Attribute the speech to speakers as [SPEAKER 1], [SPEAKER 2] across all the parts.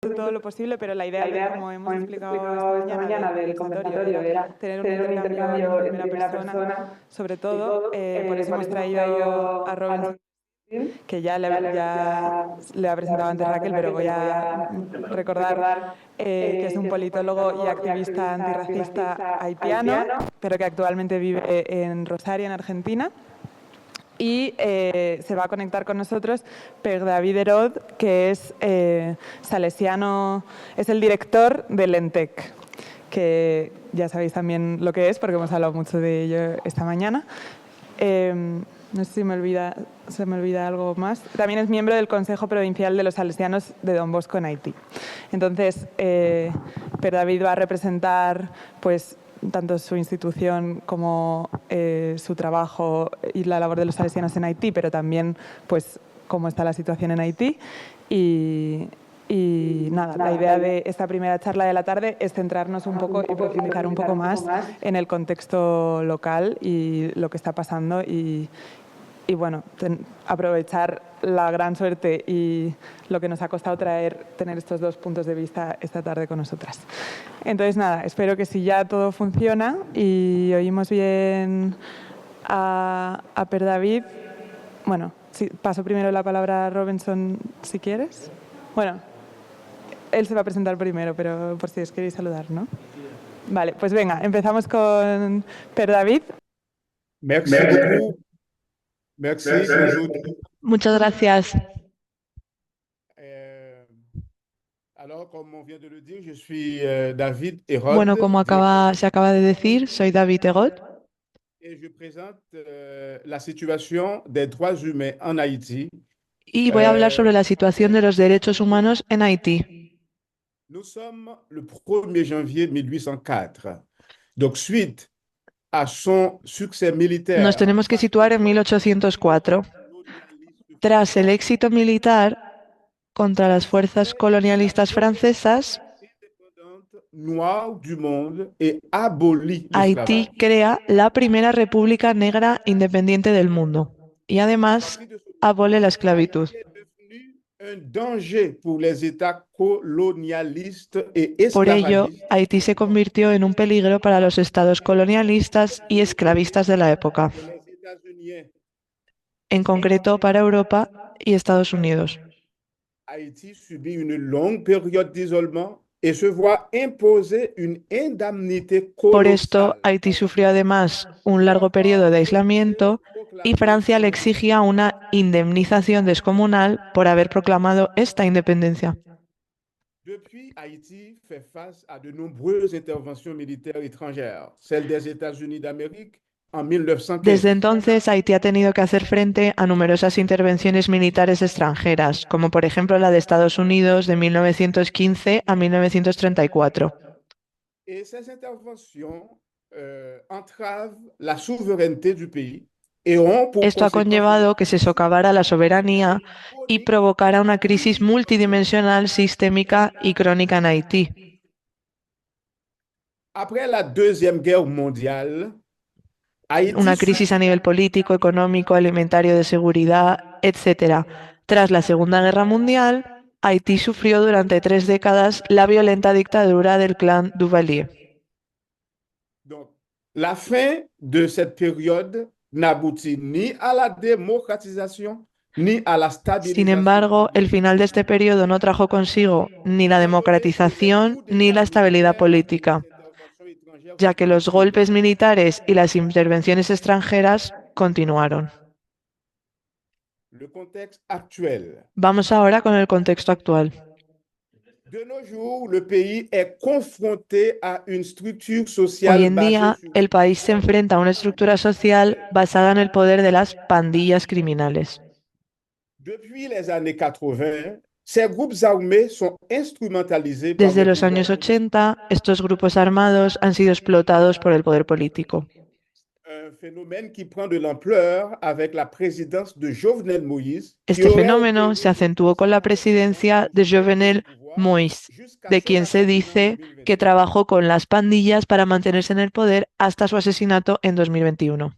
[SPEAKER 1] visto todo lo posible, pero la idea, como hemos explicado esta mañana, del conversatorio era tener un intercambio en primera persona, sobre todo. Por eso hemos traído a Robinson, que ya le ha presentado antes Raquel, pero voy a recordar que es un politólogo y activista antirracista haitiano, pero que actualmente vive en Rosario, en Argentina. Y se va a conectar con nosotros Per David Herod, que es salesiano, es el director del ENTEC, que ya sabéis también lo que es, porque hemos hablado mucho de ello esta mañana. No sé si se me olvida algo más. También es miembro del Consejo Provincial de los Salesianos de Don Bosco en Haití. Entonces, Per David va a representar, pues, tanto su institución como su trabajo y la labor de los salesianos en Haití, pero también, pues, cómo está la situación en Haití. Y nada, la idea de esta primera charla de la tarde es centrarnos un poco y profundizar un poco más en el contexto local y lo que está pasando y bueno, aprovechar la gran suerte y lo que nos ha costado tener estos dos puntos de vista esta tarde con nosotras. Entonces nada, espero que si ya todo funciona y oímos bien a Per David, bueno, sí, paso primero la palabra a Robinson si quieres. Bueno, él se va a presentar primero, pero por si os queréis saludar, ¿no? Vale, pues venga, empezamos con Per David.
[SPEAKER 2] Merci beaucoup. Merci. Bonjour.
[SPEAKER 3] Muchas gracias.
[SPEAKER 2] Euh, alors, comme on vient de le dire, je suis David Hérode
[SPEAKER 3] Bueno, como se acaba de decir, soy David Egot
[SPEAKER 2] et je présente la situation des droits humains en Haïti.
[SPEAKER 3] y voy a hablar sobre la situación de los derechos humanos en Haití.
[SPEAKER 2] Nous sommes le 1er janvier 1804. Donc, suite à son succès
[SPEAKER 3] Nos
[SPEAKER 2] militaire,
[SPEAKER 3] tenemos que situar en 1804. Tras el éxito militar contra las fuerzas colonialistas francesas,
[SPEAKER 2] noire du monde et abolit
[SPEAKER 3] Haití
[SPEAKER 2] l'esclavage.
[SPEAKER 3] crea la primera república negra independiente del mundo y
[SPEAKER 2] À
[SPEAKER 3] además
[SPEAKER 2] partir de ce
[SPEAKER 3] abole
[SPEAKER 2] moment,
[SPEAKER 3] la
[SPEAKER 2] Haïti
[SPEAKER 3] esclavitud.
[SPEAKER 2] est devenu un danger pour les États colonialistes et
[SPEAKER 3] Por ello,
[SPEAKER 2] esclavagistes,
[SPEAKER 3] Haití se convirtió en un peligro para los estados colonialistas y esclavistas de la época,
[SPEAKER 2] et les États-Unis.
[SPEAKER 3] en concreto para Europa y Estados Unidos.
[SPEAKER 2] Haïti subit une longue période d'isolement et se voit imposer une indemnité
[SPEAKER 3] Por esto,
[SPEAKER 2] colossale.
[SPEAKER 3] Haití sufrió además un largo periodo de aislamiento y Francia le exigía una indemnización descomunal por haber proclamado esta independencia.
[SPEAKER 2] Depuis, Haïti fait face à de nombreuses interventions militaires étrangères, celle des États-Unis d'Amérique en
[SPEAKER 3] Desde
[SPEAKER 2] 1915.
[SPEAKER 3] entonces, Haití ha tenido que hacer frente a numerosas intervenciones militares extranjeras, como por ejemplo la de Estados Unidos de 1915 a 1934.
[SPEAKER 2] Et ces interventions entravent la souveraineté du pays et ont pour
[SPEAKER 3] Esto ha
[SPEAKER 2] conséquence une
[SPEAKER 3] conllevado que se socavara la soberanía y
[SPEAKER 2] chronique
[SPEAKER 3] provocara una crisis multidimensional, sistémica y crónica en Haití.
[SPEAKER 2] Après la Deuxième Guerre mondiale, Haïti
[SPEAKER 3] Una crisis a nivel político, económico, alimentario, de seguridad, etc. Tras la Segunda Guerra Mundial, Haití sufrió durante 3 décadas la violenta dictadura del clan Duvalier.
[SPEAKER 2] donc, la fin de cette période n'aboutit ni à la démocratisation ni à la
[SPEAKER 3] Sin
[SPEAKER 2] stabilisation
[SPEAKER 3] embargo, el
[SPEAKER 2] politique.
[SPEAKER 3] final de este periodo no trajo consigo ni la
[SPEAKER 2] Étant donné que les
[SPEAKER 3] democratización
[SPEAKER 2] coups
[SPEAKER 3] ni
[SPEAKER 2] d'État
[SPEAKER 3] la estabilidad
[SPEAKER 2] militaires et les
[SPEAKER 3] política,
[SPEAKER 2] interventions étrangères se
[SPEAKER 3] ya que los
[SPEAKER 2] poursuivent.
[SPEAKER 3] golpes militares y las intervenciones extranjeras continuaron.
[SPEAKER 2] Le contexte actuel.
[SPEAKER 3] Vamos ahora con el contexto actual.
[SPEAKER 2] De nos jours, le pays est confronté à une structure
[SPEAKER 3] Hoy
[SPEAKER 2] sociale
[SPEAKER 3] en
[SPEAKER 2] basée
[SPEAKER 3] día,
[SPEAKER 2] sur le
[SPEAKER 3] el país se
[SPEAKER 2] pouvoir
[SPEAKER 3] enfrenta a una estructura social basada en el poder de las pandillas criminales.
[SPEAKER 2] Depuis les années 80, ces groupes armés sont instrumentalisés par
[SPEAKER 3] Desde
[SPEAKER 2] le
[SPEAKER 3] los
[SPEAKER 2] pouvoir
[SPEAKER 3] años
[SPEAKER 2] politique.
[SPEAKER 3] 80, estos grupos armados han sido explotados por el poder político.
[SPEAKER 2] Un phénomène qui prend de l'ampleur avec la présidence de Jovenel Moïse, qui
[SPEAKER 3] Este
[SPEAKER 2] aurait
[SPEAKER 3] fenómeno se
[SPEAKER 2] opéré de
[SPEAKER 3] acentuó con la
[SPEAKER 2] façon
[SPEAKER 3] presidencia de
[SPEAKER 2] extra-judiciaire et au
[SPEAKER 3] Jovenel
[SPEAKER 2] pouvoir
[SPEAKER 3] Moïse,
[SPEAKER 2] jusqu'à
[SPEAKER 3] de
[SPEAKER 2] son
[SPEAKER 3] quien se
[SPEAKER 2] assassinat en
[SPEAKER 3] dice que
[SPEAKER 2] 2021.
[SPEAKER 3] trabajó con las pandillas para mantenerse en el poder hasta su asesinato en 2021.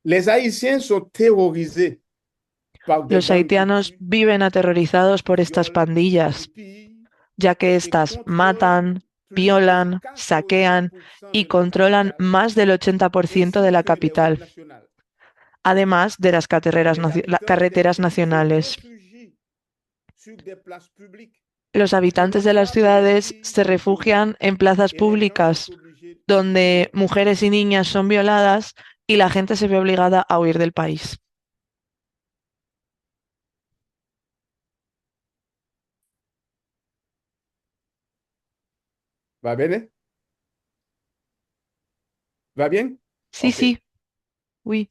[SPEAKER 2] Les Haïtiens sont terrorisés par des
[SPEAKER 3] Los
[SPEAKER 2] gangs qui
[SPEAKER 3] haitianos
[SPEAKER 2] tuent,
[SPEAKER 3] viven aterrorizados por estas
[SPEAKER 2] violent
[SPEAKER 3] pandillas,
[SPEAKER 2] et pillent
[SPEAKER 3] ya que
[SPEAKER 2] et
[SPEAKER 3] éstas
[SPEAKER 2] contrôlent
[SPEAKER 3] matan,
[SPEAKER 2] plus de
[SPEAKER 3] violan, saquean
[SPEAKER 2] 90%
[SPEAKER 3] y
[SPEAKER 2] de la
[SPEAKER 3] controlan
[SPEAKER 2] capitale,
[SPEAKER 3] más del 80% de
[SPEAKER 2] ainsi
[SPEAKER 3] la
[SPEAKER 2] que des routes
[SPEAKER 3] capital,
[SPEAKER 2] nationales.
[SPEAKER 3] además de las
[SPEAKER 2] Les habitants des
[SPEAKER 3] carreteras
[SPEAKER 2] villes se
[SPEAKER 3] nacionales.
[SPEAKER 2] réfugient sur des places publiques.
[SPEAKER 3] Los
[SPEAKER 2] Les
[SPEAKER 3] habitantes de las
[SPEAKER 2] enfants et les
[SPEAKER 3] ciudades
[SPEAKER 2] filles
[SPEAKER 3] se
[SPEAKER 2] sont violés
[SPEAKER 3] refugian en plazas
[SPEAKER 2] et les gens sont
[SPEAKER 3] públicas
[SPEAKER 2] obligés de
[SPEAKER 3] donde
[SPEAKER 2] fuir.
[SPEAKER 3] mujeres y niñas son violadas y la gente se ve obligada a huir del país.
[SPEAKER 2] Va bien? Va bien?
[SPEAKER 3] Sí,
[SPEAKER 2] OK.
[SPEAKER 3] sí, oui.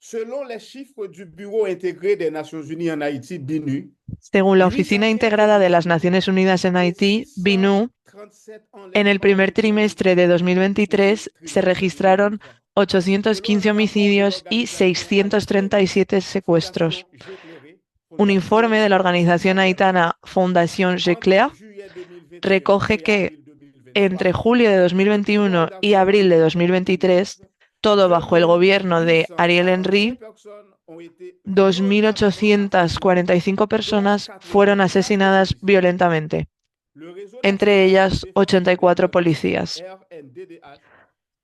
[SPEAKER 2] Selon les chiffres du Bureau intégré des Nations Unies en Haïti, BINU,
[SPEAKER 3] Según la Oficina
[SPEAKER 2] 815
[SPEAKER 3] Integrada de las
[SPEAKER 2] homicides
[SPEAKER 3] Naciones Unidas en
[SPEAKER 2] et
[SPEAKER 3] Haití, BINU,
[SPEAKER 2] 637
[SPEAKER 3] en el
[SPEAKER 2] enlèvements ont
[SPEAKER 3] primer
[SPEAKER 2] été
[SPEAKER 3] trimestre de
[SPEAKER 2] enregistrés au
[SPEAKER 3] 2023 se
[SPEAKER 2] trimestre
[SPEAKER 3] registraron
[SPEAKER 2] 2023. Selon
[SPEAKER 3] 815
[SPEAKER 2] un rapport de
[SPEAKER 3] homicidios y
[SPEAKER 2] l'organisation haïtienne
[SPEAKER 3] 637 secuestros.
[SPEAKER 2] Fondation J'éclairé,
[SPEAKER 3] Un informe de la
[SPEAKER 2] Fondation
[SPEAKER 3] organización
[SPEAKER 2] Alerté,
[SPEAKER 3] haitana Fondation
[SPEAKER 2] entre
[SPEAKER 3] J'Éclair
[SPEAKER 2] juillet 2021
[SPEAKER 3] recoge
[SPEAKER 2] et
[SPEAKER 3] que
[SPEAKER 2] avril 2023,
[SPEAKER 3] entre julio de
[SPEAKER 2] le pouvoir
[SPEAKER 3] 2021 y
[SPEAKER 2] d'Ariel
[SPEAKER 3] abril de
[SPEAKER 2] Henry en
[SPEAKER 3] 2023,
[SPEAKER 2] 2019,
[SPEAKER 3] todo bajo el gobierno de Ariel
[SPEAKER 2] 2845
[SPEAKER 3] Henry,
[SPEAKER 2] personnes ont été violentement assassinées,
[SPEAKER 3] 2.845
[SPEAKER 2] dont
[SPEAKER 3] personas fueron
[SPEAKER 2] 84
[SPEAKER 3] asesinadas
[SPEAKER 2] policiers.
[SPEAKER 3] violentamente,
[SPEAKER 2] Le Réseau
[SPEAKER 3] entre
[SPEAKER 2] national de
[SPEAKER 3] ellas
[SPEAKER 2] défense des
[SPEAKER 3] 84
[SPEAKER 2] droits humains,
[SPEAKER 3] policías.
[SPEAKER 2] RNDDH,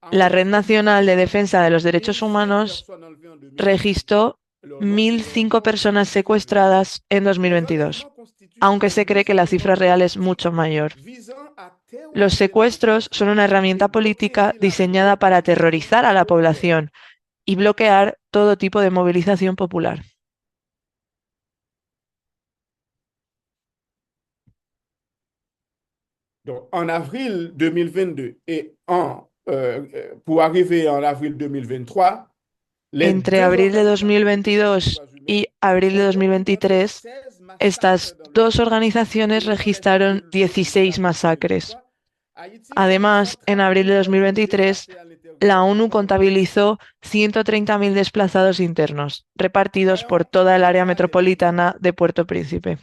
[SPEAKER 2] a
[SPEAKER 3] La Red Nacional de
[SPEAKER 2] enregistré
[SPEAKER 3] Defensa de los Derechos
[SPEAKER 2] 1005
[SPEAKER 3] Humanos
[SPEAKER 2] personnes enlevées en 2022.
[SPEAKER 3] registró
[SPEAKER 2] Leur nombre pourrait
[SPEAKER 3] 1.005
[SPEAKER 2] encore être
[SPEAKER 3] personas
[SPEAKER 2] supérieur.
[SPEAKER 3] secuestradas en
[SPEAKER 2] Les
[SPEAKER 3] 2022,
[SPEAKER 2] enlèvements constituent
[SPEAKER 3] aunque se
[SPEAKER 2] un
[SPEAKER 3] cree que la cifra
[SPEAKER 2] instrument
[SPEAKER 3] real es
[SPEAKER 2] politique
[SPEAKER 3] mucho mayor.
[SPEAKER 2] visant à
[SPEAKER 3] Los
[SPEAKER 2] terroriser la
[SPEAKER 3] secuestros son
[SPEAKER 2] population
[SPEAKER 3] una
[SPEAKER 2] et
[SPEAKER 3] herramienta política
[SPEAKER 2] bloquer la
[SPEAKER 3] diseñada para
[SPEAKER 2] mobilisation
[SPEAKER 3] aterrorizar a la
[SPEAKER 2] populaire.
[SPEAKER 3] población y bloquear todo tipo de movilización popular.
[SPEAKER 2] Donc, en avril 2022 et pour arriver en avril 2023, les
[SPEAKER 3] Entre
[SPEAKER 2] deux
[SPEAKER 3] abril de
[SPEAKER 2] organisations de défense des
[SPEAKER 3] 2022
[SPEAKER 2] droits humains
[SPEAKER 3] y abril de
[SPEAKER 2] ont documenté
[SPEAKER 3] 2023,
[SPEAKER 2] 16 massacres
[SPEAKER 3] estas
[SPEAKER 2] dans le
[SPEAKER 3] dos
[SPEAKER 2] pays.
[SPEAKER 3] organizaciones
[SPEAKER 2] Selon les chiffres
[SPEAKER 3] registraron
[SPEAKER 2] de l'ONU
[SPEAKER 3] 16
[SPEAKER 2] d'avril
[SPEAKER 3] masacres.
[SPEAKER 2] 2023, Haïti compte
[SPEAKER 3] Además, en abril
[SPEAKER 2] 130 000
[SPEAKER 3] de
[SPEAKER 2] réfugiés
[SPEAKER 3] 2023,
[SPEAKER 2] placés à
[SPEAKER 3] la
[SPEAKER 2] l'intérieur du
[SPEAKER 3] ONU
[SPEAKER 2] territoire national.
[SPEAKER 3] contabilizó 130.000 desplazados internos, repartidos por
[SPEAKER 2] Voyons
[SPEAKER 3] toda el área
[SPEAKER 2] l'état des paysans.
[SPEAKER 3] metropolitana de Puerto Príncipe.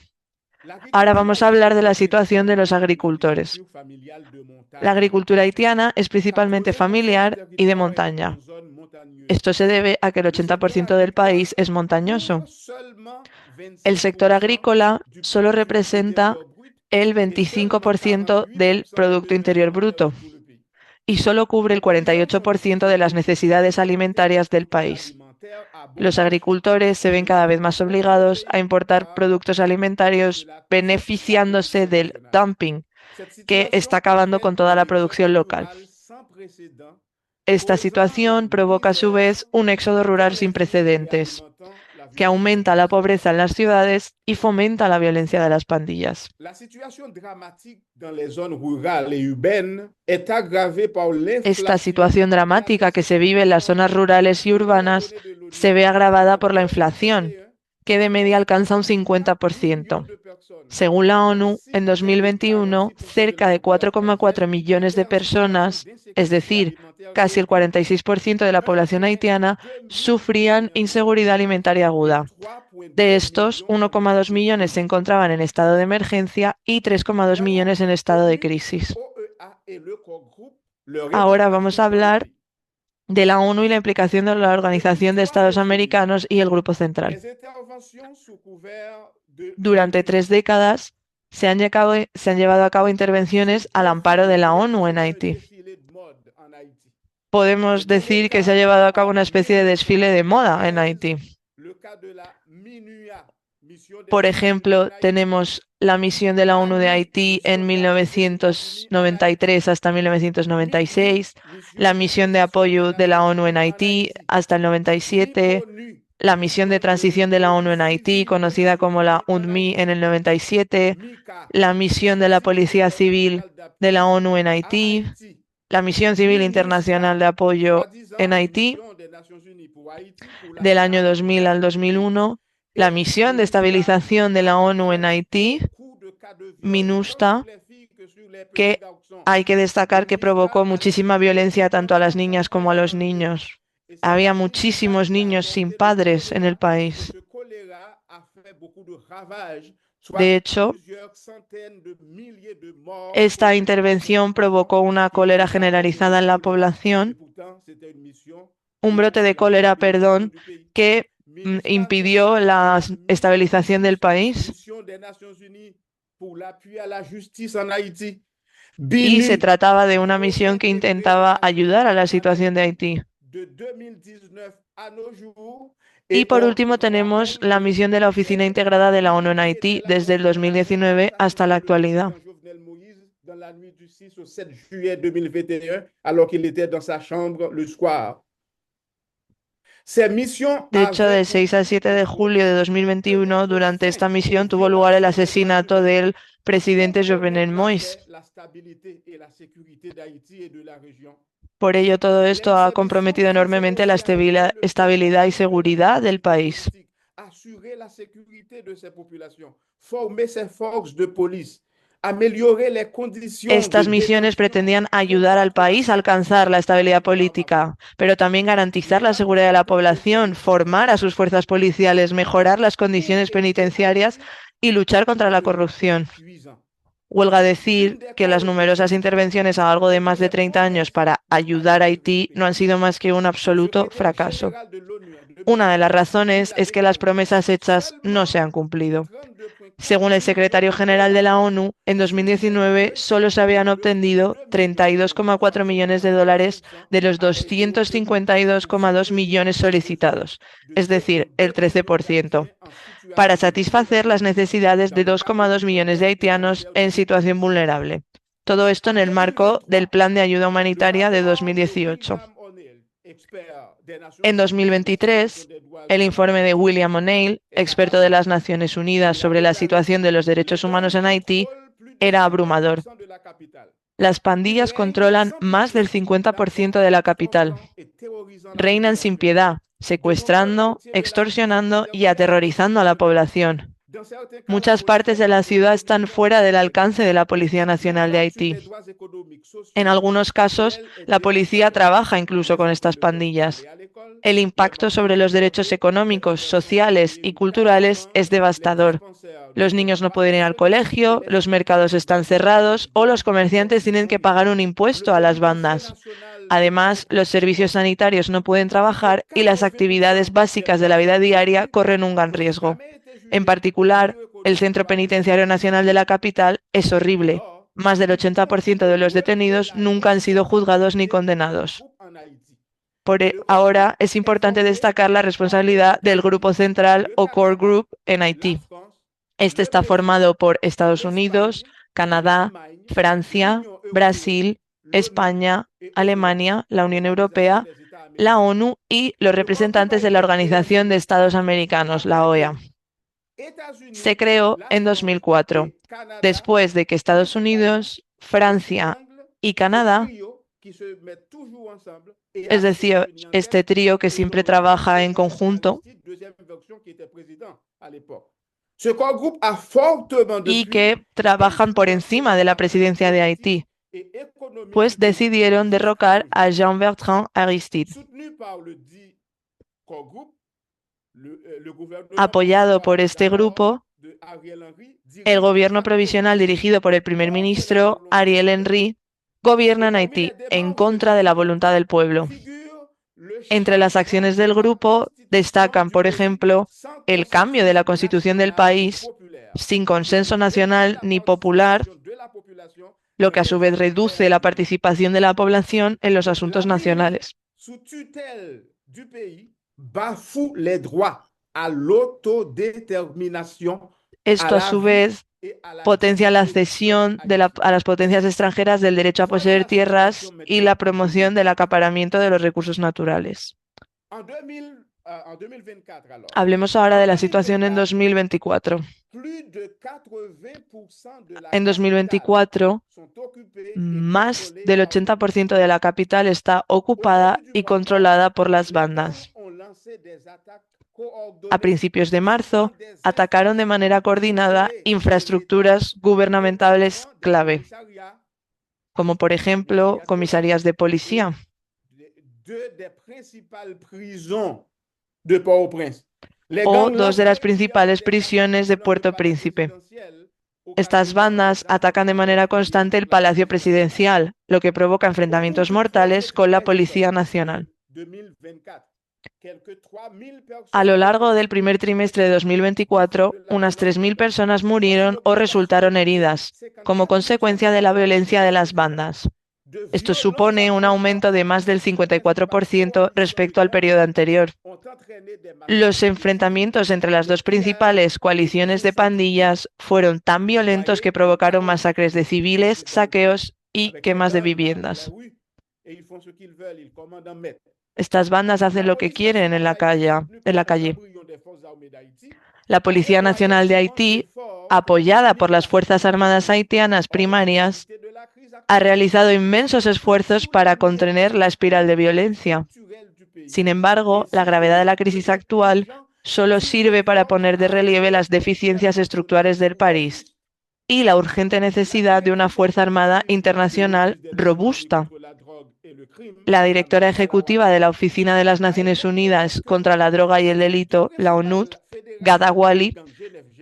[SPEAKER 3] Ahora
[SPEAKER 2] L'agriculture
[SPEAKER 3] vamos a hablar de
[SPEAKER 2] haïtienne
[SPEAKER 3] la
[SPEAKER 2] est
[SPEAKER 3] situación de los
[SPEAKER 2] principalement une
[SPEAKER 3] agricultores.
[SPEAKER 2] agriculture familiale de
[SPEAKER 3] La
[SPEAKER 2] montagne.
[SPEAKER 3] agricultura haitiana es principalmente
[SPEAKER 2] 80% du
[SPEAKER 3] familiar y de
[SPEAKER 2] territoire est
[SPEAKER 3] montaña.
[SPEAKER 2] en zone montagneuse.
[SPEAKER 3] Esto se debe a que el
[SPEAKER 2] Le secteur
[SPEAKER 3] 80% del
[SPEAKER 2] agricole
[SPEAKER 3] país es montañoso.
[SPEAKER 2] couvre seulement
[SPEAKER 3] El sector
[SPEAKER 2] 25%
[SPEAKER 3] agrícola
[SPEAKER 2] du
[SPEAKER 3] solo
[SPEAKER 2] produit
[SPEAKER 3] representa
[SPEAKER 2] intérieur brut
[SPEAKER 3] el
[SPEAKER 2] et seulement
[SPEAKER 3] 25% del
[SPEAKER 2] 48% des
[SPEAKER 3] Producto
[SPEAKER 2] besoins
[SPEAKER 3] Interior
[SPEAKER 2] alimentaires
[SPEAKER 3] Bruto
[SPEAKER 2] de tout le pays.
[SPEAKER 3] y solo cubre
[SPEAKER 2] Les
[SPEAKER 3] el
[SPEAKER 2] paysans sont aussi
[SPEAKER 3] 48% de las
[SPEAKER 2] obligés
[SPEAKER 3] necesidades
[SPEAKER 2] d'importer
[SPEAKER 3] alimentarias del
[SPEAKER 2] produits
[SPEAKER 3] país.
[SPEAKER 2] alimentaires à bon
[SPEAKER 3] Los
[SPEAKER 2] marché
[SPEAKER 3] agricultores se
[SPEAKER 2] de
[SPEAKER 3] ven cada vez más
[SPEAKER 2] l'exportation du
[SPEAKER 3] obligados a
[SPEAKER 2] pays
[SPEAKER 3] importar
[SPEAKER 2] par
[SPEAKER 3] productos
[SPEAKER 2] de
[SPEAKER 3] alimentarios
[SPEAKER 2] la
[SPEAKER 3] beneficiándose
[SPEAKER 2] compétition
[SPEAKER 3] del
[SPEAKER 2] nationale.
[SPEAKER 3] dumping,
[SPEAKER 2] Cette
[SPEAKER 3] que está
[SPEAKER 2] situation
[SPEAKER 3] acabando
[SPEAKER 2] entraîne
[SPEAKER 3] con toda
[SPEAKER 2] un
[SPEAKER 3] la
[SPEAKER 2] exode
[SPEAKER 3] producción local.
[SPEAKER 2] rural sans précédent,
[SPEAKER 3] Esta
[SPEAKER 2] causant la
[SPEAKER 3] situación provoca a su
[SPEAKER 2] misère
[SPEAKER 3] vez un éxodo
[SPEAKER 2] dans
[SPEAKER 3] rural sin
[SPEAKER 2] les villes et
[SPEAKER 3] precedentes,
[SPEAKER 2] alimentant la
[SPEAKER 3] que
[SPEAKER 2] violence
[SPEAKER 3] aumenta la pobreza en
[SPEAKER 2] extrafamiliale.
[SPEAKER 3] las ciudades y fomenta la violencia de las pandillas.
[SPEAKER 2] La situation dramatique dans les zones rurales et urbaines est aggravée par
[SPEAKER 3] Esta
[SPEAKER 2] l'inflation
[SPEAKER 3] situación
[SPEAKER 2] qui a
[SPEAKER 3] dramática que
[SPEAKER 2] laissé
[SPEAKER 3] se
[SPEAKER 2] plus
[SPEAKER 3] vive en las
[SPEAKER 2] personnes
[SPEAKER 3] zonas rurales y
[SPEAKER 2] selon les
[SPEAKER 3] urbanas
[SPEAKER 2] données de
[SPEAKER 3] se
[SPEAKER 2] l'ONU.
[SPEAKER 3] ve agravada
[SPEAKER 2] En
[SPEAKER 3] por la inflación,
[SPEAKER 2] 2021,
[SPEAKER 3] que de media alcanza un
[SPEAKER 2] 4 millions
[SPEAKER 3] 50%.
[SPEAKER 2] de personnes,
[SPEAKER 3] Según la
[SPEAKER 2] dont
[SPEAKER 3] ONU, en 2021,
[SPEAKER 2] 6,46% de la
[SPEAKER 3] cerca de
[SPEAKER 2] population
[SPEAKER 3] 4,4
[SPEAKER 2] haïtienne,
[SPEAKER 3] millones de
[SPEAKER 2] vivaient en situation
[SPEAKER 3] personas, es
[SPEAKER 2] d'insécurité
[SPEAKER 3] decir,
[SPEAKER 2] alimentaire
[SPEAKER 3] casi el
[SPEAKER 2] aiguë.
[SPEAKER 3] 46% de la
[SPEAKER 2] Un
[SPEAKER 3] población
[SPEAKER 2] point
[SPEAKER 3] haitiana,
[SPEAKER 2] deux millions
[SPEAKER 3] sufrían
[SPEAKER 2] étaient en état
[SPEAKER 3] inseguridad
[SPEAKER 2] d'urgence
[SPEAKER 3] alimentaria
[SPEAKER 2] et
[SPEAKER 3] aguda. De
[SPEAKER 2] 3,2
[SPEAKER 3] estos,
[SPEAKER 2] millions en état
[SPEAKER 3] 1,2
[SPEAKER 2] de
[SPEAKER 3] millones se
[SPEAKER 2] crise.
[SPEAKER 3] encontraban en estado de emergencia y 3,2
[SPEAKER 2] Voyons
[SPEAKER 3] millones en estado de
[SPEAKER 2] ONU,
[SPEAKER 3] crisis.
[SPEAKER 2] OEA et le corps groupe, leur
[SPEAKER 3] Ahora vamos a
[SPEAKER 2] implication dans le
[SPEAKER 3] hablar
[SPEAKER 2] pays.
[SPEAKER 3] de la ONU y la implicación de la
[SPEAKER 2] Depuis
[SPEAKER 3] Organización de
[SPEAKER 2] 3
[SPEAKER 3] Estados
[SPEAKER 2] décennies,
[SPEAKER 3] Americanos y el Grupo Central.
[SPEAKER 2] les interventions sous couvert de
[SPEAKER 3] Durante
[SPEAKER 2] l'ONU
[SPEAKER 3] 3 décadas se han llevado a cabo intervenciones
[SPEAKER 2] se
[SPEAKER 3] al amparo de
[SPEAKER 2] déroulent
[SPEAKER 3] la
[SPEAKER 2] bien
[SPEAKER 3] ONU en
[SPEAKER 2] selon un
[SPEAKER 3] Haití.
[SPEAKER 2] défilé de mode en Haïti.
[SPEAKER 3] Podemos
[SPEAKER 2] Mais dans le
[SPEAKER 3] decir que se ha
[SPEAKER 2] cas
[SPEAKER 3] llevado a cabo una especie de
[SPEAKER 2] américain
[SPEAKER 3] desfile de moda en
[SPEAKER 2] 2013,
[SPEAKER 3] Haití.
[SPEAKER 2] le cas de la MINUA, Mission des
[SPEAKER 3] Por
[SPEAKER 2] Nations Unies
[SPEAKER 3] ejemplo,
[SPEAKER 2] en Haïti,
[SPEAKER 3] tenemos la misión de la ONU de
[SPEAKER 2] AMI,
[SPEAKER 3] Haití en
[SPEAKER 2] Mission d'appui des États-Unis en Haïti,
[SPEAKER 3] 1993 hasta
[SPEAKER 2] MIPI,
[SPEAKER 3] 1996,
[SPEAKER 2] Mission
[SPEAKER 3] la
[SPEAKER 2] de
[SPEAKER 3] misión de
[SPEAKER 2] transition des
[SPEAKER 3] apoyo de la
[SPEAKER 2] Nations
[SPEAKER 3] ONU en
[SPEAKER 2] Unies en
[SPEAKER 3] Haití
[SPEAKER 2] Haïti,
[SPEAKER 3] hasta el 97,
[SPEAKER 2] MIPONU,
[SPEAKER 3] la misión de
[SPEAKER 2] Mission de
[SPEAKER 3] transición de la ONU en
[SPEAKER 2] police
[SPEAKER 3] Haití,
[SPEAKER 2] civile des
[SPEAKER 3] conocida
[SPEAKER 2] Nations
[SPEAKER 3] como la
[SPEAKER 2] Unies en
[SPEAKER 3] UNMI en
[SPEAKER 2] Haïti,
[SPEAKER 3] el 97,
[SPEAKER 2] MICA,
[SPEAKER 3] la misión de
[SPEAKER 2] Mission
[SPEAKER 3] la
[SPEAKER 2] civile
[SPEAKER 3] Policía Civil
[SPEAKER 2] internationale
[SPEAKER 3] de la
[SPEAKER 2] d'appui
[SPEAKER 3] ONU en
[SPEAKER 2] à
[SPEAKER 3] Haití,
[SPEAKER 2] Haïti,
[SPEAKER 3] la Misión Civil Internacional
[SPEAKER 2] MINUSCA,
[SPEAKER 3] de Apoyo en
[SPEAKER 2] soi-disant
[SPEAKER 3] Haití
[SPEAKER 2] mission des Nations Unies pour Haïti pour la
[SPEAKER 3] del año 2000 al
[SPEAKER 2] stabilisation du pays,
[SPEAKER 3] 2001, la
[SPEAKER 2] et
[SPEAKER 3] Misión de
[SPEAKER 2] MINUSTA,
[SPEAKER 3] Estabilización de la ONU en
[SPEAKER 2] avec
[SPEAKER 3] Haití,
[SPEAKER 2] beaucoup de cas de viol, tant sur
[SPEAKER 3] MINUSTA,
[SPEAKER 2] les filles que sur les petits
[SPEAKER 3] que
[SPEAKER 2] garçons.
[SPEAKER 3] hay que destacar que
[SPEAKER 2] MINUSTA
[SPEAKER 3] provocó
[SPEAKER 2] a
[SPEAKER 3] muchísima
[SPEAKER 2] tué
[SPEAKER 3] violencia tanto a las niñas como a
[SPEAKER 2] 251
[SPEAKER 3] los
[SPEAKER 2] enfants.
[SPEAKER 3] niños.
[SPEAKER 2] Et c'est
[SPEAKER 3] Había
[SPEAKER 2] la MINUSTA
[SPEAKER 3] muchísimos
[SPEAKER 2] qui a
[SPEAKER 3] niños sin
[SPEAKER 2] apporté le
[SPEAKER 3] padres en el
[SPEAKER 2] choléra, et
[SPEAKER 3] país.
[SPEAKER 2] ce choléra a fait beaucoup de ravages, soit
[SPEAKER 3] De hecho,
[SPEAKER 2] plusieurs centaines de milliers de morts aux
[SPEAKER 3] esta
[SPEAKER 2] suites de cette
[SPEAKER 3] intervención
[SPEAKER 2] mission
[SPEAKER 3] provocó una
[SPEAKER 2] qui
[SPEAKER 3] cólera
[SPEAKER 2] vise à apporter le
[SPEAKER 3] generalizada en la
[SPEAKER 2] choléra. Et
[SPEAKER 3] población,
[SPEAKER 2] pourtant, c'était une mission
[SPEAKER 3] un brote de cólera, perdón, que impidió la estabilización del país. Y se trataba de una misión que intentaba ayudar a la situación de Haití. Y por último tenemos la misión de la Oficina Integrada de la ONU en Haití desde el 2019 hasta la actualidad. De hecho, del 6 al 7 de julio de 2021, durante esta misión tuvo lugar el asesinato del presidente Jovenel Moïse. Por ello, todo esto ha comprometido enormemente la estabilidad y seguridad del país. Estas misiones pretendían ayudar al país a alcanzar la estabilidad política, pero también garantizar la seguridad de la población, formar a sus fuerzas policiales, mejorar las condiciones penitenciarias y luchar contra la corrupción. Huelga decir que las numerosas intervenciones a lo largo de más de 30 años para ayudar a Haití no han sido más que un absoluto fracaso. Una de las razones es que las promesas hechas no se han cumplido. Según el secretario general de la ONU, en 2019 solo se habían obtenido 32,4 millones de dólares de los 252,2 millones solicitados, es decir, el 13%, para satisfacer las necesidades de 2,2 millones de haitianos en situación vulnerable. Todo esto en el marco del Plan de Ayuda Humanitaria de 2018. En 2023, el informe de William O'Neill, experto de las Naciones Unidas sobre la situación de los derechos humanos en Haití, era abrumador. Las pandillas controlan más del 50% de la capital. Reinan sin piedad, secuestrando, extorsionando y aterrorizando a la población. Muchas partes de la ciudad están fuera del alcance de la Policía Nacional de Haití. En algunos casos, la policía trabaja incluso con estas pandillas. El impacto sobre los derechos económicos, sociales y culturales es devastador. Los niños no pueden ir al colegio, los mercados están cerrados o los comerciantes tienen que pagar un impuesto a las bandas. Además, los servicios sanitarios no pueden trabajar y las actividades básicas de la vida diaria corren un gran riesgo. En particular, el Centro Penitenciario Nacional de la capital es horrible. Más del 80% de los detenidos nunca han sido juzgados ni condenados. Por ahora, es importante destacar la responsabilidad del Grupo Central o Core Group en Haití. Este está formado por Estados Unidos, Canadá, Francia, Brasil, España, Alemania, la Unión Europea, la ONU y los representantes de la Organización de Estados Americanos, la OEA. Se creó en 2004, después de que Estados Unidos, Francia y Canadá, es decir, este trío que siempre trabaja en conjunto, y que trabajan por encima de la presidencia de Haití, pues decidieron derrocar a Jean-Bertrand Aristide. Apoyado por este grupo, el gobierno provisional dirigido por el primer ministro Ariel Henry gobierna en Haití en contra de la voluntad del pueblo. Entre las acciones del grupo destacan, por ejemplo, el cambio de la constitución del país sin consenso nacional ni popular, lo que a su vez reduce la participación de la población en los asuntos nacionales. Esto a su vez potencia la cesión a las potencias extranjeras del derecho a poseer tierras y la promoción del acaparamiento de los recursos naturales. Hablemos ahora de la situación en 2024. En 2024, más del 80% de la capital está ocupada y controlada por las bandas. A principios de marzo, atacaron de manera coordinada infraestructuras gubernamentales clave, como por ejemplo comisarías de policía o dos de las principales prisiones de Puerto Príncipe. Estas bandas atacan de manera constante el Palacio Presidencial, lo que provoca enfrentamientos mortales con la Policía Nacional. A lo largo del primer trimestre de 2024, unas 3.000 personas murieron o resultaron heridas, como consecuencia de la violencia de las bandas. Esto supone un aumento de más del 54% respecto al periodo anterior. Los enfrentamientos entre las dos principales coaliciones de pandillas fueron tan violentos que provocaron masacres de civiles, saqueos y quemas de viviendas. Estas bandas hacen lo que quieren en la calle. La Policía Nacional de Haití, apoyada por las Fuerzas Armadas haitianas primarias, ha realizado inmensos esfuerzos para contener la espiral de violencia. Sin embargo, la gravedad de la crisis actual solo sirve para poner de relieve las deficiencias estructurales del país y la urgente necesidad de una Fuerza Armada internacional robusta. La directora ejecutiva de la Oficina de las Naciones Unidas contra la Droga y el Delito, la ONUD, Ghada Wali,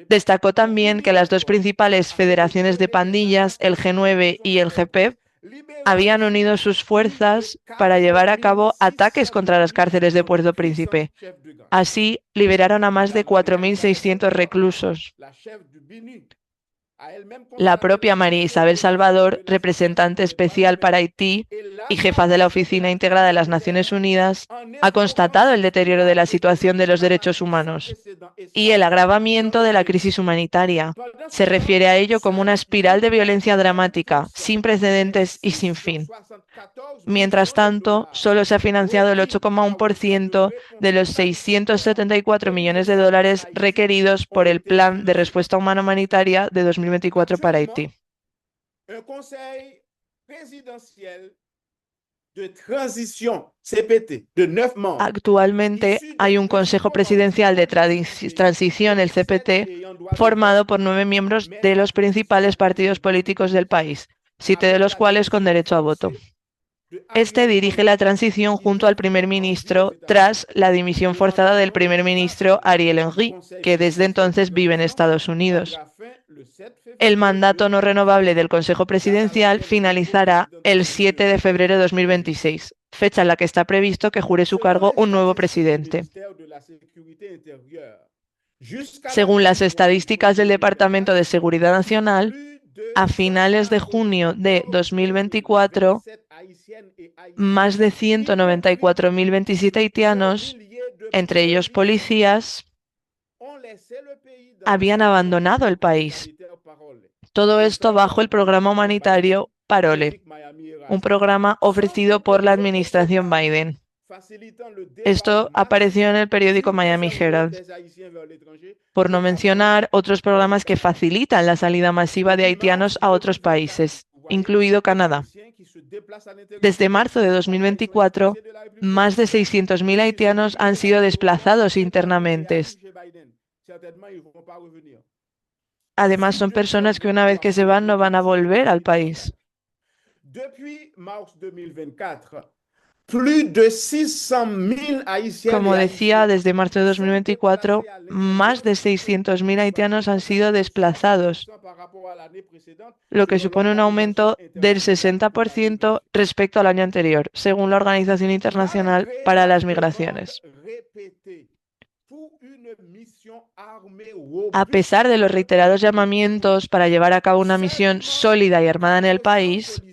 [SPEAKER 3] destacó también que las dos principales federaciones de pandillas, el G9 y el GP, habían unido sus fuerzas para llevar a cabo ataques contra las cárceles de Puerto Príncipe. Así, liberaron a más de 4.600 reclusos. La propia María Isabel Salvador, representante especial para Haití y jefa de la Oficina Integrada de las Naciones Unidas, ha constatado el deterioro de la situación de los derechos humanos y el agravamiento de la crisis humanitaria. Se refiere a ello como una espiral de violencia dramática, sin precedentes y sin fin. Mientras tanto, solo se ha financiado el 8,1% de los 674 millones de dólares requeridos por el Plan de Respuesta Humana Humanitaria de 2024 para Haití. Actualmente hay un Consejo Presidencial de Transición, el CPT, formado por 9 miembros de los principales partidos políticos del país, 7 de los cuales con derecho a voto. Este dirige la transición junto al primer ministro tras la dimisión forzada del primer ministro Ariel Henry, que desde entonces vive en Estados Unidos. El mandato no renovable del Consejo Presidencial finalizará el 7 de febrero de 2026, fecha en la que está previsto que jure su cargo un nuevo presidente. Según las estadísticas del Departamento de Seguridad Nacional, a finales de junio de 2024, más de 194.027 haitianos, entre ellos policías, habían abandonado el país. Todo esto bajo el programa humanitario Parole, un programa ofrecido por la administración Biden. Esto apareció en el periódico Miami Herald, por no mencionar otros programas que facilitan la salida masiva de haitianos a otros países, incluido Canadá. Desde marzo de 2024, más de 600.000 haitianos han sido desplazados internamente. Además, son personas que una vez que se van no van a volver al país. Como decía, desde marzo de 2024, más de 600.000 haitianos han sido desplazados, lo que supone un aumento del 60% respecto al año anterior, según la Organización Internacional para las Migraciones. A pesar de los reiterados llamamientos para llevar a cabo una misión sólida y armada en el país,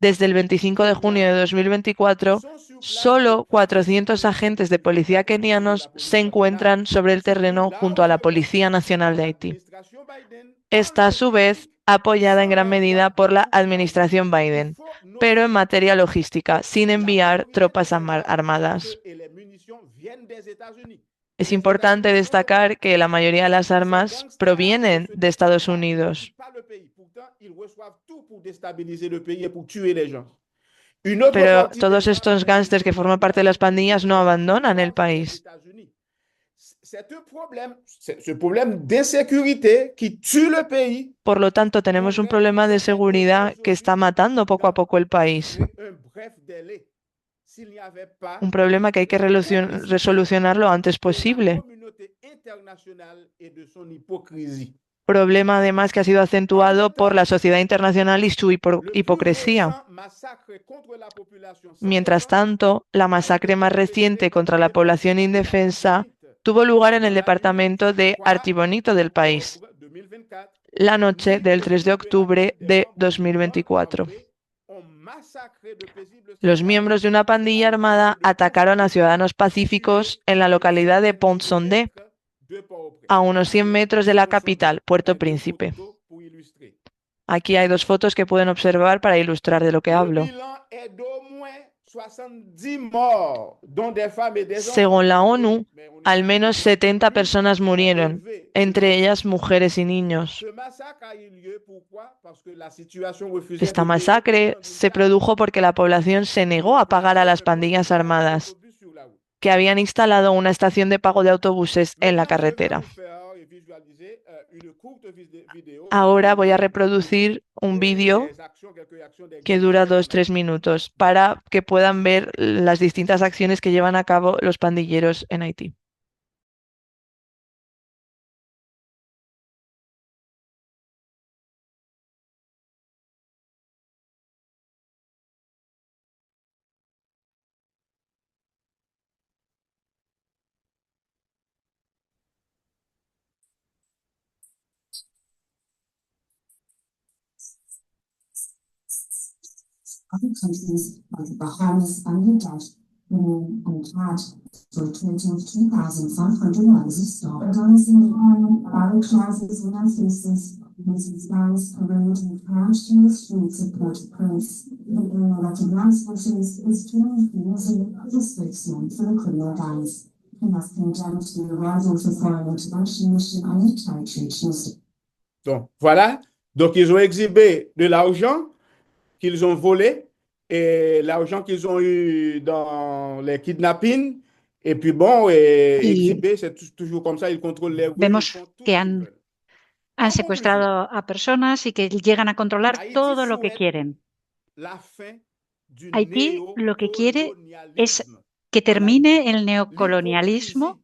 [SPEAKER 3] desde el 25 de junio de 2024, solo 400 agentes de policía kenianos se encuentran sobre el terreno junto a la Policía Nacional de Haití. Esta, a su vez, apoyada en gran medida por la administración Biden, pero en materia logística, sin enviar tropas armadas. Es importante destacar que la mayoría de las armas provienen de Estados Unidos. Pero todos estos gángsters que forman parte de las pandillas no abandonan el país. Por lo tanto, tenemos un problema de seguridad que está matando poco a poco el país. Un problema que hay que resolucionar lo antes posible. problema además que ha sido acentuado por la sociedad internacional y su hipocresía. Mientras tanto, la masacre más reciente contra la población indefensa tuvo lugar en el departamento de Artibonito del país, la noche del 3 de octubre de 2024. Los miembros de una pandilla armada atacaron a ciudadanos pacíficos en la localidad de Pont-Sondé, a unos 100 metros de la capital, Puerto Príncipe. Aquí hay dos fotos que pueden observar para ilustrar de lo que hablo. Según la ONU, al menos 70 personas murieron, entre ellas mujeres y niños. Esta masacre se produjo porque la población se negó a pagar a las pandillas armadas, que habían instalado una estación de pago de autobuses en la carretera. Ahora voy a reproducir un vídeo que dura 2-3 minutos para que puedan ver las distintas acciones que llevan a cabo los pandilleros en Haití.
[SPEAKER 4] Other countries like the Bahamas and Haiti and had rotating 2,500 miles of stop. Adolescent ballet classes with faces, Mrs. Dallas parade and crashed in the streets of Port-au-Prince. The unrecognizable face is doing using restriction for the criminal gangs. He must condemn to the arrival for foreign intervention mission on the territory Tuesday.
[SPEAKER 2] Donc, voilà. Donc, ils ont exhibé de l'argent qu'ils ont volé et l'argent qu'ils ont eu dans les kidnappings. Et puis bon, exhibé, c'est toujours comme ça, ils contrôlent les rues.
[SPEAKER 5] Vemos que han secuestrado a personas y que llegan a controlar todo lo que quieren. Haití lo que quiere es que termine el neocolonialismo,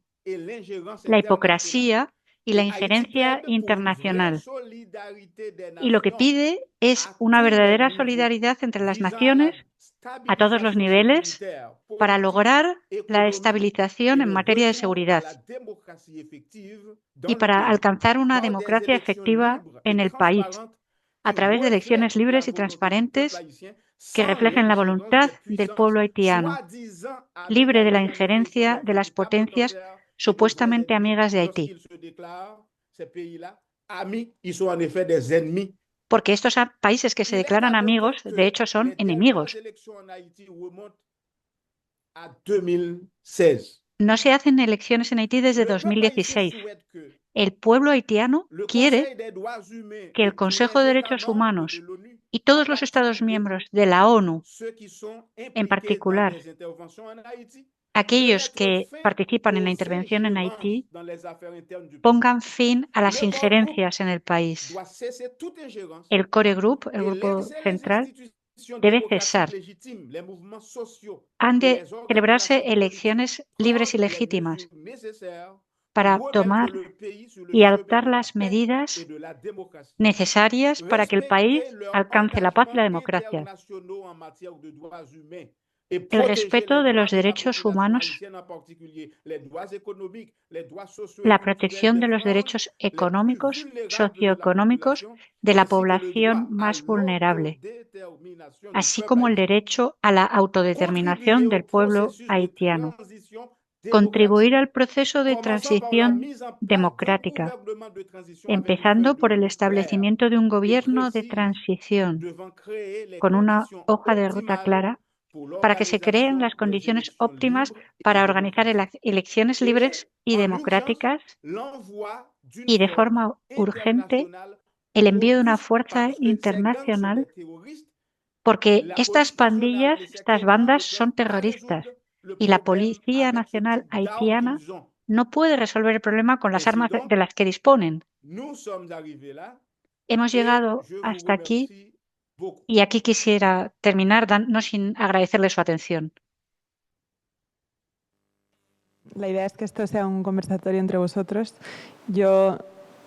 [SPEAKER 5] la hipocresía y la injerencia internacional. Y lo que pide es una verdadera solidaridad entre las naciones a todos los niveles para lograr la estabilización en materia de seguridad y para alcanzar una democracia efectiva en el país a través de elecciones libres y transparentes que reflejen la voluntad del pueblo haitiano, libre de la injerencia de las potencias supuestamente amigas de Haití. Porque estos países que se declaran amigos, de hecho, son enemigos. No se hacen elecciones en Haití desde 2016. El pueblo haitiano quiere que el Consejo de Derechos Humanos y todos los Estados miembros de la ONU, en particular aquellos que participan en la intervención en Haití, pongan fin a las injerencias en el país. El Core Group, el grupo central, debe cesar. Han de celebrarse elecciones libres y legítimas para tomar y adoptar las medidas necesarias para que el país alcance la paz y la democracia. El respeto de los derechos humanos, la protección de los derechos económicos, socioeconómicos de la población más vulnerable, así como el derecho a la autodeterminación del pueblo haitiano. Contribuir al proceso de transición democrática, empezando por el establecimiento de un gobierno de transición con una hoja de ruta clara para que se creen las condiciones óptimas para organizar elecciones libres y democráticas y de forma urgente el envío de una fuerza internacional porque estas pandillas, estas bandas son terroristas y la Policía Nacional Haitiana no puede resolver el problema con las armas de las que disponen. Hemos llegado hasta aquí y aquí quisiera terminar no sin agradecerle su atención.
[SPEAKER 1] La idea es que esto sea un conversatorio entre vosotros. Yo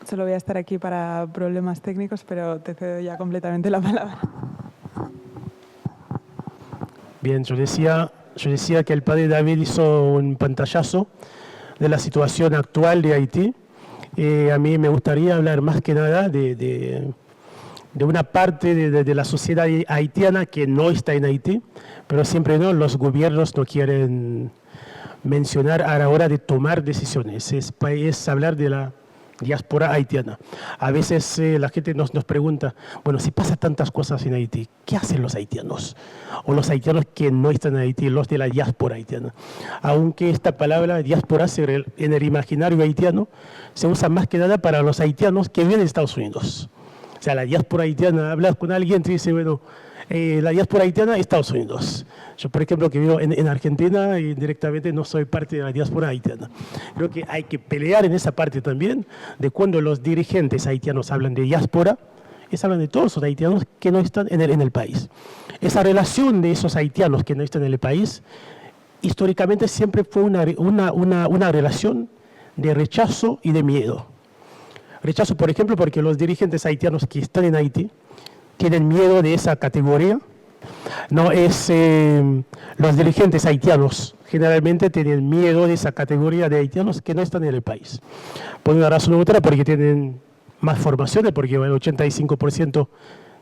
[SPEAKER 1] solo voy a estar aquí para problemas técnicos, pero te cedo ya completamente la palabra.
[SPEAKER 6] Bien, yo decía que el padre David hizo un pantallazo de la situación actual de Haití. A mí me gustaría hablar más que nada de una parte de la sociedad haitiana que no está en Haití, pero siempre no, los gobiernos no quieren mencionar a la hora de tomar decisiones. Es hablar de la diáspora haitiana. A veces la gente nos pregunta, bueno, si pasa tantas cosas en Haití, ¿qué hacen los haitianos? O los haitianos que no están en Haití, los de la diáspora haitiana. Aunque esta palabra diáspora en el imaginario haitiano se usa más que nada para los haitianos que viven en Estados Unidos. O sea, la diáspora haitiana, hablas con alguien y dice, bueno, la diáspora haitiana, Estados Unidos. Yo, por ejemplo, que vivo en Argentina y directamente no soy parte de la diáspora haitiana. Creo que hay que pelear en esa parte también, de cuando los dirigentes haitianos hablan de diáspora, hablan de todos los haitianos que no están en el país. Esa relación de esos haitianos que no están en el país, históricamente siempre fue una relación de rechazo y de miedo. Rechazo, por ejemplo, porque los dirigentes haitianos que están en Haití tienen miedo de esa categoría. No es los dirigentes haitianos generalmente tienen miedo de esa categoría de haitianos que no están en el país. Por una razón u otra, porque tienen más formaciones, porque el 85%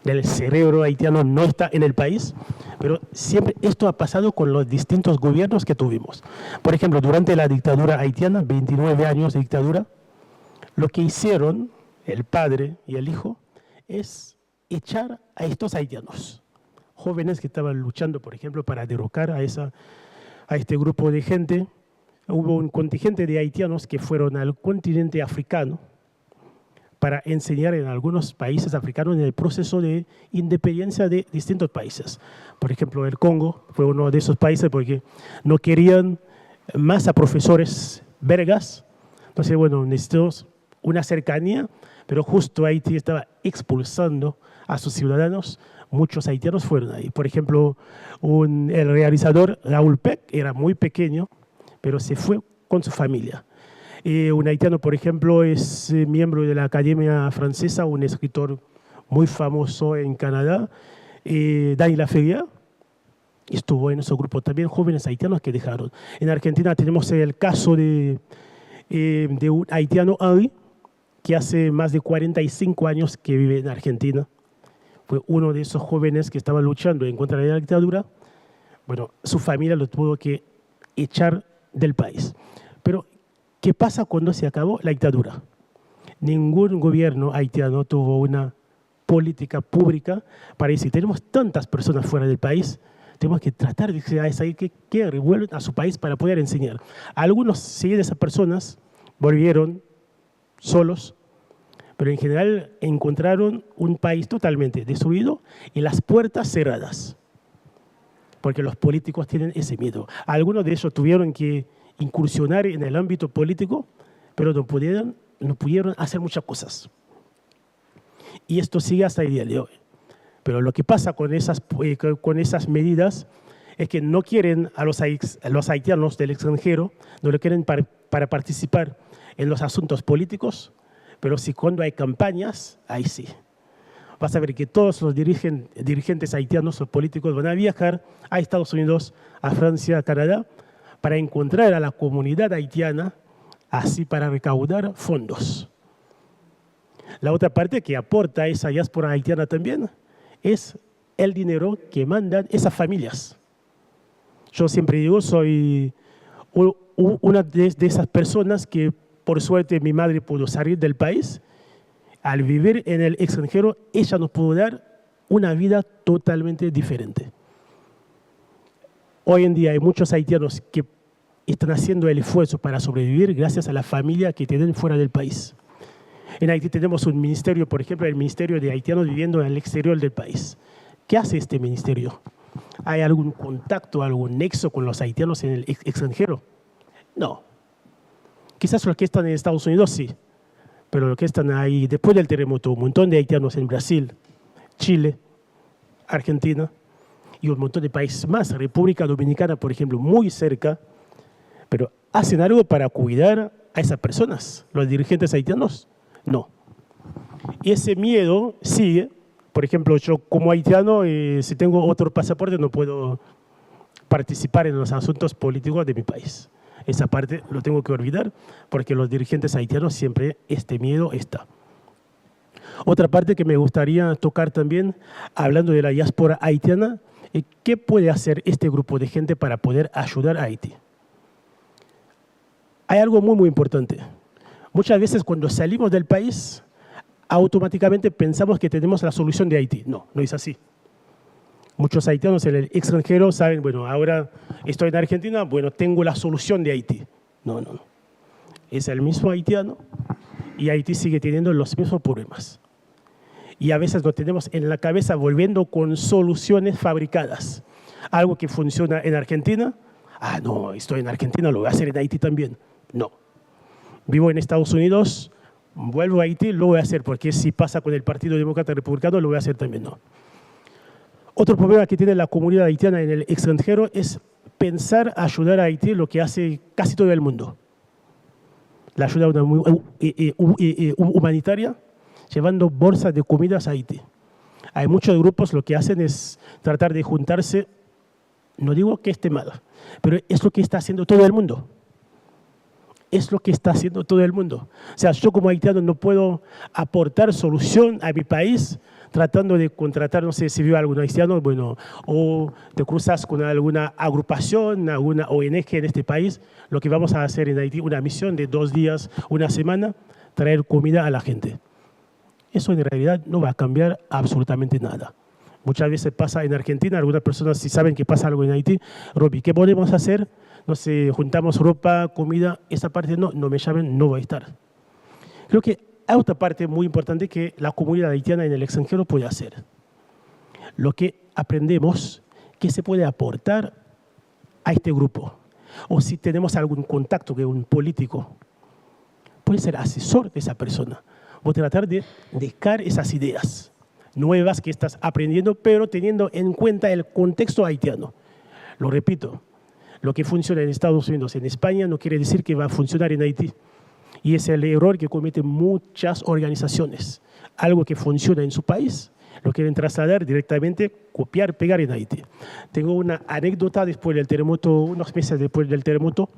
[SPEAKER 6] del cerebro haitiano no está en el país, pero siempre esto ha pasado con los distintos gobiernos que tuvimos. Por ejemplo, durante la dictadura haitiana, 29 años de dictadura, lo que hicieron el padre y el hijo es echar a estos haitianos, jóvenes que estaban luchando, por ejemplo, para derrocar a este grupo de gente. Hubo un contingente de haitianos que fueron al continente africano para enseñar en algunos países africanos en el proceso de independencia de distintos países. Por ejemplo, el Congo fue uno de esos países porque no querían más a profesores belgas. Entonces, bueno, necesitamos una cercanía, pero justo Haití estaba expulsando a sus ciudadanos. Muchos haitianos fueron ahí. Por ejemplo, el realizador Raúl Peck era muy pequeño, pero se fue con su familia. Un haitiano, por ejemplo, es miembro de la Academia Francesa, un escritor muy famoso en Canadá, Dany Laferrière, estuvo en ese grupo también, jóvenes haitianos que dejaron. En Argentina tenemos el caso de un haitiano, Henry, que hace más de 45 años que vive en Argentina. Fue uno de esos jóvenes que estaban luchando en contra de la dictadura. Bueno, su familia lo tuvo que echar del país. Pero, ¿qué pasa cuando se acabó la dictadura? Ningún gobierno haitiano tuvo una política pública para decir, tenemos tantas personas fuera del país, tenemos que tratar de que revuelvan a su país para poder enseñar. Algunos de esas personas volvieron solos, pero en general encontraron un país totalmente destruido y las puertas cerradas, porque los políticos tienen ese miedo. Algunos de ellos tuvieron que incursionar en el ámbito político, pero no pudieron hacer muchas cosas. Y esto sigue hasta el día de hoy. Pero lo que pasa con esas medidas es que no quieren a los haitianos del extranjero, no lo quieren para participar en los asuntos políticos, pero sí cuando hay campañas, ahí sí. Vas a ver que todos los dirigentes haitianos o políticos van a viajar a Estados Unidos, a Francia, a Canadá, para encontrar a la comunidad haitiana, así para recaudar fondos. La otra parte que aporta a esa diáspora haitiana también es el dinero que mandan esas familias. Yo siempre digo, soy una de esas personas que por suerte mi madre pudo salir del país. Al vivir en el extranjero, ella nos pudo dar una vida totalmente diferente. Hoy en día hay muchos haitianos que están haciendo el esfuerzo para sobrevivir gracias a la familia que tienen fuera del país. En Haití tenemos un ministerio, por ejemplo, el Ministerio de Haitianos viviendo en el exterior del país. ¿Qué hace este ministerio? ¿Hay algún contacto, algún nexo con los haitianos en el extranjero? No. Quizás los que están en Estados Unidos sí, pero los que están ahí después del terremoto, un montón de haitianos en Brasil, Chile, Argentina y un montón de países más, República Dominicana, por ejemplo, muy cerca, pero ¿hacen algo para cuidar a esas personas? ¿Los dirigentes haitianos? No. Y ese miedo sigue. Por ejemplo, yo como haitiano, si tengo otro pasaporte, no puedo participar en los asuntos políticos de mi país. Esa parte lo tengo que olvidar porque los dirigentes haitianos siempre este miedo está. Otra parte que me gustaría tocar también, hablando de la diáspora haitiana, es qué puede hacer este grupo de gente para poder ayudar a Haití. Hay algo muy importante. Muchas veces cuando salimos del país, automáticamente pensamos que tenemos la solución de Haití. No, no es así. Muchos haitianos en el extranjero saben, bueno, ahora estoy en Argentina, bueno, tengo la solución de Haití. No. Es el mismo haitiano y Haití sigue teniendo los mismos problemas. Y a veces nos tenemos en la cabeza volviendo con soluciones fabricadas. Algo que funciona en Argentina, no, estoy en Argentina, lo voy a hacer en Haití también. No. Vivo en Estados Unidos, vuelvo a Haití, lo voy a hacer, porque si pasa con el Partido Demócrata Republicano, lo voy a hacer también. No. Otro problema que tiene la comunidad haitiana en el extranjero es pensar ayudar a Haití lo que hace casi todo el mundo. La ayuda humanitaria, llevando bolsas de comidas a Haití. Hay muchos grupos lo que hacen es tratar de juntarse, no digo que esté mal, pero es lo que está haciendo todo el mundo. Es lo que está haciendo todo el mundo. O sea, yo como haitiano no puedo aportar solución a mi país tratando de contratar, no sé si vive algún haitiano, bueno, o te cruzas con alguna agrupación, alguna ONG en este país. Lo que vamos a hacer en Haití, una misión de 2 días, una semana, traer comida a la gente. Eso en realidad no va a cambiar absolutamente nada. Muchas veces pasa en Argentina, algunas personas si saben que pasa algo en Haití, Roby, ¿qué podemos hacer? No sé, juntamos ropa, comida, esa parte no me llamen, no va a estar. Creo que hay otra parte muy importante que la comunidad haitiana en el extranjero puede hacer. Lo que aprendemos que se puede aportar a este grupo. O si tenemos algún contacto con un político, puede ser asesor de esa persona. O tratar de dejar esas ideas nuevas que estás aprendiendo, pero teniendo en cuenta el contexto haitiano. Lo repito, lo que funciona en Estados Unidos, en España, no quiere decir que va a funcionar en Haití. Y es el error que cometen muchas organizaciones. Algo que funciona en su país, lo quieren trasladar directamente, copiar, pegar en Haití. Tengo una anécdota después del terremoto, unos meses después del terremoto,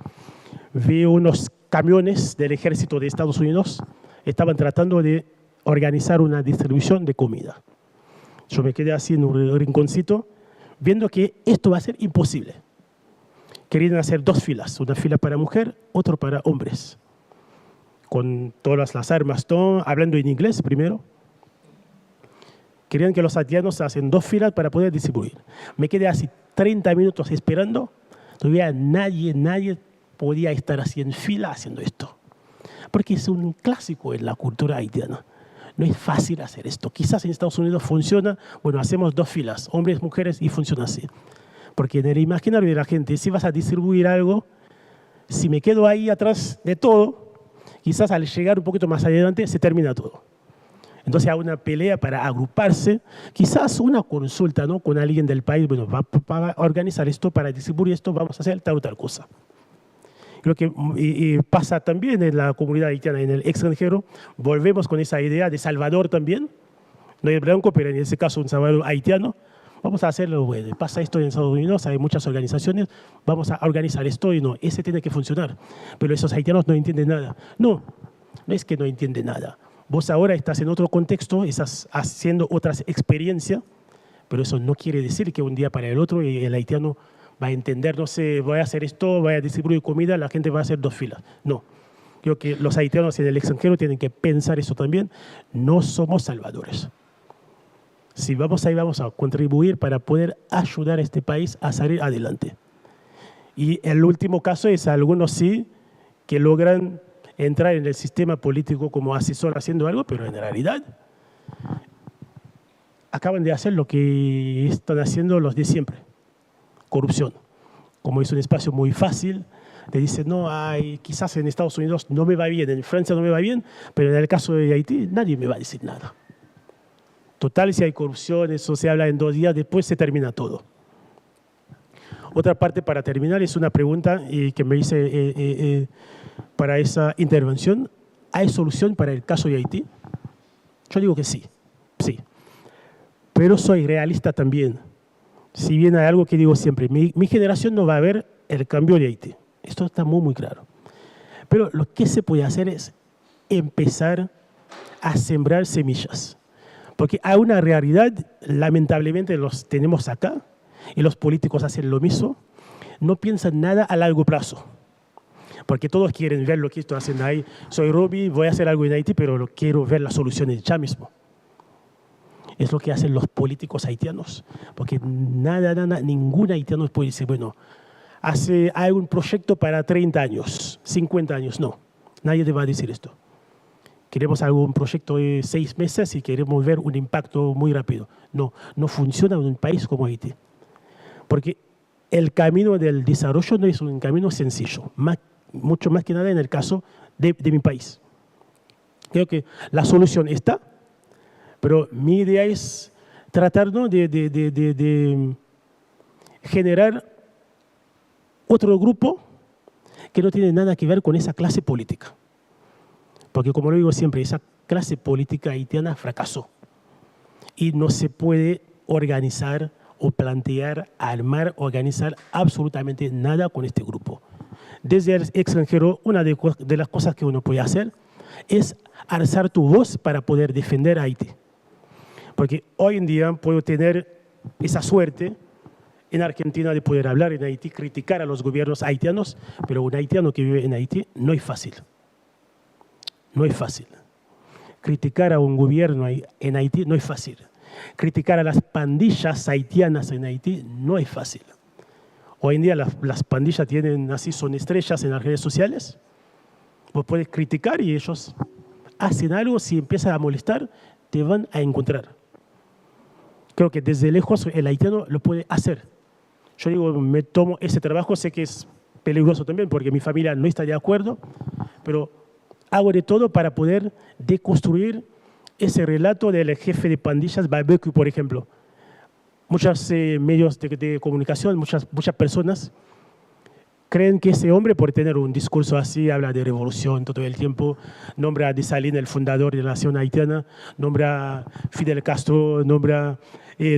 [SPEAKER 6] vi unos camiones del ejército de Estados Unidos, estaban tratando de organizar una distribución de comida. Yo me quedé así en un rinconcito, viendo que esto va a ser imposible. Querían hacer 2 filas, una fila para mujer, otra para hombres, con todas las armas, todo, hablando en inglés primero. Querían que los haitianos hacen 2 filas para poder distribuir. Me quedé así 30 minutos esperando, todavía nadie podía estar así en fila haciendo esto. Porque es un clásico en la cultura haitiana. No es fácil hacer esto. Quizás en Estados Unidos funciona, bueno, hacemos 2 filas, hombres, mujeres, y funciona así. Porque en el imaginario de la gente, si vas a distribuir algo, si me quedo ahí atrás de todo, quizás al llegar un poquito más adelante se termina todo. Entonces hay una pelea para agruparse, quizás una consulta, ¿no?, con alguien del país, bueno, para organizar esto, para distribuir esto, vamos a hacer tal o tal cosa. Lo que pasa también en la comunidad haitiana, en el extranjero, volvemos con esa idea de Salvador también, no es blanco, pero en ese caso un Salvador haitiano. Vamos a hacerlo, bueno, pasa esto en Estados Unidos, hay muchas organizaciones, vamos a organizar esto y no, ese tiene que funcionar. Pero esos haitianos no entienden nada. No es que no entienden nada. Vos ahora estás en otro contexto, estás haciendo otras experiencias, pero eso no quiere decir que un día para el otro el haitiano va a entender, no sé, voy a hacer esto, voy a distribuir comida, la gente va a hacer 2 filas. No. Creo que los haitianos en el extranjero tienen que pensar eso también. No somos salvadores. Si vamos ahí, vamos a contribuir para poder ayudar a este país a salir adelante. Y el último caso es algunos sí que logran entrar en el sistema político como asesor haciendo algo, pero en realidad acaban de hacer lo que están haciendo los de siempre. Corrupción. Como es un espacio muy fácil, te dicen, no, quizás en Estados Unidos no me va bien, en Francia no me va bien, pero en el caso de Haití nadie me va a decir nada. Total, si hay corrupción, eso se habla en 2 días, después se termina todo. Otra parte para terminar es una pregunta que me hice para esa intervención. ¿hay solución para el caso de Haití? Yo digo que sí, sí. Pero soy realista también. Si bien hay algo que digo siempre, mi generación no va a ver el cambio de Haití. Esto está muy, muy claro. Pero lo que se puede hacer es empezar a sembrar semillas. Porque hay una realidad, lamentablemente los tenemos acá, y los políticos hacen lo mismo, no piensan nada a largo plazo. Porque todos quieren ver lo que estoy haciendo ahí. Soy Robbie, voy a hacer algo en Haití, pero quiero ver las soluciones ya mismo. Es lo que hacen los políticos haitianos. Porque ningún haitiano puede decir, bueno, hay un proyecto para 30 años, 50 años. No, nadie te va a decir esto. Queremos algún proyecto de 6 meses y queremos ver un impacto muy rápido. No, no funciona en un país como Haití. Porque el camino del desarrollo no es un camino sencillo, mucho más que nada en el caso de mi país. Creo que la solución está, pero mi idea es tratar, ¿no?, de generar otro grupo que no tiene nada que ver con esa clase política. Porque como lo digo siempre, esa clase política haitiana fracasó. Y no se puede organizar o plantear, armar, organizar absolutamente nada con este grupo. Desde el extranjero, una de las cosas que uno puede hacer es alzar tu voz para poder defender a Haití. Porque hoy en día puedo tener esa suerte en Argentina de poder hablar en Haití, criticar a los gobiernos haitianos, pero un haitiano que vive en Haití no es fácil. No es fácil. Criticar a un gobierno en Haití no es fácil. Criticar a las pandillas haitianas en Haití no es fácil. Hoy en día las pandillas son estrellas en las redes sociales. Vos puedes criticar y ellos hacen algo, si empiezan a molestar, te van a encontrar. Creo que desde lejos el haitiano lo puede hacer. Yo digo, me tomo ese trabajo, sé que es peligroso también porque mi familia no está de acuerdo, pero hago de todo para poder deconstruir ese relato del jefe de pandillas, Babeku, por ejemplo. Muchos medios de comunicación, muchas personas creen que ese hombre, por tener un discurso así, habla de revolución todo el tiempo, nombra a Dessalines, el fundador de la nación haitiana, nombra a Fidel Castro, nombra a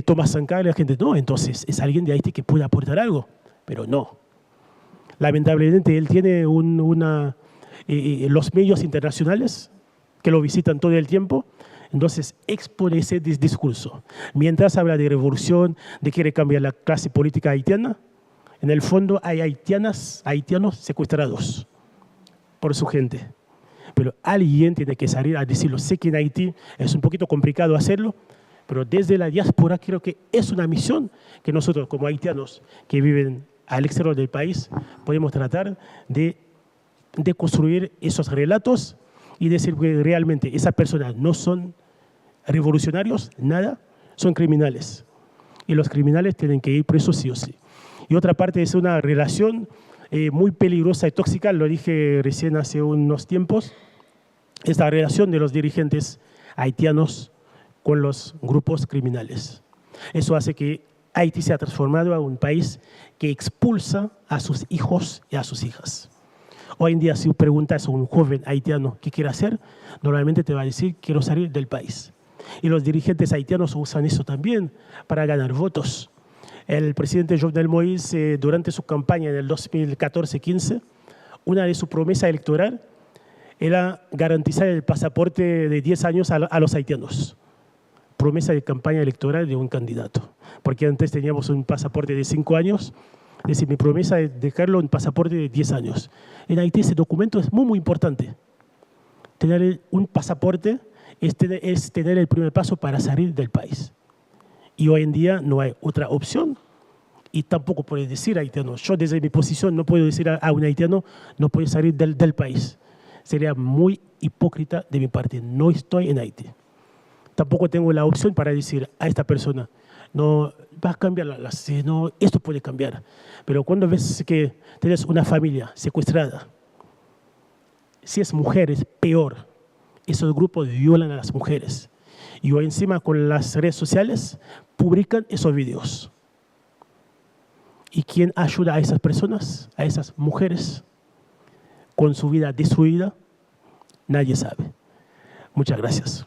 [SPEAKER 6] Thomas Sankara, la gente, no, entonces es alguien de Haití que puede aportar algo, pero no. Lamentablemente él tiene los medios internacionales que lo visitan todo el tiempo, entonces expone ese discurso. Mientras habla de revolución, de quiere cambiar la clase política haitiana, en el fondo hay haitianos secuestrados por su gente. Pero alguien tiene que salir a decirlo. Sé que en Haití es un poquito complicado hacerlo, pero desde la diáspora creo que es una misión que nosotros como haitianos que viven al exterior del país podemos tratar de construir esos relatos y decir que realmente esas personas no son revolucionarios, nada, son criminales. Y los criminales tienen que ir presos sí o sí. Y otra parte es una relación muy peligrosa y tóxica, lo dije recién hace unos tiempos, esta relación de los dirigentes haitianos con los grupos criminales. Eso hace que Haití se ha transformado en un país que expulsa a sus hijos y a sus hijas. Hoy en día, si preguntas a un joven haitiano qué quiere hacer, normalmente te va a decir, quiero salir del país. Y los dirigentes haitianos usan eso también para ganar votos. El presidente Jovenel Moïse, durante su campaña en el 2014-15, una de sus promesas electorales era garantizar el pasaporte de 10 años a los haitianos. Promesa de campaña electoral de un candidato. Porque antes teníamos un pasaporte de 5 años. Es decir, mi promesa es dejarlo en pasaporte de 10 años. En Haití ese documento es muy, muy importante. Tener un pasaporte es tener el primer paso para salir del país. Y hoy en día no hay otra opción. Y tampoco puedes decir haitiano. Yo desde mi posición no puedo decir a un haitiano no puede salir del país. Sería muy hipócrita de mi parte. No estoy en Haití. Tampoco tengo la opción para decir a esta persona, no, va a cambiar no, esto puede cambiar. Pero cuando ves que tienes una familia secuestrada, si es mujer es peor. Esos grupos violan a las mujeres. Y hoy encima con las redes sociales publican esos videos. ¿Y quién ayuda a esas personas, a esas mujeres, con su vida destruida? nadie sabe. Muchas gracias.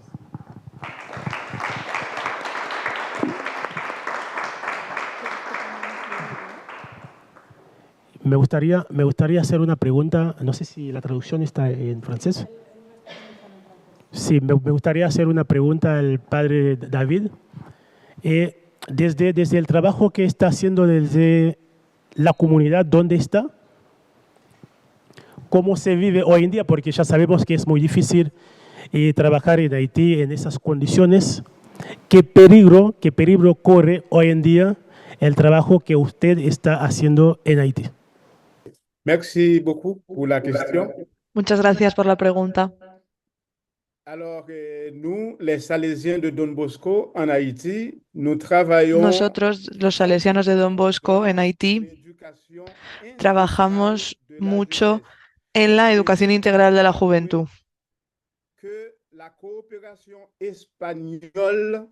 [SPEAKER 6] Me gustaría hacer una pregunta, no sé si la traducción está en francés. Sí, me gustaría hacer una pregunta al padre David. Desde el trabajo que está haciendo desde la comunidad donde está, ¿cómo se vive hoy en día? Porque ya sabemos que es muy difícil trabajar en Haití en esas condiciones. ¿Qué peligro corre hoy en día el trabajo que usted está haciendo en Haití?
[SPEAKER 2] Merci beaucoup pour la question.
[SPEAKER 3] Muchas gracias por la pregunta.
[SPEAKER 2] Alors, nous, les Salésiens de Don Bosco en Haïti, nous travaillons
[SPEAKER 3] Nosotros, los salesianos de Don Bosco en Haití,
[SPEAKER 2] l'éducation
[SPEAKER 3] trabajamos
[SPEAKER 2] intégrale de la
[SPEAKER 3] mucho
[SPEAKER 2] jeunesse.
[SPEAKER 3] en la educación integral de la juventud.
[SPEAKER 2] Que la coopération espagnole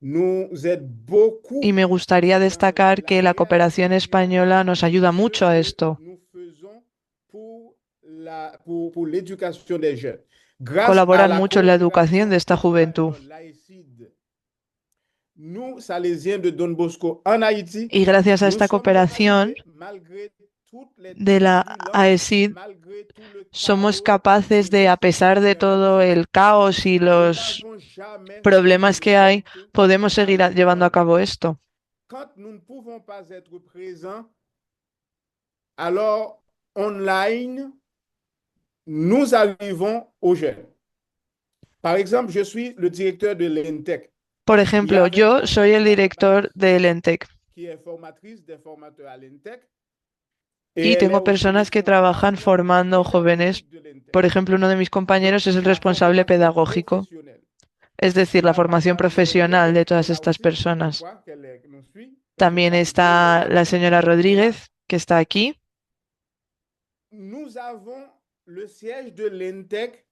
[SPEAKER 2] nous aide beaucoup
[SPEAKER 3] Y me gustaría destacar que la cooperación española nos ayuda mucho a esto.
[SPEAKER 2] nous faisons pour l'éducation des jeunes. Grâce
[SPEAKER 3] Colaboran
[SPEAKER 2] à la
[SPEAKER 3] mucho en la educación
[SPEAKER 2] coopération
[SPEAKER 3] de esta juventud.
[SPEAKER 2] espagnole, laïcide, nous, Salésiens de Don Bosco en Haïti,
[SPEAKER 3] Y gracias a
[SPEAKER 2] nous
[SPEAKER 3] esta
[SPEAKER 2] sommes
[SPEAKER 3] cooperación
[SPEAKER 2] capables, malgré toutes les
[SPEAKER 3] de la
[SPEAKER 2] turbulences,
[SPEAKER 3] AESID,
[SPEAKER 2] malgré tout le
[SPEAKER 3] somos
[SPEAKER 2] chaos
[SPEAKER 3] capaces de, a pesar de todo el caos y los
[SPEAKER 2] nous n'avons jamais
[SPEAKER 3] problemas que hay,
[SPEAKER 2] fait
[SPEAKER 3] podemos seguir llevando a cabo esto.
[SPEAKER 2] quand nous ne pouvons pas être présents, alors online, nous arrivons aux jeunes. Par exemple, je suis le directeur de l'ENTEC,
[SPEAKER 3] Por ejemplo, yo soy el director del ENTEC
[SPEAKER 2] qui est formatrice des formateurs à l'ENTEC.
[SPEAKER 3] y tengo personas que trabajan formando jóvenes. Por ejemplo, uno de mis compañeros es el responsable pedagógico, es decir, la formación profesional de todas estas personas. También está la señora Rodríguez, que está aquí.
[SPEAKER 2] Nous avons le siège de l'ENTEC.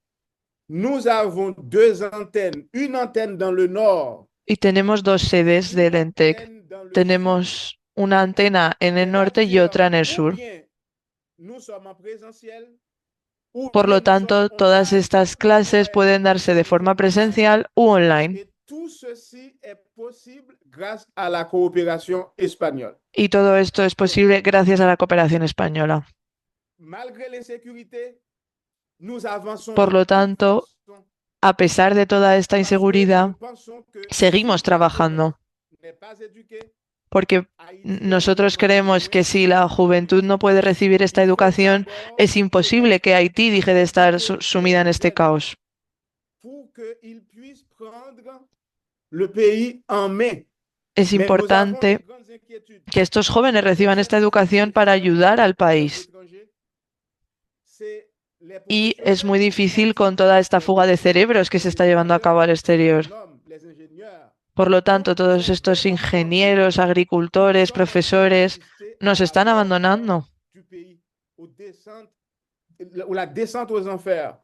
[SPEAKER 2] Nous avons deux antennes, une antenne dans le nord.
[SPEAKER 3] Y tenemos dos sedes del ENTEC.
[SPEAKER 2] antenne dans le
[SPEAKER 3] Tenemos una antena en el norte y otra en el sur.
[SPEAKER 2] Nous sommes en présentiel, ou
[SPEAKER 3] Por
[SPEAKER 2] bien
[SPEAKER 3] lo
[SPEAKER 2] nous
[SPEAKER 3] tanto,
[SPEAKER 2] sommes
[SPEAKER 3] todas
[SPEAKER 2] online.
[SPEAKER 3] estas clases pueden darse de forma presencial u online.
[SPEAKER 2] Et tout ceci est possible grâce à la coopération espagnole.
[SPEAKER 3] Y todo esto es posible gracias a la cooperación española.
[SPEAKER 2] Malgré l'insécurité, nous avançons
[SPEAKER 3] Por
[SPEAKER 2] de
[SPEAKER 3] lo
[SPEAKER 2] toute
[SPEAKER 3] tanto,
[SPEAKER 2] façon,
[SPEAKER 3] a pesar de toda esta
[SPEAKER 2] parce que
[SPEAKER 3] inseguridad,
[SPEAKER 2] nous pensons que
[SPEAKER 3] seguimos
[SPEAKER 2] si la
[SPEAKER 3] trabajando,
[SPEAKER 2] jeunesse n'est pas éduquée,
[SPEAKER 3] porque
[SPEAKER 2] Haïti
[SPEAKER 3] nosotros
[SPEAKER 2] est
[SPEAKER 3] creemos que si la juventud no puede recibir esta educación, es imposible que Haití deje de estar sumida en este caos.
[SPEAKER 2] pour qu'ils puissent prendre le pays en main.
[SPEAKER 3] Es
[SPEAKER 2] Mais nous avons
[SPEAKER 3] importante
[SPEAKER 2] de grandes inquiétudes.
[SPEAKER 3] que estos jóvenes reciban esta educación para ayudar al país.
[SPEAKER 2] C'est les
[SPEAKER 3] Y es muy
[SPEAKER 2] professionnels,
[SPEAKER 3] difícil con toda esta fuga de cerebros que se está llevando a cabo al exterior.
[SPEAKER 2] les ingénieurs.
[SPEAKER 3] Por lo tanto, todos estos ingenieros, agricultores, profesores, nos están abandonando.
[SPEAKER 2] Du pays, la descente aux enfers.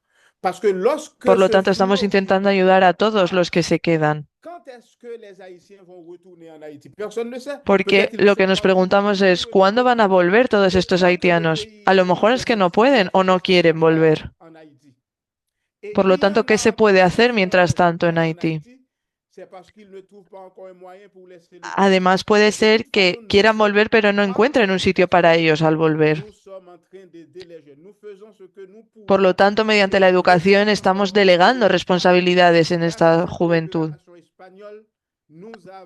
[SPEAKER 2] Parce que lorsque
[SPEAKER 3] Por lo
[SPEAKER 2] ce
[SPEAKER 3] tanto, estamos
[SPEAKER 2] flot-
[SPEAKER 3] intentando ayudar a todos los que se quedan.
[SPEAKER 2] Quand est-ce que les Haïtiens vont retourner en Haïti? Personne ne sait.
[SPEAKER 3] Porque
[SPEAKER 2] Peut-être ils
[SPEAKER 3] lo
[SPEAKER 2] ne
[SPEAKER 3] que
[SPEAKER 2] sont
[SPEAKER 3] nos
[SPEAKER 2] pas
[SPEAKER 3] preguntamos es, ¿cuándo van a volver todos estos haitianos? A lo mejor es que no pueden o no quieren volver.
[SPEAKER 2] en Haïti. Et
[SPEAKER 3] Por lo
[SPEAKER 2] il
[SPEAKER 3] tanto,
[SPEAKER 2] y en
[SPEAKER 3] ¿qué
[SPEAKER 2] a
[SPEAKER 3] se puede hacer mientras tanto en
[SPEAKER 2] en
[SPEAKER 3] Haití?
[SPEAKER 2] c'est parce qu'ils ne trouvent pas encore un moyen pour laisser le
[SPEAKER 3] Además, puede ser que quieran volver, pero no encuentren un sitio para ellos al volver.
[SPEAKER 2] Nous sommes en train d'aider les jeunes. Nous faisons ce que nous pouvons.
[SPEAKER 3] Por lo tanto, mediante la educación estamos delegando responsabilidades en esta juventud.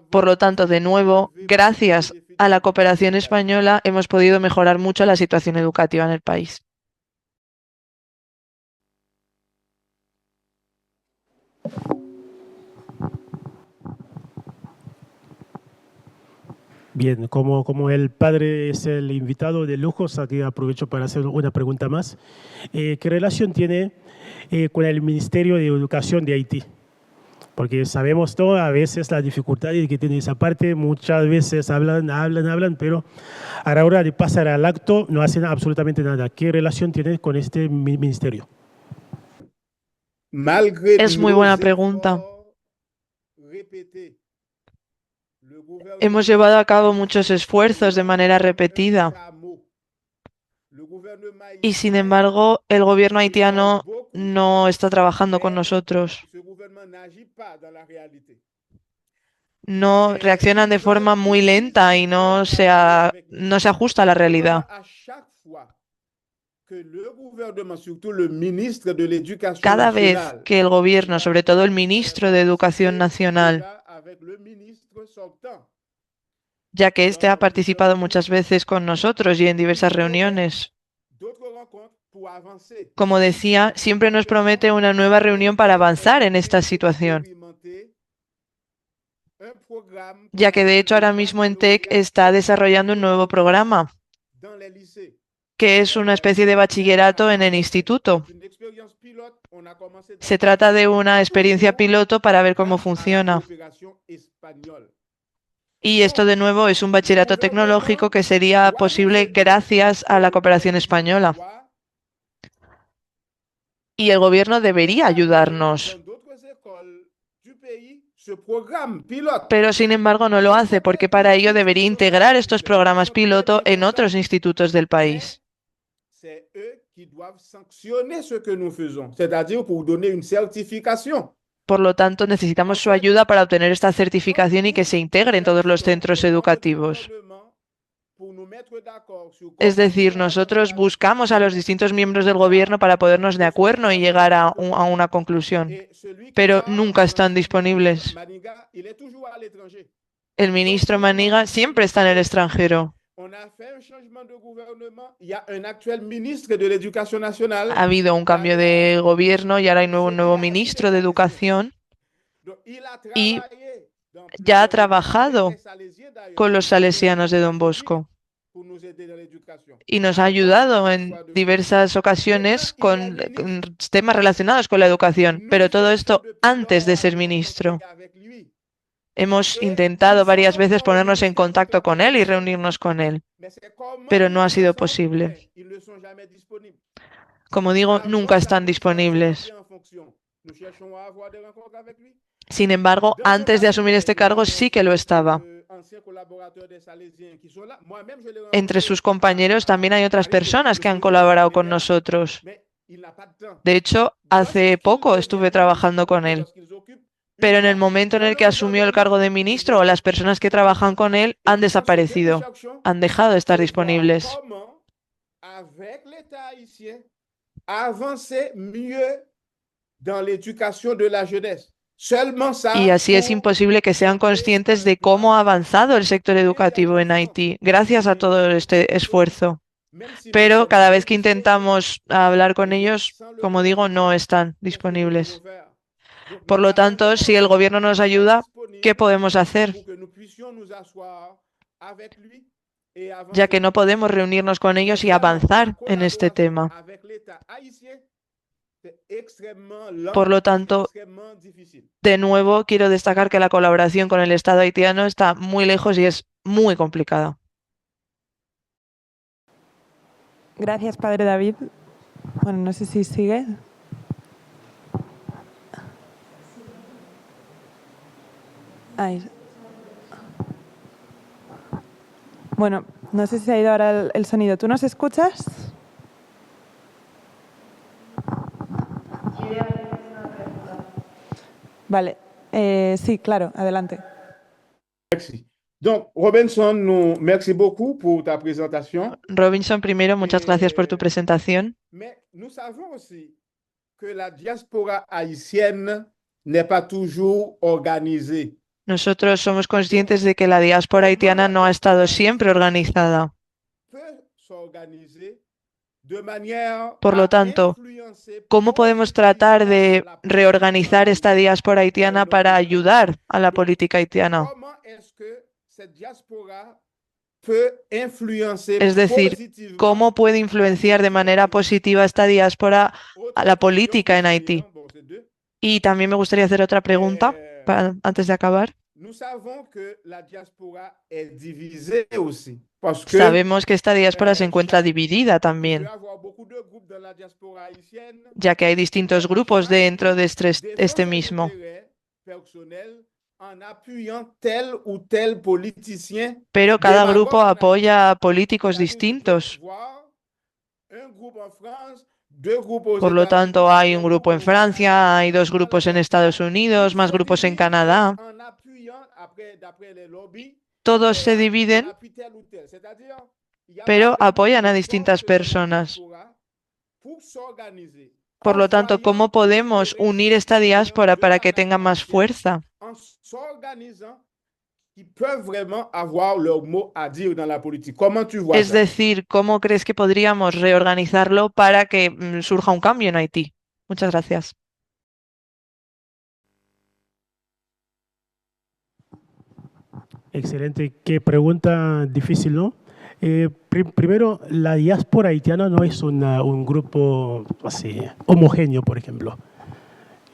[SPEAKER 3] Por lo tanto, de nuevo, gracias a la cooperación española hemos podido mejorar mucho la situación educativa en el país.
[SPEAKER 6] Bien, como el padre es el invitado de lujo, aquí aprovecho para hacer una pregunta más. ¿Qué relación tiene con el Ministerio de Educación de Haití? Porque sabemos todo, a veces la dificultad que tiene esa parte, muchas veces hablan, pero a la hora de pasar al acto no hacen absolutamente nada. ¿Qué relación tiene con este ministerio?
[SPEAKER 2] Malgré
[SPEAKER 3] Es muy
[SPEAKER 2] nos
[SPEAKER 3] buena pregunta.
[SPEAKER 2] efforts répétés, le gouvernement
[SPEAKER 3] Hemos llevado a cabo muchos esfuerzos de manera repetida
[SPEAKER 2] le gouvernement
[SPEAKER 3] y, sin embargo, el gobierno haitiano no está trabajando con nosotros. No reaccionan de forma muy lenta y no se ajusta a la realidad. Cada vez que el gobierno, sobre todo el ministro de Educación Nacional, ya que éste ha participado muchas veces con nosotros y en diversas reuniones, como decía, siempre nos promete una nueva reunión para avanzar en esta situación, ya que de hecho ahora mismo en TEC está desarrollando un nuevo programa, que es una especie de bachillerato en el instituto. Se trata de una experiencia piloto para ver cómo funciona. Y esto de nuevo es un bachillerato tecnológico que sería posible gracias a la cooperación española. Y el gobierno debería ayudarnos. Pero sin embargo no lo hace porque para ello debería integrar estos programas piloto en otros institutos del país. Por lo tanto, necesitamos su ayuda para obtener esta certificación y que se integre en todos los centros educativos. Es decir, nosotros buscamos a los distintos miembros del gobierno para ponernos de acuerdo y llegar a una conclusión, pero nunca están disponibles. El ministro Maniga siempre está en el extranjero. Ha habido un cambio de gobierno y ahora hay un nuevo ministro de Educación y ya ha trabajado con los salesianos de Don Bosco y nos ha ayudado en diversas ocasiones con temas relacionados con la educación, pero todo esto antes de ser ministro. Hemos intentado varias veces ponernos en contacto con él y reunirnos con él, pero no ha sido posible. Como digo, nunca están disponibles. Sin embargo, antes de asumir este cargo sí que lo estaba. Entre sus compañeros también hay otras personas que han colaborado con nosotros. De hecho, hace poco estuve trabajando con él. Pero en el momento en el que asumió el cargo de ministro, las personas que trabajan con él han desaparecido, han dejado de estar disponibles. Y así es imposible que sean conscientes de cómo ha avanzado el sector educativo en Haití, gracias a todo este esfuerzo. Pero cada vez que intentamos hablar con ellos, como digo, no están disponibles. Por lo tanto, si el gobierno nos ayuda, ¿qué podemos hacer? Ya que no podemos reunirnos con ellos y avanzar en este tema. Por lo tanto, de nuevo quiero destacar que la colaboración con el Estado haitiano está muy lejos y es muy complicada.
[SPEAKER 1] Gracias, Padre David. Bueno, no sé si sigue. Ahí. Bueno, no sé si ha ido ahora el sonido. ¿Tú nos escuchas? Vale. Sí, claro, adelante.
[SPEAKER 2] Merci. Donc, Robinson, merci beaucoup pour ta présentation.
[SPEAKER 3] Robinson, primero, muchas gracias por tu presentación.
[SPEAKER 2] Mais nous savons aussi que la diaspora haïtienne n'est pas toujours organisée.
[SPEAKER 3] Nosotros somos conscientes de que la diáspora haitiana no ha estado siempre organizada. Por lo tanto, ¿cómo podemos tratar de reorganizar esta diáspora haitiana para ayudar a la política haitiana? Es decir, ¿cómo puede influenciar de manera positiva esta diáspora a la política en Haití? Y también me gustaría hacer otra pregunta antes de acabar. Sabemos que esta diáspora se encuentra dividida también, ya que hay distintos grupos dentro de este mismo. Pero cada grupo apoya a políticos distintos. Por lo tanto, hay un grupo en Francia, hay 2 grupos en Estados Unidos, más grupos en Canadá. Todos se dividen, pero apoyan a distintas personas. Por lo tanto, ¿cómo podemos unir esta diáspora para que tenga más fuerza? Es decir, ¿cómo crees que podríamos reorganizarlo para que surja un cambio en Haití? Muchas gracias.
[SPEAKER 6] Excelente, qué pregunta difícil, ¿no? Primero, la diáspora haitiana no es un grupo así homogéneo, por ejemplo.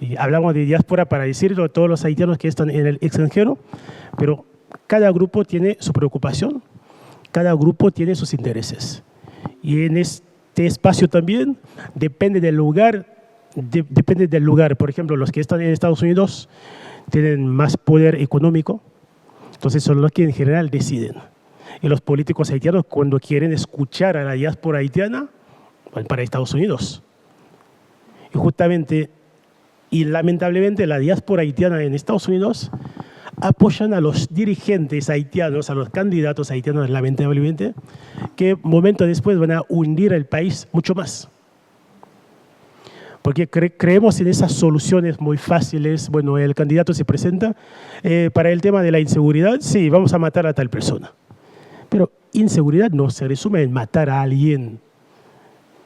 [SPEAKER 6] Y hablamos de diáspora para decirlo a todos los haitianos que están en el extranjero, pero cada grupo tiene su preocupación, cada grupo tiene sus intereses. Y en este espacio también depende del lugar, Por ejemplo, los que están en Estados Unidos tienen más poder económico, entonces son los que en general deciden. Y los políticos haitianos, cuando quieren escuchar a la diáspora haitiana, van para Estados Unidos. Y justamente, y lamentablemente, la diáspora haitiana en Estados Unidos apoyan a los dirigentes haitianos, a los candidatos haitianos, lamentablemente, que momentos después van a hundir el país mucho más. Porque creemos en esas soluciones muy fáciles. Bueno, el candidato se presenta para el tema de la inseguridad, sí, vamos a matar a tal persona. Pero inseguridad no se resume en matar a alguien.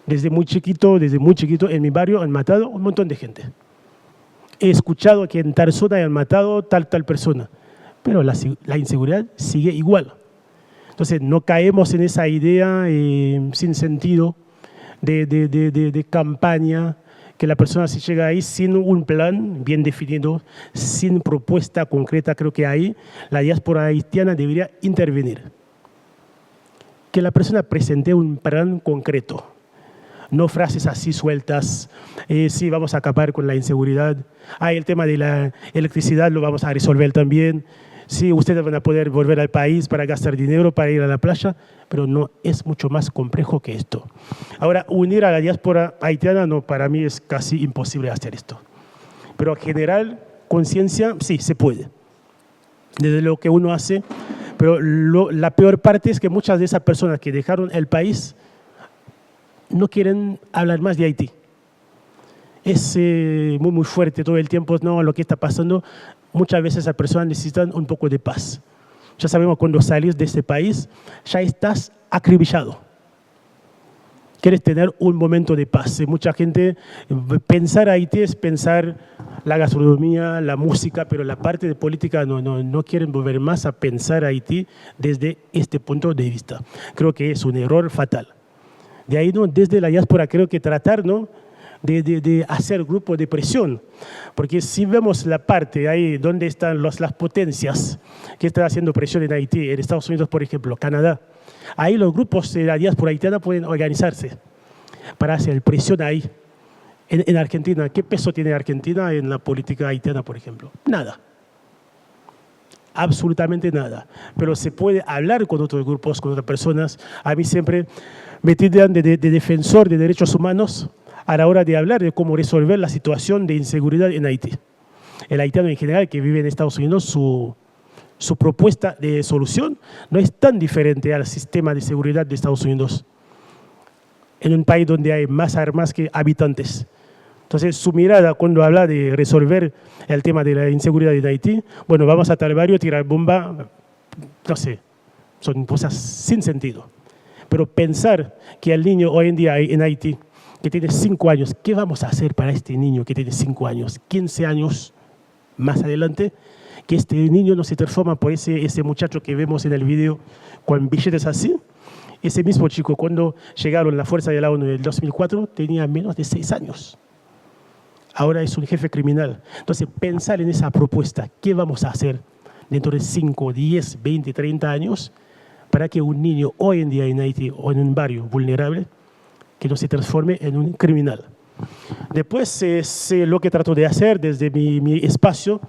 [SPEAKER 6] Desde muy chiquito, en mi barrio han matado un montón de gente. He escuchado que en tal zona han matado tal persona, pero la inseguridad sigue igual. Entonces no caemos en esa idea sin sentido de campaña, que la persona se llega ahí sin un plan bien definido, sin propuesta concreta. Creo que ahí la diáspora haitiana debería intervenir. Que la persona presente un plan concreto, no frases así sueltas, sí, vamos a acabar con la inseguridad, el tema de la electricidad lo vamos a resolver también, sí, ustedes van a poder volver al país para gastar dinero, para ir a la playa, pero no, es mucho más complejo que esto. Ahora, unir a la diáspora haitiana, no, para mí es casi imposible hacer esto. Pero generar conciencia, sí, se puede, desde lo que uno hace. Pero la peor parte es que muchas de esas personas que dejaron el país no quieren hablar más de Haití. Es muy fuerte todo el tiempo, no, lo que está pasando. Muchas veces esas personas necesitan un poco de paz. Ya sabemos, cuando salís de este país, ya estás acribillado. Quieres tener un momento de paz. Mucha gente, pensar Haití es pensar la gastronomía, la música, pero la parte de política no quieren volver más a pensar Haití desde este punto de vista. Creo que es un error fatal. De ahí, ¿no? Desde la diáspora, creo que tratar, ¿no?, de hacer grupo de presión, porque si vemos la parte ahí donde están las potencias que están haciendo presión en Haití, en Estados Unidos, por ejemplo, Canadá, ahí los grupos de la diáspora haitiana pueden organizarse para hacer presión ahí. En Argentina, ¿qué peso tiene Argentina en la política haitiana, por ejemplo? Nada. Absolutamente nada. Pero se puede hablar con otros grupos, con otras personas. A mí siempre me tildan de defensor de derechos humanos a la hora de hablar de cómo resolver la situación de inseguridad en Haití. El haitiano en general que vive en Estados Unidos, su propuesta de solución no es tan diferente al sistema de seguridad de Estados Unidos, en un país donde hay más armas que habitantes. Entonces, su mirada cuando habla de resolver el tema de la inseguridad en Haití, bueno, vamos a tal barrio, tirar bomba, no sé, son cosas sin sentido. Pero pensar que el niño hoy en día en Haití, que tiene 5 años, ¿qué vamos a hacer para este niño que tiene 5 años, 15 años más adelante? Que este niño no se transforma por ese muchacho que vemos en el video con billetes así. Ese mismo chico, cuando llegaron la Fuerza de la ONU en el 2004, tenía menos de 6 años. Ahora es un jefe criminal. Entonces, pensar en esa propuesta, ¿qué vamos a hacer dentro de 5, 10, 20, 30 años para que un niño hoy en día en Haití o en un barrio vulnerable que no se transforme en un criminal? Después, lo que trato de hacer desde mi espacio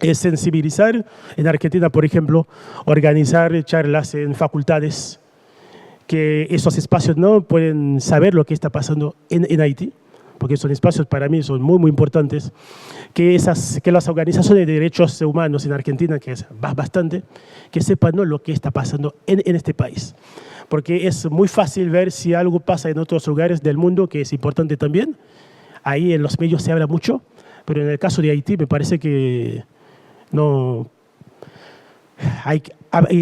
[SPEAKER 6] es sensibilizar. En Argentina, por ejemplo, organizar charlas en facultades que esos espacios no pueden saber lo que está pasando en Haití, porque son espacios para mí son muy, muy importantes, que las organizaciones de derechos humanos en Argentina, que es bastante, que sepan, ¿no?, lo que está pasando en este país. Porque es muy fácil ver si algo pasa en otros lugares del mundo, que es importante también. Ahí en los medios se habla mucho, pero en el caso de Haití me parece que no...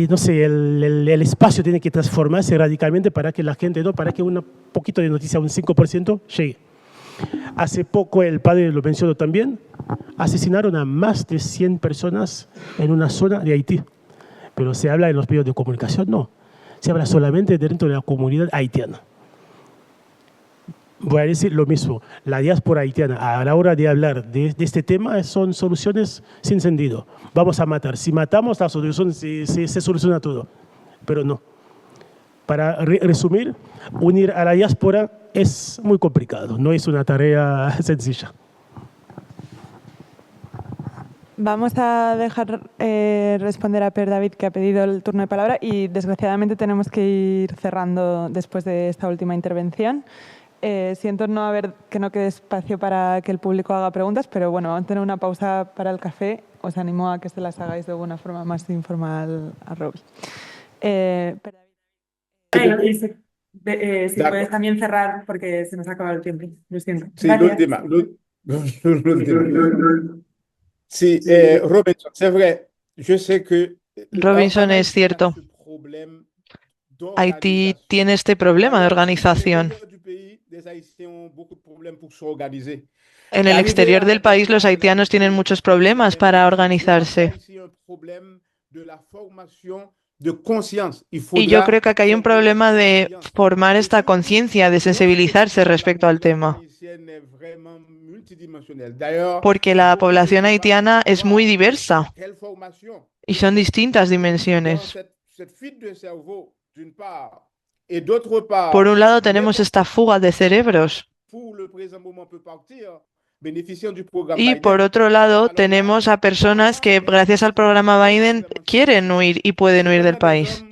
[SPEAKER 6] no sé, el espacio tiene que transformarse radicalmente para que la gente, ¿no?, para que un poquito de noticia, un 5%, llegue. Hace poco, el padre lo mencionó también, asesinaron a más de 100 personas en una zona de Haití. Pero se habla en los medios de comunicación, no. Se habla solamente dentro de la comunidad haitiana. Voy a decir lo mismo, la diáspora haitiana a la hora de hablar de este tema son soluciones sin sentido. Vamos a matar. Si matamos, la solución se soluciona todo. Pero no. Para resumir, unir a la diáspora es muy complicado, no es una tarea sencilla.
[SPEAKER 1] Vamos a dejar responder a Per David, que ha pedido el turno de palabra, y desgraciadamente tenemos que ir cerrando después de esta última intervención. Siento que no quede espacio para que el público haga preguntas, pero bueno, vamos a tener una pausa para el café. Os animo a que se las hagáis de alguna forma más informal a Robbie. Si puedes también cerrar, porque se nos ha acabado el tiempo. Lo siento.
[SPEAKER 2] Sí, l'ultima. Sí, Robinson, c'est vrai. Je sais que
[SPEAKER 3] Robinson, es cierto. Haití tiene este problema de organización. En el exterior del país, los haitianos tienen muchos problemas para organizarse. Y yo creo que acá hay un problema de formar esta conciencia, de sensibilizarse respecto al tema. Porque la población haitiana es muy diversa y son distintas dimensiones. Por un lado tenemos esta fuga de cerebros y por otro lado tenemos a personas que gracias al programa Biden quieren huir y pueden huir del país.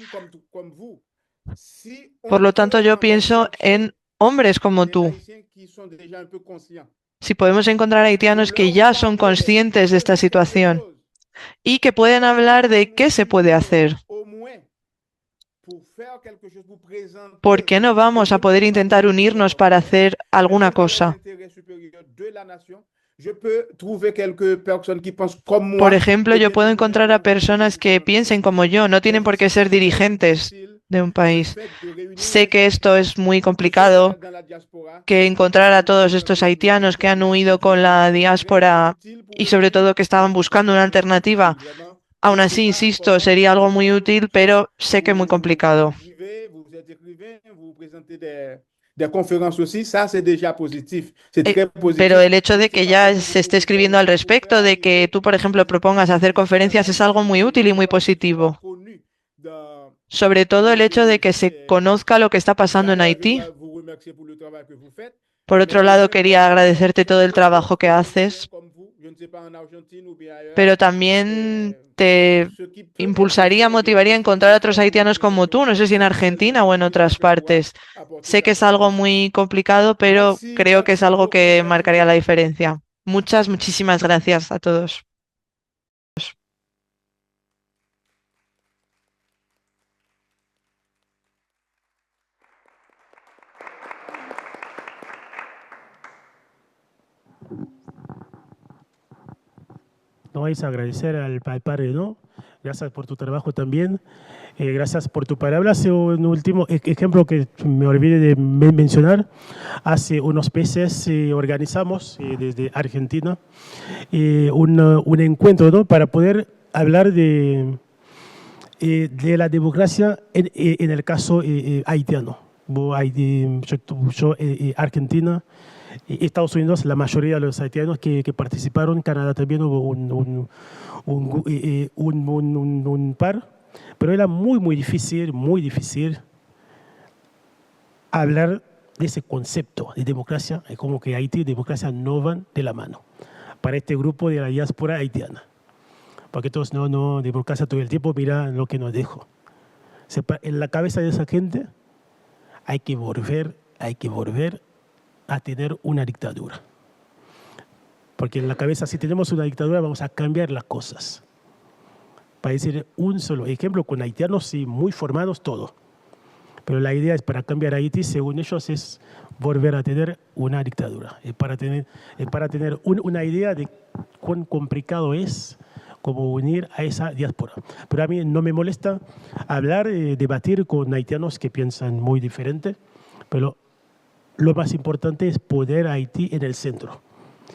[SPEAKER 3] Por lo tanto, yo pienso en hombres como tú. Si podemos encontrar haitianos que ya son conscientes de esta situación y que pueden hablar de qué se puede hacer, ¿por qué no vamos a poder intentar unirnos para hacer alguna cosa? Por ejemplo, yo puedo encontrar a personas que piensen como yo, no tienen por qué ser dirigentes de un país. Sé que esto es muy complicado, que encontrar a todos estos haitianos que han huido con la diáspora y sobre todo que estaban buscando una alternativa. Aún así, insisto, sería algo muy útil, pero sé que es muy complicado. Pero el hecho de que ya se esté escribiendo al respecto, de que tú, por ejemplo, propongas hacer conferencias, es algo muy útil y muy positivo. Sobre todo el hecho de que se conozca lo que está pasando en Haití. Por otro lado, quería agradecerte todo el trabajo que haces, pero también te impulsaría, motivaría a encontrar a otros haitianos como tú, no sé si en Argentina o en otras partes. Sé que es algo muy complicado, pero creo que es algo que marcaría la diferencia. Muchísimas gracias a todos.
[SPEAKER 6] No vais a agradecer al padre, ¿no? Gracias por tu trabajo también. Gracias por tu palabra. Hace un último ejemplo que me olvidé de mencionar. Hace unos meses organizamos desde Argentina un encuentro, ¿no?, para poder hablar de la democracia en el caso haitiano. Argentina, Estados Unidos, la mayoría de los haitianos que participaron, Canadá también hubo un par, pero era muy difícil hablar de ese concepto de democracia, como que Haití y democracia no van de la mano para este grupo de la diáspora haitiana. Porque todos, no, democracia todo el tiempo, mira lo que nos dejó. En la cabeza de esa gente hay que volver a tener una dictadura. Porque en la cabeza, si tenemos una dictadura, vamos a cambiar las cosas. Para decir un solo ejemplo, con haitianos sí, muy formados, todo. Pero la idea es para cambiar Haití, según ellos, es volver a tener una dictadura. Es para tener una idea de cuán complicado es como unir a esa diáspora. Pero a mí no me molesta hablar, debatir con haitianos que piensan muy diferente, pero lo más importante es poner a Haití en el centro.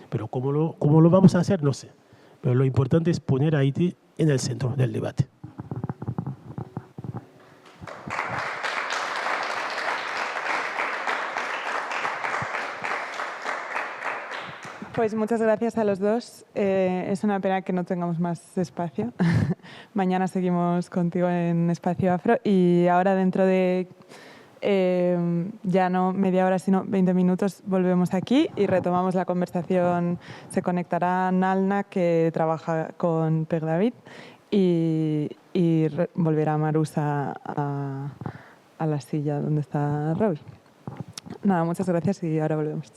[SPEAKER 6] Pero cómo lo vamos a hacer, no sé. Pero lo importante es poner a Haití en el centro del debate.
[SPEAKER 1] Pues muchas gracias a los dos. Es una pena que no tengamos más espacio. Mañana seguimos contigo en Espacio Afro y ahora dentro de ya no media hora sino 20 minutos volvemos aquí y retomamos la conversación. Se conectará Nalna, que trabaja con Peg David, y volverá Marusa a la silla donde está Robbie. Nada, muchas gracias y ahora volvemos.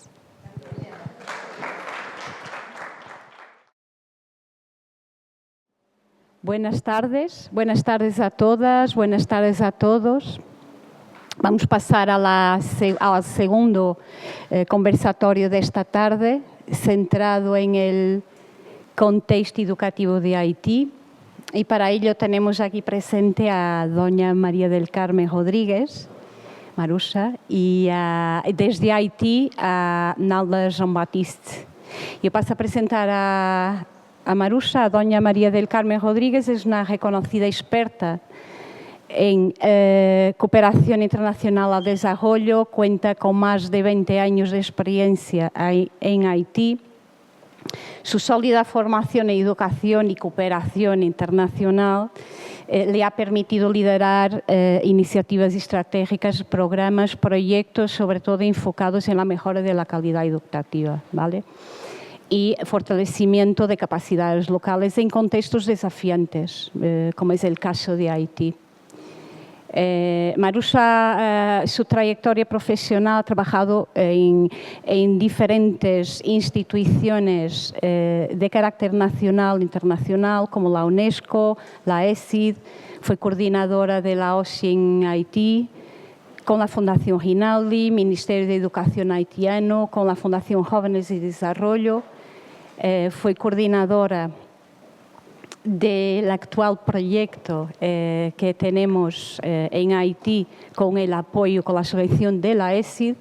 [SPEAKER 7] Buenas tardes a todas, buenas tardes a todos. Vamos pasar al segundo conversatorio de esta tarde, centrado en el contexto educativo de Haití. Y para ello tenemos aquí presente a doña María del Carmen Rodríguez, Marusa, y desde Haití a Nalda Jean-Baptiste. Yo paso a presentar a Marusa. Doña María del Carmen Rodríguez es una reconocida experta en cooperación internacional al desarrollo, cuenta con más de 20 años de experiencia en Haití. Su sólida formación en educación y cooperación internacional le ha permitido liderar iniciativas estratégicas, programas, proyectos, sobre todo enfocados en la mejora de la calidad educativa, ¿vale? Y fortalecimiento de capacidades locales en contextos desafiantes, como es el caso de Haití. Marusa, su trayectoria profesional, ha trabajado en diferentes instituciones de carácter nacional e internacional, como la UNESCO, la ESID, fue coordinadora de la OSCE en Haití, con la Fundación Rinaldi, Ministerio de Educación haitiano, con la Fundación Jóvenes y Desarrollo. Fue coordinadora del actual proyecto que tenemos en Haití con el apoyo, con la subvención de la ESID,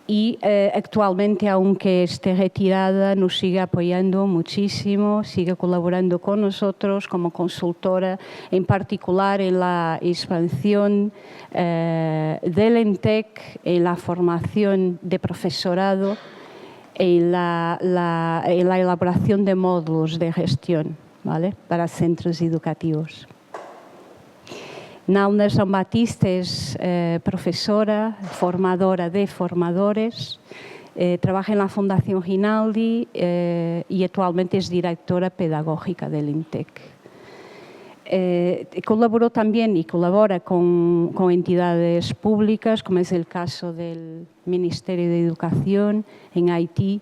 [SPEAKER 7] y actualmente, aunque esté retirada, nos sigue apoyando muchísimo, sigue colaborando con nosotros como consultora, en particular en la expansión del ENTEC, en la formación de profesorado, en la elaboración de módulos de gestión, ¿vale?, para centros educativos. Nalda Jean-Baptiste es profesora, formadora de formadores, trabaja en la Fundación Rinaldi y actualmente es directora pedagógica del INTEC. Colaboró también y colabora con entidades públicas, como es el caso del Ministerio de Educación en Haití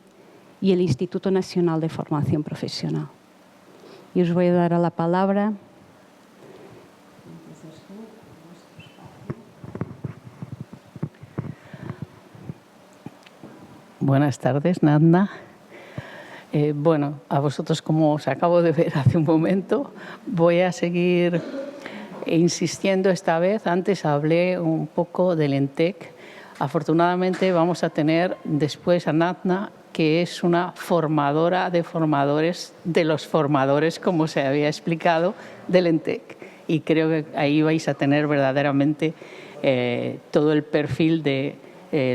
[SPEAKER 7] y el Instituto Nacional de Formación Profesional. Y os voy a dar la palabra.
[SPEAKER 8] Buenas tardes, Nanda. Bueno, a vosotros, como os acabo de ver hace un momento, voy a seguir insistiendo esta vez. Antes hablé un poco del ENTEC. Afortunadamente vamos a tener después a Nanda, que es una formadora de formadores, de los formadores, como se había explicado, del ENTEC. Y creo que ahí vais a tener verdaderamente todo el perfil de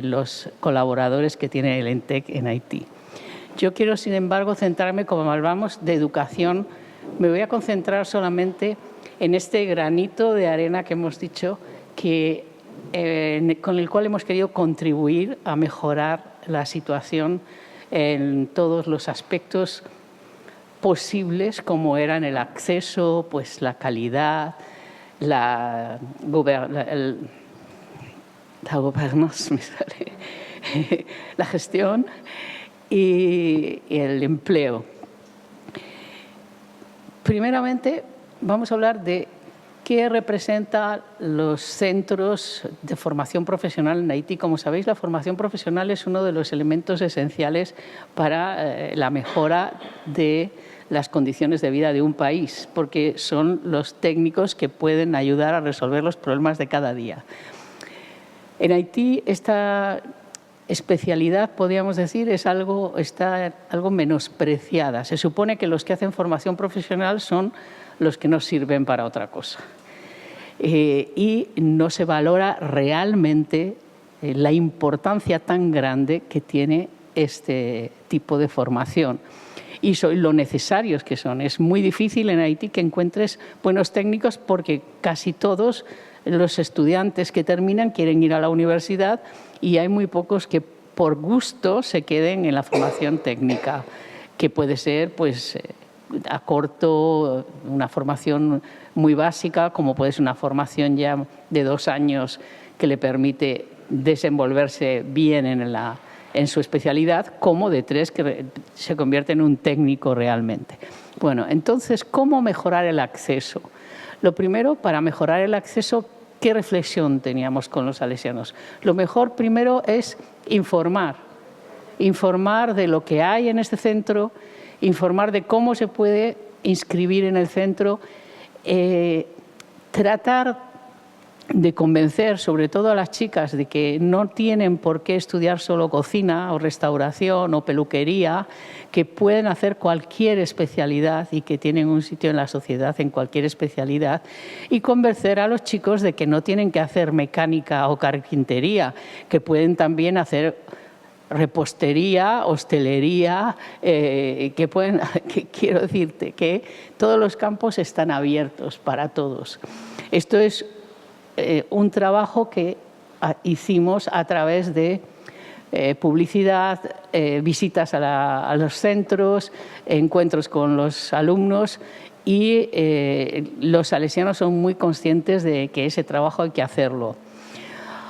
[SPEAKER 8] los colaboradores que tiene el ENTEC en Haití. Yo quiero, sin embargo, centrarme, como hablamos de educación, me voy a concentrar solamente en este granito de arena que hemos dicho, con el cual hemos querido contribuir a mejorar la situación en todos los aspectos posibles, como eran el acceso, pues la calidad, la gobernación, me sale, la gestión y el empleo. Primeramente, vamos a hablar de qué representan los centros de formación profesional en Haití. Como sabéis, la formación profesional es uno de los elementos esenciales para la mejora de las condiciones de vida de un país, porque son los técnicos que pueden ayudar a resolver los problemas de cada día. En Haití, esta especialidad, podríamos decir, está algo menospreciada. Se supone que los que hacen formación profesional son los que no sirven para otra cosa. Y no se valora realmente la importancia tan grande que tiene este tipo de formación y lo necesarios que son. Es muy difícil en Haití que encuentres buenos técnicos porque casi todos los estudiantes que terminan quieren ir a la universidad y hay muy pocos que por gusto se queden en la formación técnica, que puede ser pues a corto, una formación muy básica, como puede ser una formación ya de 2 años que le permite desenvolverse bien en su especialidad, como de 3 que se convierte en un técnico realmente. Bueno, entonces, ¿cómo mejorar el acceso? Lo primero, para mejorar el acceso, ¿qué reflexión teníamos con los salesianos? Lo mejor primero es informar de lo que hay en este centro, informar de cómo se puede inscribir en el centro, tratar de convencer sobre todo a las chicas de que no tienen por qué estudiar solo cocina o restauración o peluquería, que pueden hacer cualquier especialidad y que tienen un sitio en la sociedad en cualquier especialidad, y convencer a los chicos de que no tienen que hacer mecánica o carpintería, que pueden también hacer repostería, hostelería, quiero decirte que todos los campos están abiertos para todos. Esto es un trabajo que hicimos a través de publicidad, visitas a los centros, encuentros con los alumnos, y los salesianos son muy conscientes de que ese trabajo hay que hacerlo.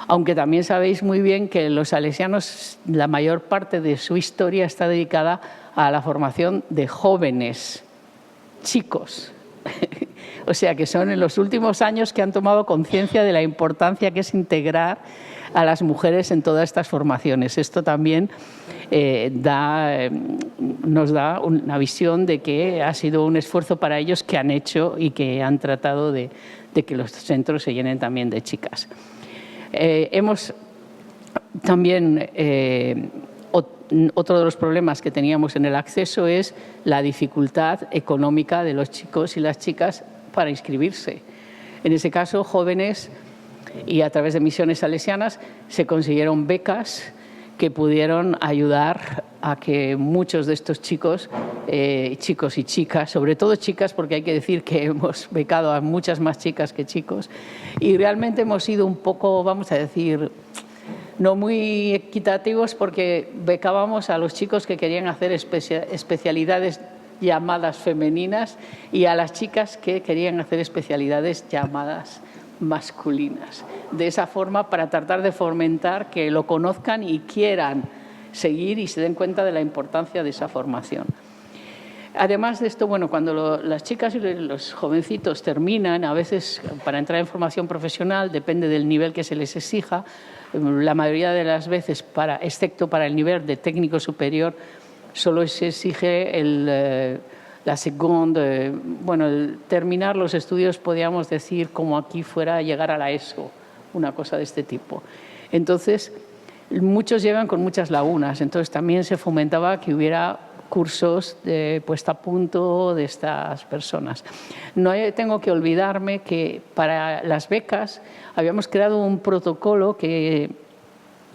[SPEAKER 8] Aunque también sabéis muy bien que los salesianos, la mayor parte de su historia está dedicada a la formación de jóvenes, chicos. O sea, que son en los últimos años que han tomado conciencia de la importancia que es integrar a las mujeres en todas estas formaciones. Esto también nos da una visión de que ha sido un esfuerzo para ellos que han hecho y que han tratado de que los centros se llenen también de chicas. Hemos también, otro de los problemas que teníamos en el acceso es la dificultad económica de los chicos y las chicas para inscribirse. En ese caso, jóvenes y a través de misiones salesianas se consiguieron becas que pudieron ayudar a que muchos de estos chicos, chicos y chicas, sobre todo chicas, porque hay que decir que hemos becado a muchas más chicas que chicos, y realmente hemos sido un poco, vamos a decir, no muy equitativos, porque becábamos a los chicos que querían hacer especialidades llamadas femeninas y a las chicas que querían hacer especialidades llamadas masculinas. De esa forma, para tratar de fomentar que lo conozcan y quieran seguir y se den cuenta de la importancia de esa formación. Además de esto, bueno, cuando las chicas y los jovencitos terminan, a veces para entrar en formación profesional, depende del nivel que se les exija, la mayoría de las veces, excepto para el nivel de técnico superior, solo se exige el terminar los estudios, podríamos decir, como aquí fuera llegar a la ESO, una cosa de este tipo. Entonces, muchos llegan con muchas lagunas, entonces también se fomentaba que hubiera cursos de puesta a punto de estas personas. No tengo que olvidarme que para las becas habíamos creado un protocolo que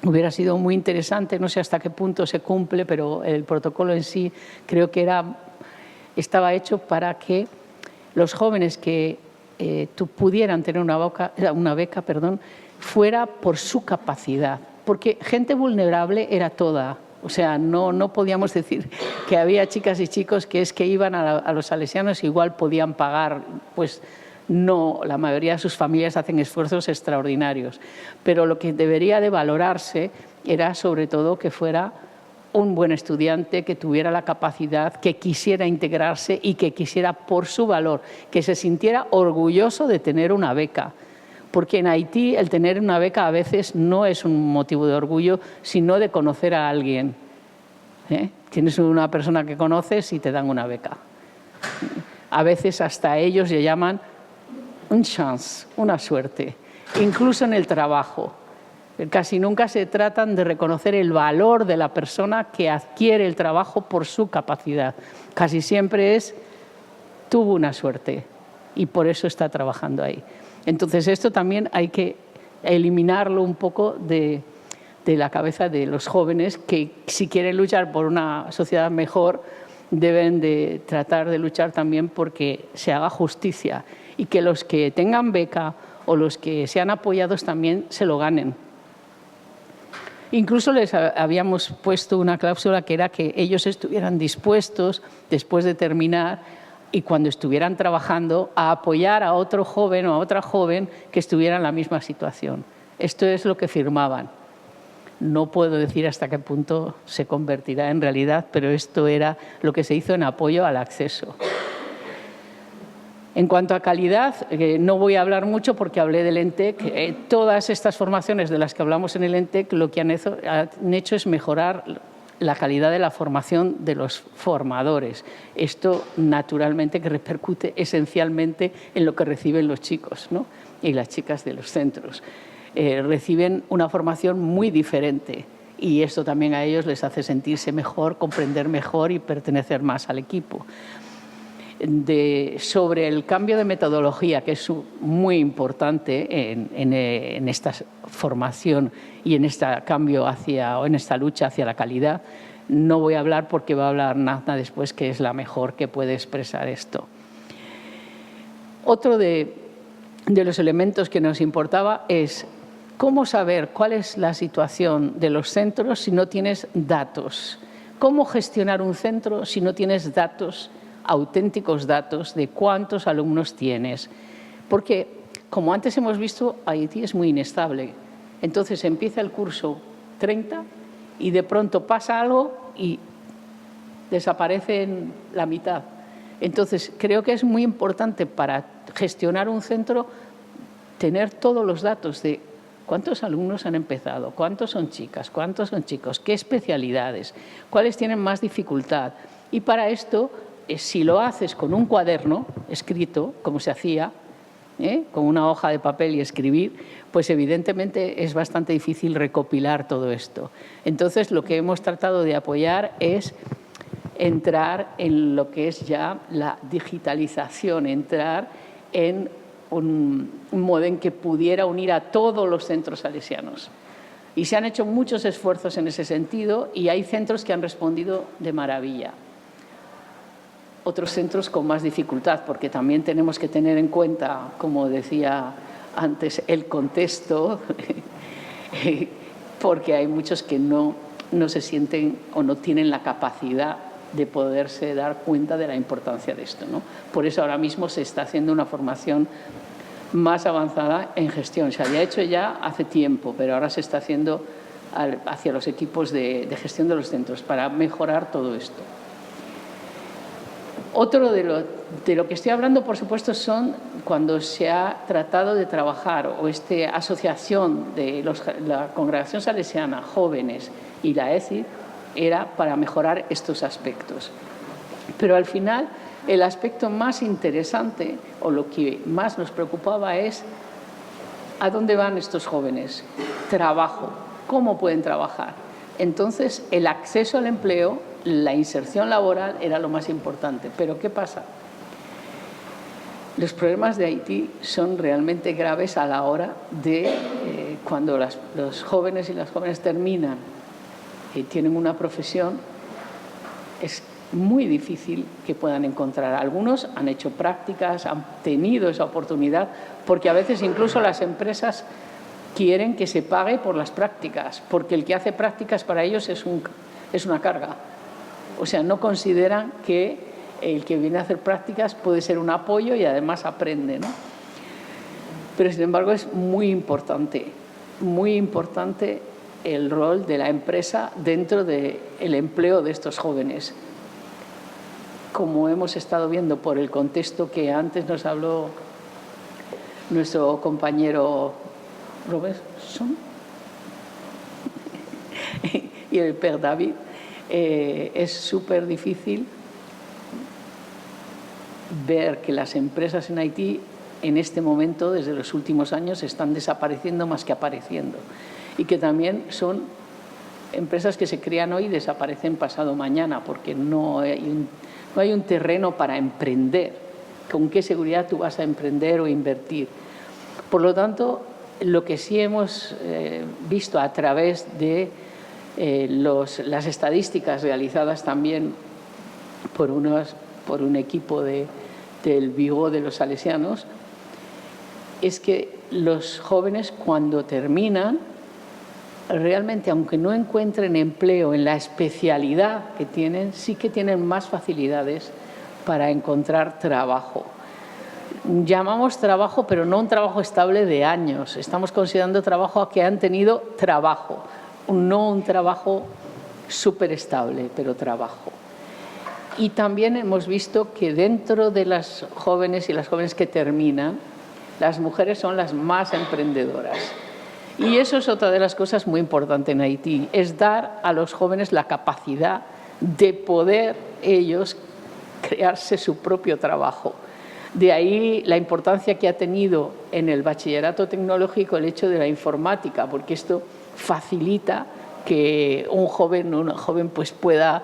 [SPEAKER 8] hubiera sido muy interesante, no sé hasta qué punto se cumple, pero el protocolo en sí creo que estaba hecho para que los jóvenes que pudieran tener una beca, fuera por su capacidad, porque gente vulnerable era toda. O sea, no podíamos decir que había chicas y chicos que iban a los salesianos, igual podían pagar, pues no, la mayoría de sus familias hacen esfuerzos extraordinarios, pero lo que debería de valorarse era sobre todo que fuera un buen estudiante, que tuviera la capacidad, que quisiera integrarse y que quisiera por su valor, que se sintiera orgulloso de tener una beca. Porque en Haití el tener una beca a veces no es un motivo de orgullo, sino de conocer a alguien. Tienes una persona que conoces y te dan una beca. A veces hasta ellos le llaman un chance, una suerte, incluso en el trabajo. Casi nunca se tratan de reconocer el valor de la persona que adquiere el trabajo por su capacidad. Casi siempre es, tuvo una suerte y por eso está trabajando ahí. Entonces esto también hay que eliminarlo un poco de la cabeza de los jóvenes que si quieren luchar por una sociedad mejor deben de tratar de luchar también porque se haga justicia y que los que tengan beca o los que sean apoyados también se lo ganen. Incluso les habíamos puesto una cláusula que era que ellos estuvieran dispuestos, después de terminar y cuando estuvieran trabajando, a apoyar a otro joven o a otra joven que estuviera en la misma situación. Esto es lo que firmaban. No puedo decir hasta qué punto se convertirá en realidad, pero esto era lo que se hizo en apoyo al acceso. En cuanto a calidad, no voy a hablar mucho porque hablé del ENTEC. Todas estas formaciones de las que hablamos en el ENTEC lo que han hecho es mejorar la calidad de la formación de los formadores. Esto, naturalmente, que repercute esencialmente en lo que reciben los chicos, ¿no? Y las chicas de los centros. Reciben una formación muy diferente y esto también a ellos les hace sentirse mejor, comprender mejor y pertenecer más al equipo. Sobre el cambio de metodología, que es muy importante en esta formación y en este cambio o en esta lucha hacia la calidad, no voy a hablar porque va a hablar Nazna después, que es la mejor que puede expresar esto. Otro de los elementos que nos importaba es cómo saber cuál es la situación de los centros si no tienes datos. Cómo gestionar un centro si no tienes datos, auténticos datos de cuántos alumnos tienes. Porque, como antes hemos visto, Haití es muy inestable. Entonces empieza el curso 30 y de pronto pasa algo y desaparece en la mitad. Entonces creo que es muy importante para gestionar un centro tener todos los datos de cuántos alumnos han empezado, cuántos son chicas, cuántos son chicos, qué especialidades, cuáles tienen más dificultad. Y para esto, si lo haces con un cuaderno escrito, como se hacía, con una hoja de papel y escribir, pues evidentemente es bastante difícil recopilar todo esto. Entonces, lo que hemos tratado de apoyar es entrar en lo que es ya la digitalización, entrar en un modo en que pudiera unir a todos los centros salesianos. Y se han hecho muchos esfuerzos en ese sentido y hay centros que han respondido de maravilla. Otros centros con más dificultad, porque también tenemos que tener en cuenta, como decía antes, el contexto, porque hay muchos que no se sienten o no tienen la capacidad de poderse dar cuenta de la importancia de esto, ¿no? Por eso ahora mismo se está haciendo una formación más avanzada en gestión. Se había hecho ya hace tiempo, pero ahora se está haciendo hacia los equipos de gestión de los centros para mejorar todo esto. Otro de lo que estoy hablando, por supuesto, son cuando se ha tratado de trabajar o esta asociación de la Congregación Salesiana, jóvenes y la ECI, era para mejorar estos aspectos. Pero al final, el aspecto más interesante o lo que más nos preocupaba es ¿a dónde van estos jóvenes? Trabajo. ¿Cómo pueden trabajar? Entonces, el acceso al empleo, la inserción laboral era lo más importante. Pero ¿qué pasa? Los problemas de Haití son realmente graves a la hora de cuando los jóvenes y las jóvenes terminan y tienen una profesión, es muy difícil que puedan encontrar. Algunos han hecho prácticas, han tenido esa oportunidad, porque a veces incluso las empresas quieren que se pague por las prácticas, porque el que hace prácticas para ellos es una carga. O sea, no consideran que el que viene a hacer prácticas puede ser un apoyo y además aprende, ¿no? Pero sin embargo es muy importante el rol de la empresa dentro del empleo de estos jóvenes. Como hemos estado viendo por el contexto que antes nos habló nuestro compañero Robertson y el Père David, es súper difícil ver que las empresas en Haití en este momento, desde los últimos años, están desapareciendo más que apareciendo. Y que también son empresas que se crean hoy y desaparecen pasado mañana, porque no hay un terreno para emprender. ¿Con qué seguridad tú vas a emprender o invertir? Por lo tanto, lo que sí hemos visto a través de las estadísticas realizadas también por un equipo del Bigot de los Salesianos, es que los jóvenes cuando terminan, realmente aunque no encuentren empleo en la especialidad que tienen, sí que tienen más facilidades para encontrar trabajo. Llamamos trabajo, pero no un trabajo estable de años. Estamos considerando trabajo a que han tenido trabajo, no un trabajo súper estable, pero trabajo. Y también hemos visto que dentro de las jóvenes y las jóvenes que terminan, las mujeres son las más emprendedoras. Y eso es otra de las cosas muy importantes en Haití, es dar a los jóvenes la capacidad de poder ellos crearse su propio trabajo. De ahí la importancia que ha tenido en el bachillerato tecnológico el hecho de la informática, porque esto facilita que un joven pues pueda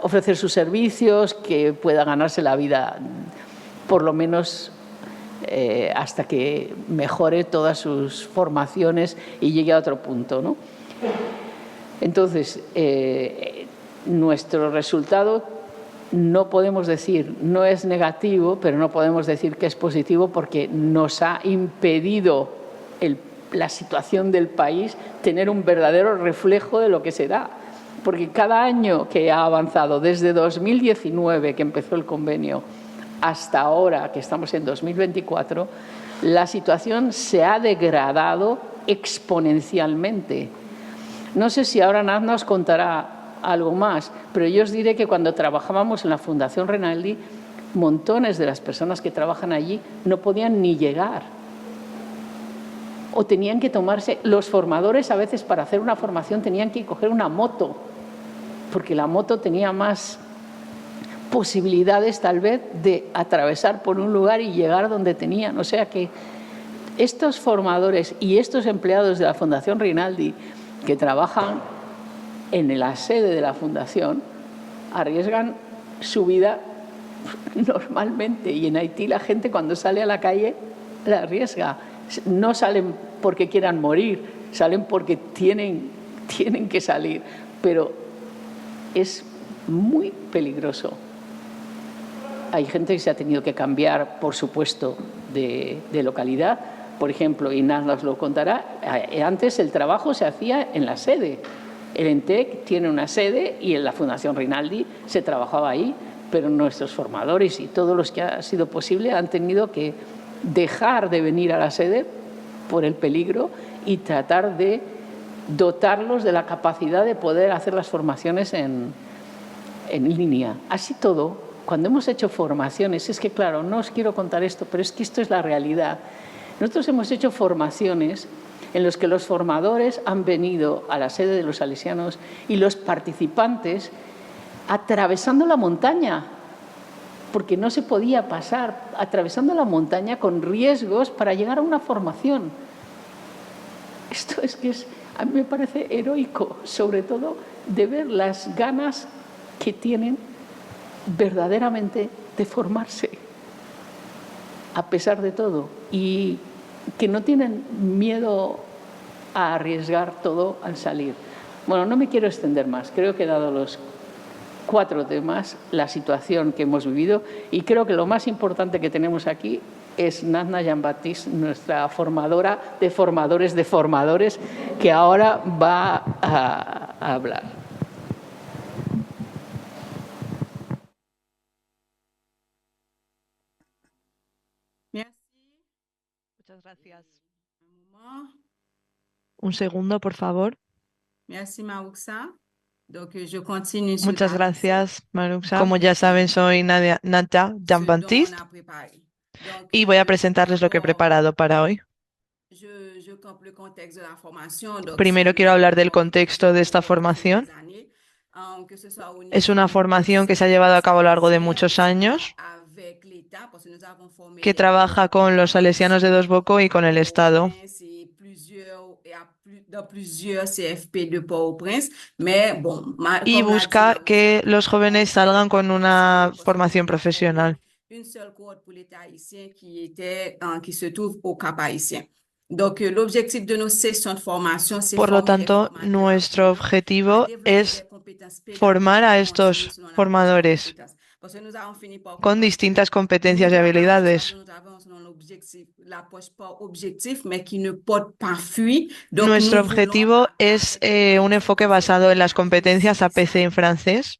[SPEAKER 8] ofrecer sus servicios, que pueda ganarse la vida, por lo menos hasta que mejore todas sus formaciones y llegue a otro punto, ¿no? Entonces, nuestro resultado no podemos decir, no es negativo, pero no podemos decir que es positivo porque nos ha impedido la situación del país tener un verdadero reflejo de lo que será. Porque cada año que ha avanzado, desde 2019, que empezó el convenio, hasta ahora, que estamos en 2024, la situación se ha degradado exponencialmente. No sé si ahora Naz nos contará algo más, pero yo os diré que cuando trabajábamos en la Fundación Rinaldi, montones de las personas que trabajan allí no podían ni llegar. O tenían que tomarse, los formadores a veces para hacer una formación tenían que coger una moto, porque la moto tenía más posibilidades tal vez de atravesar por un lugar y llegar donde tenían. O sea que estos formadores y estos empleados de la Fundación Rinaldi que trabajan en la sede de la Fundación arriesgan su vida normalmente, y en Haití la gente cuando sale a la calle la arriesga. No salen porque quieran morir, salen porque tienen que salir, pero es muy peligroso. Hay gente que se ha tenido que cambiar, por supuesto, de localidad. Por ejemplo, Inés nos lo contará, antes el trabajo se hacía en la sede. El ENTEC tiene una sede y en la Fundación Rinaldi se trabajaba ahí, pero nuestros formadores y todos los que ha sido posible han tenido que dejar de venir a la sede por el peligro y tratar de dotarlos de la capacidad de poder hacer las formaciones en línea. Así todo, cuando hemos hecho formaciones, es que claro, no os quiero contar esto, pero es que esto es la realidad. Nosotros hemos hecho formaciones en las que los formadores han venido a la sede de los salesianos y los participantes atravesando la montaña, porque no se podía pasar, atravesando la montaña con riesgos para llegar a una formación. Esto es que a mí me parece heroico, sobre todo de ver las ganas que tienen verdaderamente de formarse, a pesar de todo, y que no tienen miedo a arriesgar todo al salir. Bueno, no me quiero extender más, creo que he dado los 4 temas, la situación que hemos vivido, y creo que lo más importante que tenemos aquí es Nazna Jean-Baptiste, nuestra formadora de formadores, que ahora va a hablar.
[SPEAKER 3] gracias. Un segundo, por favor. Muchas gracias, Maruxa. Como ya saben, soy Nadia Jean-Baptiste y voy a presentarles lo que he preparado para hoy. Primero quiero hablar del contexto de esta formación. Es una formación que se ha llevado a cabo a lo largo de muchos años, que trabaja con los salesianos de Dos Bocaux y con el Estado. Y busca que los jóvenes salgan con una formación profesional. Por lo tanto, nuestro objetivo es formar a estos formadores con distintas competencias y habilidades. Nuestro objetivo es un enfoque basado en las competencias APC en francés.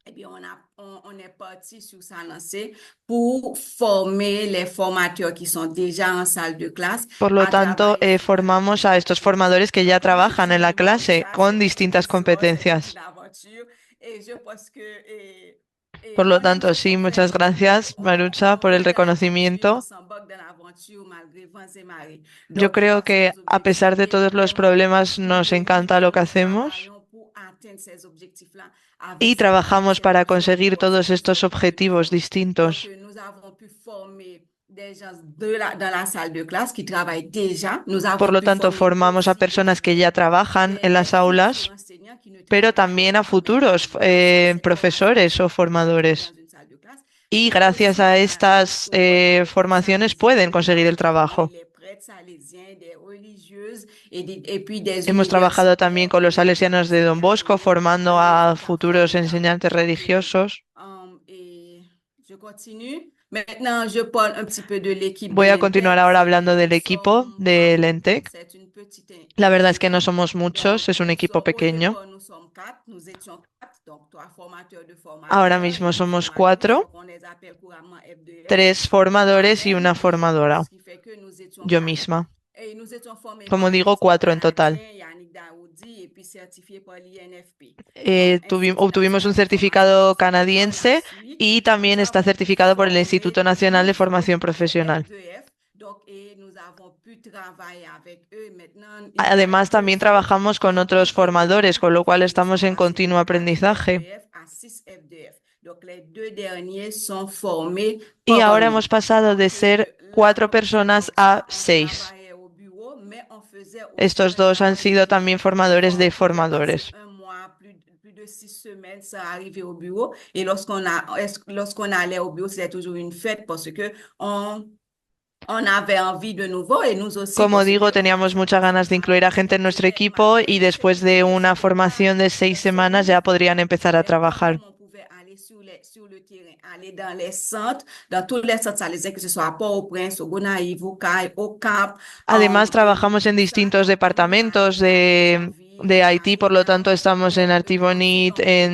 [SPEAKER 3] Por lo tanto, formamos a estos formadores que ya trabajan en la clase con distintas competencias. Por lo tanto, sí, muchas gracias, Maruxa, por el reconocimiento. Yo creo que a pesar de todos los problemas, nos encanta lo que hacemos y trabajamos para conseguir todos estos objetivos distintos. Por lo tanto, formamos a personas que ya trabajan en las aulas, pero también a futuros profesores o formadores. Y gracias a estas formaciones pueden conseguir el trabajo. Hemos trabajado también con los salesianos de Don Bosco, formando a futuros enseñantes religiosos. Voy a continuar ahora hablando del equipo de Lentec. La verdad es que no somos muchos, es un equipo pequeño. Ahora mismo somos 4, 3 formadores y una formadora, yo misma. Como digo, 4 en total. Obtuvimos un certificado canadiense y también está certificado por el Instituto Nacional de Formación Profesional. Además, también trabajamos con otros formadores, con lo cual estamos en continuo aprendizaje. Y ahora hemos pasado de ser 4 personas a 6. Estos 2 han sido también formadores de formadores. Como digo, teníamos muchas ganas de incluir a gente en nuestro equipo y después de una formación de 6 semanas ya podrían empezar a trabajar. Además, trabajamos en distintos departamentos de Haití, por lo tanto, estamos en Artibonite,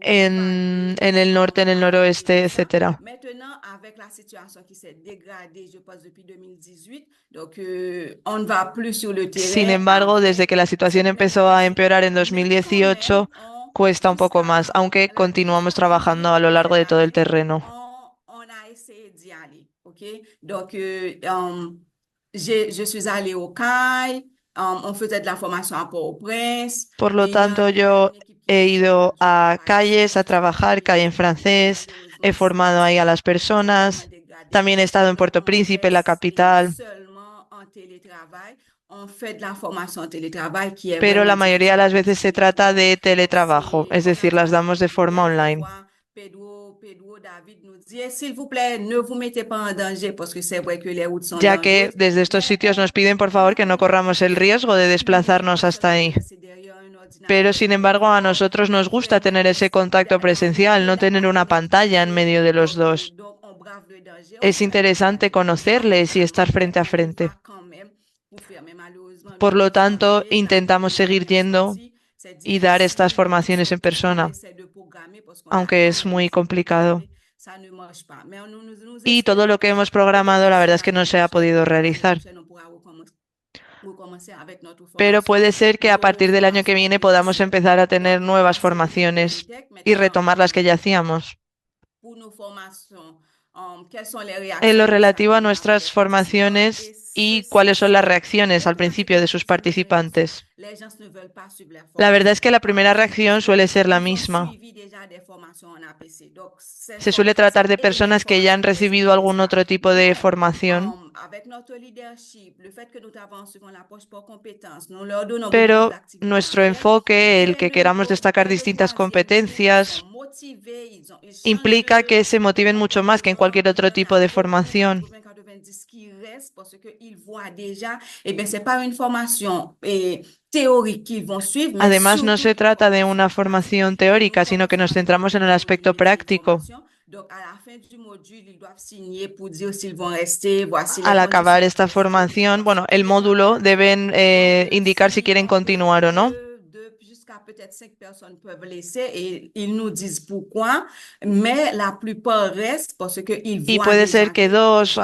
[SPEAKER 3] en el norte, en el noroeste, etc. Sin embargo, desde que la situación empezó a empeorar en 2018, cuesta un poco más, aunque continuamos trabajando a lo largo de todo el terreno. Por lo tanto, yo he ido a calles a trabajar, calle en francés, he formado ahí a las personas. También he estado en Puerto Príncipe, la capital. Pero la mayoría de las veces se trata de teletrabajo, es decir, las damos de forma online. Ya que desde estos sitios nos piden por favor que no corramos el riesgo de desplazarnos hasta ahí. Pero sin embargo a nosotros nos gusta tener ese contacto presencial, no tener una pantalla en medio de los dos. Es interesante conocerles y estar frente a frente. Por lo tanto, intentamos seguir yendo y dar estas formaciones en persona, aunque es muy complicado. Y todo lo que hemos programado, la verdad es que no se ha podido realizar. Pero puede ser que a partir del año que viene podamos empezar a tener nuevas formaciones y retomar las que ya hacíamos. En lo relativo a nuestras formaciones y cuáles son las reacciones al principio de sus participantes. La verdad es que la primera reacción suele ser la misma. Se suele tratar de personas que ya han recibido algún otro tipo de formación, pero nuestro enfoque, el que queramos destacar distintas competencias, implica que se motiven mucho más que en cualquier otro tipo de formación. Además, no se trata de una formación teórica, sino que nos centramos en el aspecto práctico. Al acabar esta formación, bueno, el módulo deben indicar si quieren continuar o no. Y puede ser que de 2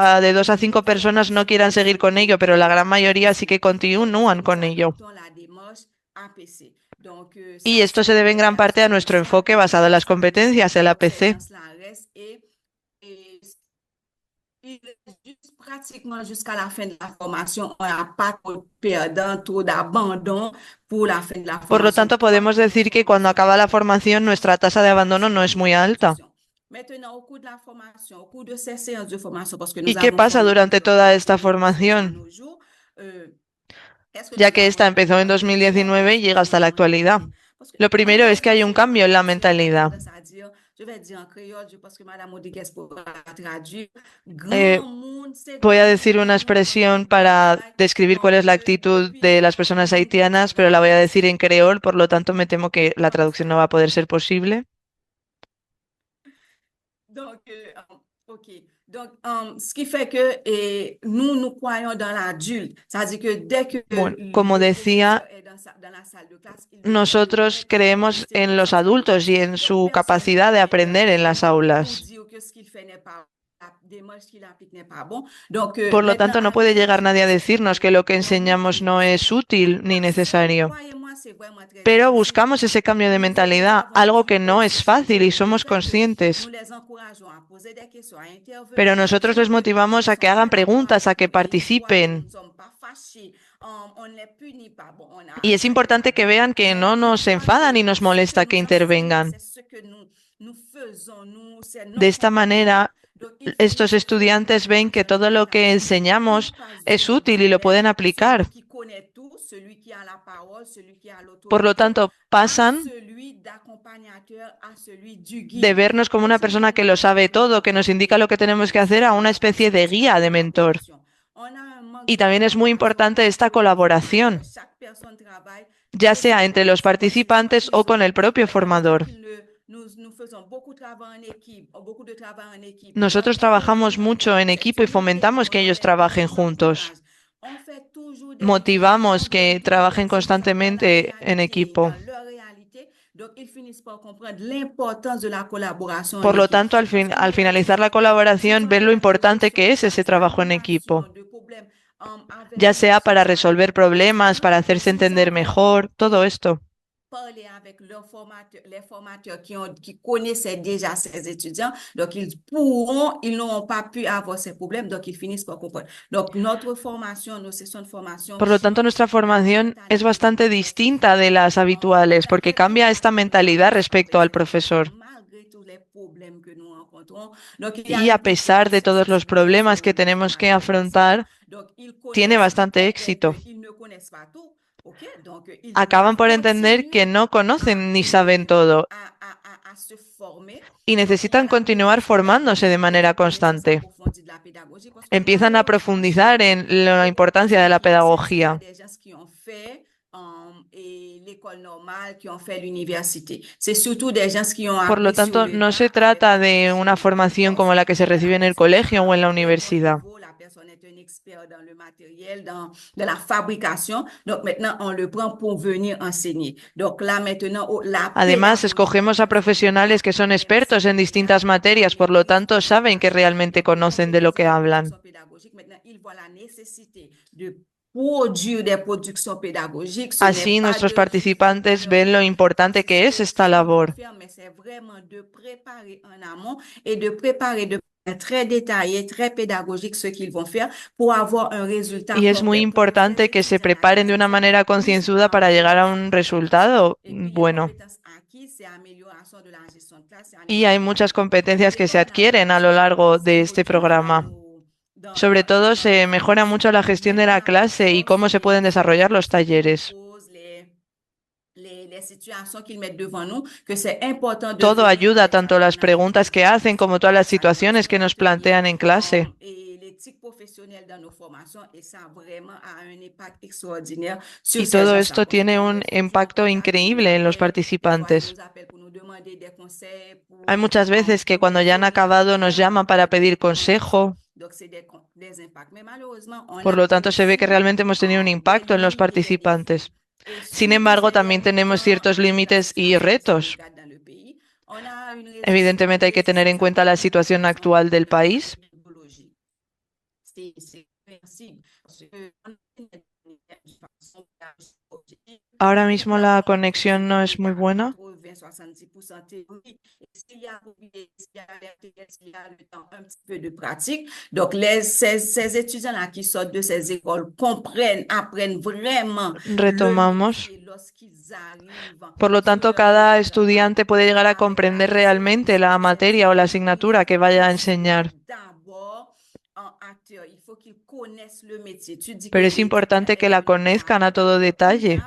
[SPEAKER 3] a 5 personas no quieran seguir con ello, pero la gran mayoría sí que continúan con ello. Y esto se debe en gran parte a nuestro enfoque basado en las competencias, el APC. Por lo tanto, podemos decir que cuando acaba la formación nuestra tasa de abandono no es muy alta. ¿Y qué pasa durante toda esta formación? Ya que esta empezó en 2019 y llega hasta la actualidad. Lo primero es que hay un cambio en la mentalidad. Voy a decir una expresión para describir cuál es la actitud de las personas haitianas, pero la voy a decir en creol, por lo tanto me temo que la traducción no va a poder ser posible. Bueno, como decía, nosotros creemos en los adultos y en su capacidad de aprender en las aulas. Por lo tanto, no puede llegar nadie a decirnos que lo que enseñamos no es útil ni necesario. Pero buscamos ese cambio de mentalidad, algo que no es fácil y somos conscientes. Pero nosotros les motivamos a que hagan preguntas, a que participen. Y es importante que vean que no nos enfada ni nos molesta que intervengan. De esta manera, estos estudiantes ven que todo lo que enseñamos es útil y lo pueden aplicar. Por lo tanto, pasan de vernos como una persona que lo sabe todo, que nos indica lo que tenemos que hacer, a una especie de guía, de mentor. Y también es muy importante esta colaboración, ya sea entre los participantes o con el propio formador. Nosotros trabajamos mucho en equipo y fomentamos que ellos trabajen juntos. Motivamos que trabajen constantemente en equipo. Por lo tanto, al finalizar la colaboración, ven lo importante que es ese trabajo en equipo, ya sea para resolver problemas, para hacerse entender mejor, todo esto. Por lo tanto, nuestra formación es bastante distinta de las habituales porque cambia esta mentalidad respecto al profesor. Y a pesar de todos los problemas que tenemos que afrontar, tiene bastante éxito. Acaban por entender que no conocen ni saben todo y necesitan continuar formándose de manera constante. Empiezan a profundizar en la importancia de la pedagogía. Por lo tanto, no se trata de una formación como la que se recibe en el colegio o en la universidad.
[SPEAKER 9] un expert dans le matériel, dans de la fabrication. Donc maintenant, on le prend pour venir enseigner. Donc là, maintenant, la
[SPEAKER 3] Además, escogemos a profesionales que son expertos en distintas materias, por lo tanto, saben que realmente conocen de lo que hablan. Así, nuestros participantes ven lo importante que es esta labor. Y es muy importante que se preparen de una manera concienzuda para llegar a un resultado bueno. Y hay muchas competencias que se adquieren a lo largo de este programa. Sobre todo, se mejora mucho la gestión de la clase y cómo se pueden desarrollar los talleres. Todo ayuda, tanto las preguntas que hacen como todas las situaciones que nos plantean en clase. Y todo esto tiene un impacto increíble en los participantes. Hay muchas veces que cuando ya han acabado nos llaman para pedir consejo. Por lo tanto, se ve que realmente hemos tenido un impacto en los participantes. Sin embargo, también tenemos ciertos límites y retos. Evidentemente, hay que tener en cuenta la situación actual del país. Ahora mismo la conexión no es muy buena. Retomamos. Por lo tanto, cada estudiante puede llegar a comprender realmente la materia o la asignatura que vaya a enseñar. Pero es importante que la conozcan a todo detalle.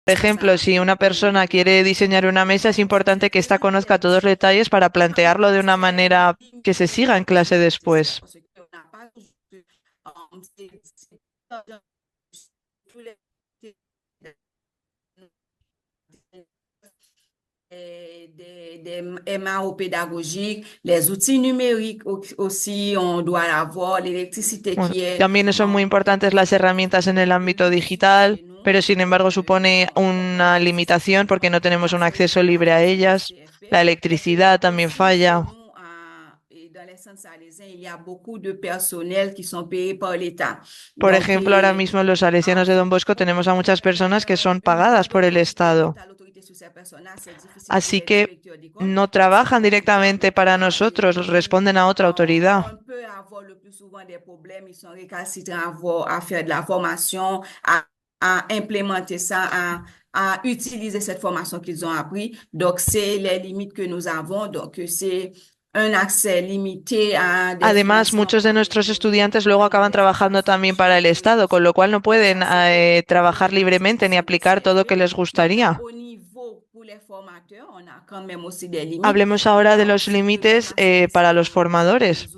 [SPEAKER 3] Por ejemplo, si una persona quiere diseñar una mesa, es importante que ésta conozca todos los detalles para plantearlo de una manera que se siga en clase después.
[SPEAKER 9] Des MAO pédagogiques, les outils numériques aussi, on doit avoir l'électricité
[SPEAKER 3] Bueno,
[SPEAKER 9] qui est...
[SPEAKER 3] también son muy importantes las herramientas en el ámbito digital, pero sin embargo supone una limitación porque no tenemos un acceso libre a ellas. La electricidad también falla. Por ejemplo, ahora mismo en los salesianos de Don Bosco tenemos a muchas personas que son pagadas por el Estado. Así que no trabajan directamente para nosotros, responden a otra autoridad.
[SPEAKER 9] À implémenter ça, à utiliser cette formation qu'ils ont appris. Donc, c'est les limites que nous avons. Donc, c'est un accès limité a...
[SPEAKER 3] Además, muchos de nuestros estudiantes luego acaban trabajando también para el Estado, con lo cual no pueden trabajar libremente ni aplicar todo lo que les gustaría. Hablemos ahora de los límites para los formadores.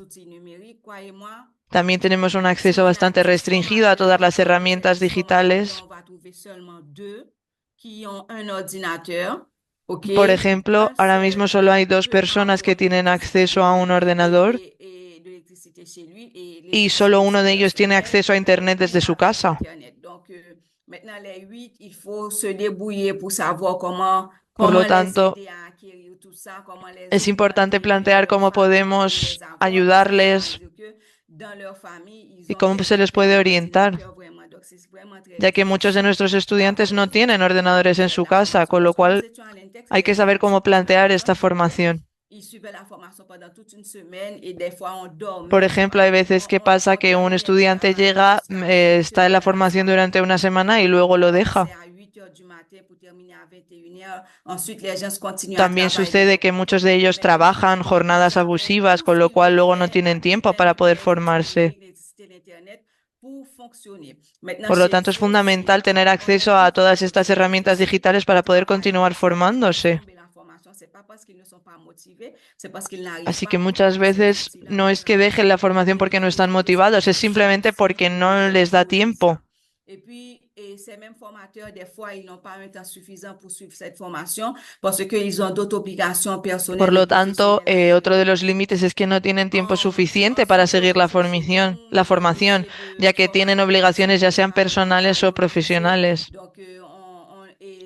[SPEAKER 3] También tenemos un acceso bastante restringido a todas las herramientas digitales. Por ejemplo, ahora mismo solo hay 2 personas que tienen acceso a un ordenador y solo uno de ellos tiene acceso a Internet desde su casa. Por lo tanto, es importante plantear cómo podemos ayudarles y cómo se les puede orientar, ya que muchos de nuestros estudiantes no tienen ordenadores en su casa, con lo cual hay que saber cómo plantear esta formación. Por ejemplo, hay veces que pasa que un estudiante llega, está en la formación durante una semana y luego lo deja. También sucede que muchos de ellos trabajan jornadas abusivas, con lo cual luego no tienen tiempo para poder formarse. Por lo tanto, es fundamental tener acceso a todas estas herramientas digitales para poder continuar formándose. Así que muchas veces no es que dejen la formación porque no están motivados, es simplemente porque no les da tiempo.
[SPEAKER 9] Et puis, ces mêmes formateurs, des fois, ils n'ont pas un temps suffisant pour suivre cette formation parce qu'ils ont d'autres obligations personnelles.
[SPEAKER 3] Por lo tanto, otro de los límites es que no tienen tiempo suficiente para seguir la formación, ya que tienen obligaciones ya sean personales o profesionales.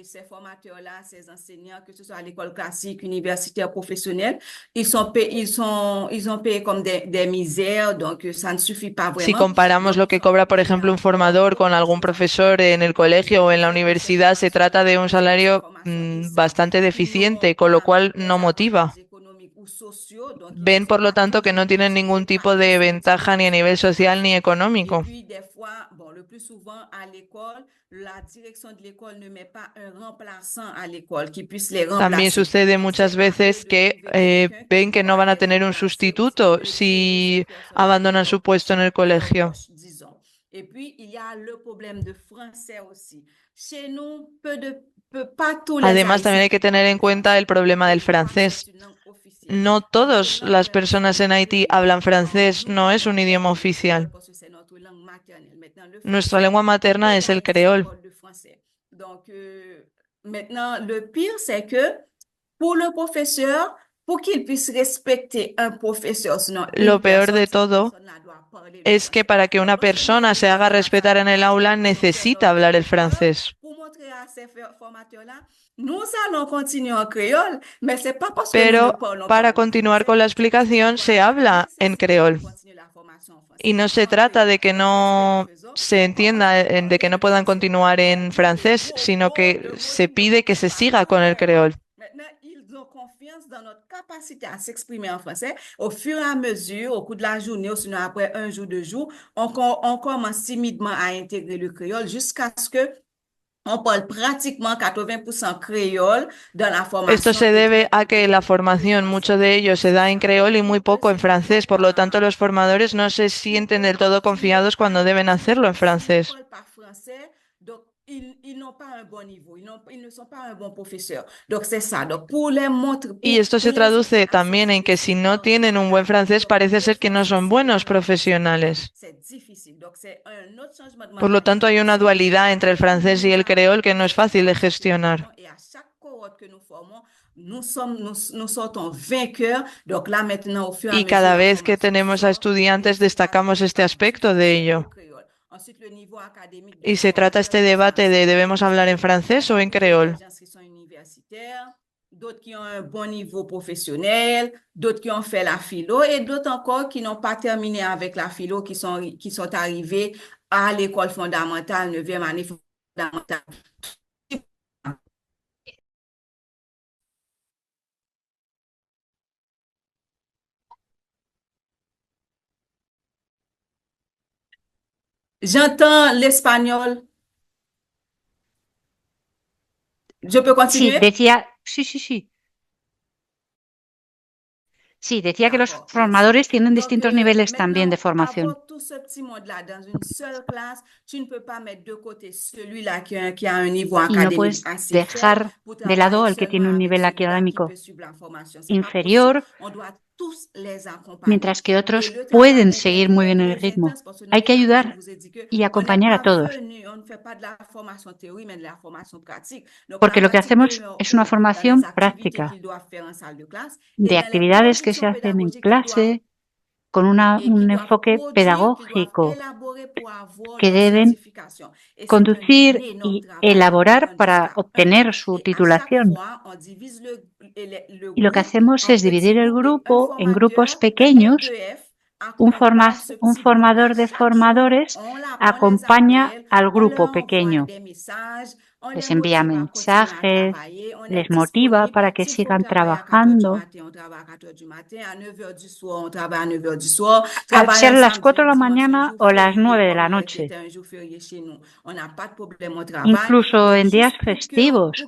[SPEAKER 9] Ces formateurs-là, ces enseignants, que ce soit à l'école classique, universitaire, professionnelle, ils ont payé comme des misères, donc ça ne suffit pas vraiment.
[SPEAKER 3] Si comparamos lo que cobra, por ejemplo, un formador con algún profesor en el colegio o en la universidad, se trata de un salario bastante deficiente, con lo cual no motiva. Ven, por lo tanto, que no tienen ningún tipo de ventaja ni a nivel social ni económico. También sucede muchas veces que ven que no van a tener un sustituto si abandonan su puesto en el colegio. Además, también hay que tener en cuenta el problema del francés. No todas las personas en Haití hablan francés, no es un idioma oficial. Nuestra lengua materna es el creol.
[SPEAKER 9] Maintenant, le pire, c'est que pour le professeur, pour qu'il puisse respecter un professeur,
[SPEAKER 3] lo peor de todo es que para que una persona se haga respetar en el aula necesita hablar el francés. Pero para continuar con la explicación se habla en creol. Y no se trata de que no se entienda, de que no puedan continuar en francés, sino que se pide que se siga con el creol.
[SPEAKER 9] Dans notre capacité à s'exprimer en français, au fur et à mesure, au cours de la journée, ou sinon après un jour, 2 jours, on commence timidement à intégrer le créole jusqu'à ce que on parle pratiquement 80% créole dans la formación.
[SPEAKER 3] Esto se debe a que la formación, mucho de ello se da en creol y muy poco en francés. Por lo tanto, los formadores no se sienten del todo confiados cuando deben hacerlo en francés.
[SPEAKER 9] Ils n'ont pas un bon niveau, ils ne sont pas un bon professeur. Donc c'est ça. Donc pour les montrer.
[SPEAKER 3] Y esto se traduce también en que si no tienen un buen francés parece ser que no son buenos profesionales. Por lo tanto hay una dualidad entre el francés y el creol que no es fácil de gestionar. Y cada vez que tenemos a estudiantes destacamos este aspecto de ello. Y se trata este debate de ¿debemos hablar en francés o en creol?
[SPEAKER 9] D'autres qui ont un bon niveau professionnel, d'autres qui ont fait la philo et d'autres encore qui n'ont pas terminé avec la philo, qui sont arrivés à l'école fondamentale, 9e année fondamentale. J'entends l'espagnol. ¿Yo puedo continuar?
[SPEAKER 5] Sí, decía, sí. Sí, decía que los formadores tienen distintos niveles también de formación. Y no puedes dejar de lado al que tiene un nivel académico inferior, mientras que otros pueden seguir muy bien el ritmo. Hay que ayudar y acompañar a todos. Porque lo que hacemos es una formación práctica de actividades que se hacen en clase con un enfoque pedagógico que deben conducir y elaborar para obtener su titulación. Y lo que hacemos es dividir el grupo en grupos pequeños. Un formador de formadores acompaña al grupo pequeño. Les envía mensajes, les motiva para que sigan trabajando. Sea las 4 de la mañana o las 9 de la noche. Incluso en días festivos.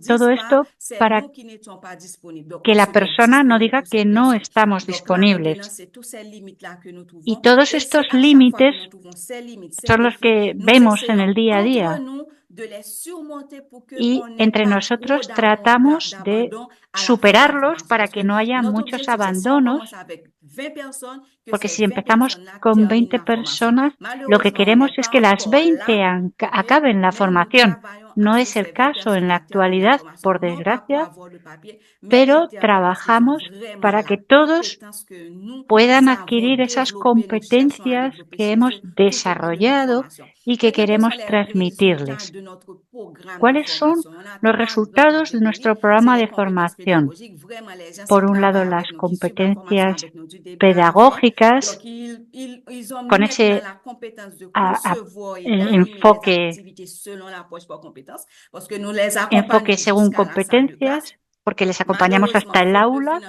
[SPEAKER 5] Todo esto para que la persona no diga que no estamos disponibles. Y todos estos límites son los que vemos en el día a día. Y entre nosotros tratamos de superarlos para que no haya muchos abandonos Porque si empezamos con 20 personas, lo que queremos es que las 20 acaben la formación. No es el caso en la actualidad, por desgracia, pero trabajamos para que todos puedan adquirir esas competencias que hemos desarrollado y que queremos transmitirles. ¿Cuáles son los resultados de nuestro programa de formación? Por un lado, las competencias pedagógicas, con ese enfoque según competencias, porque les acompañamos hasta el aula.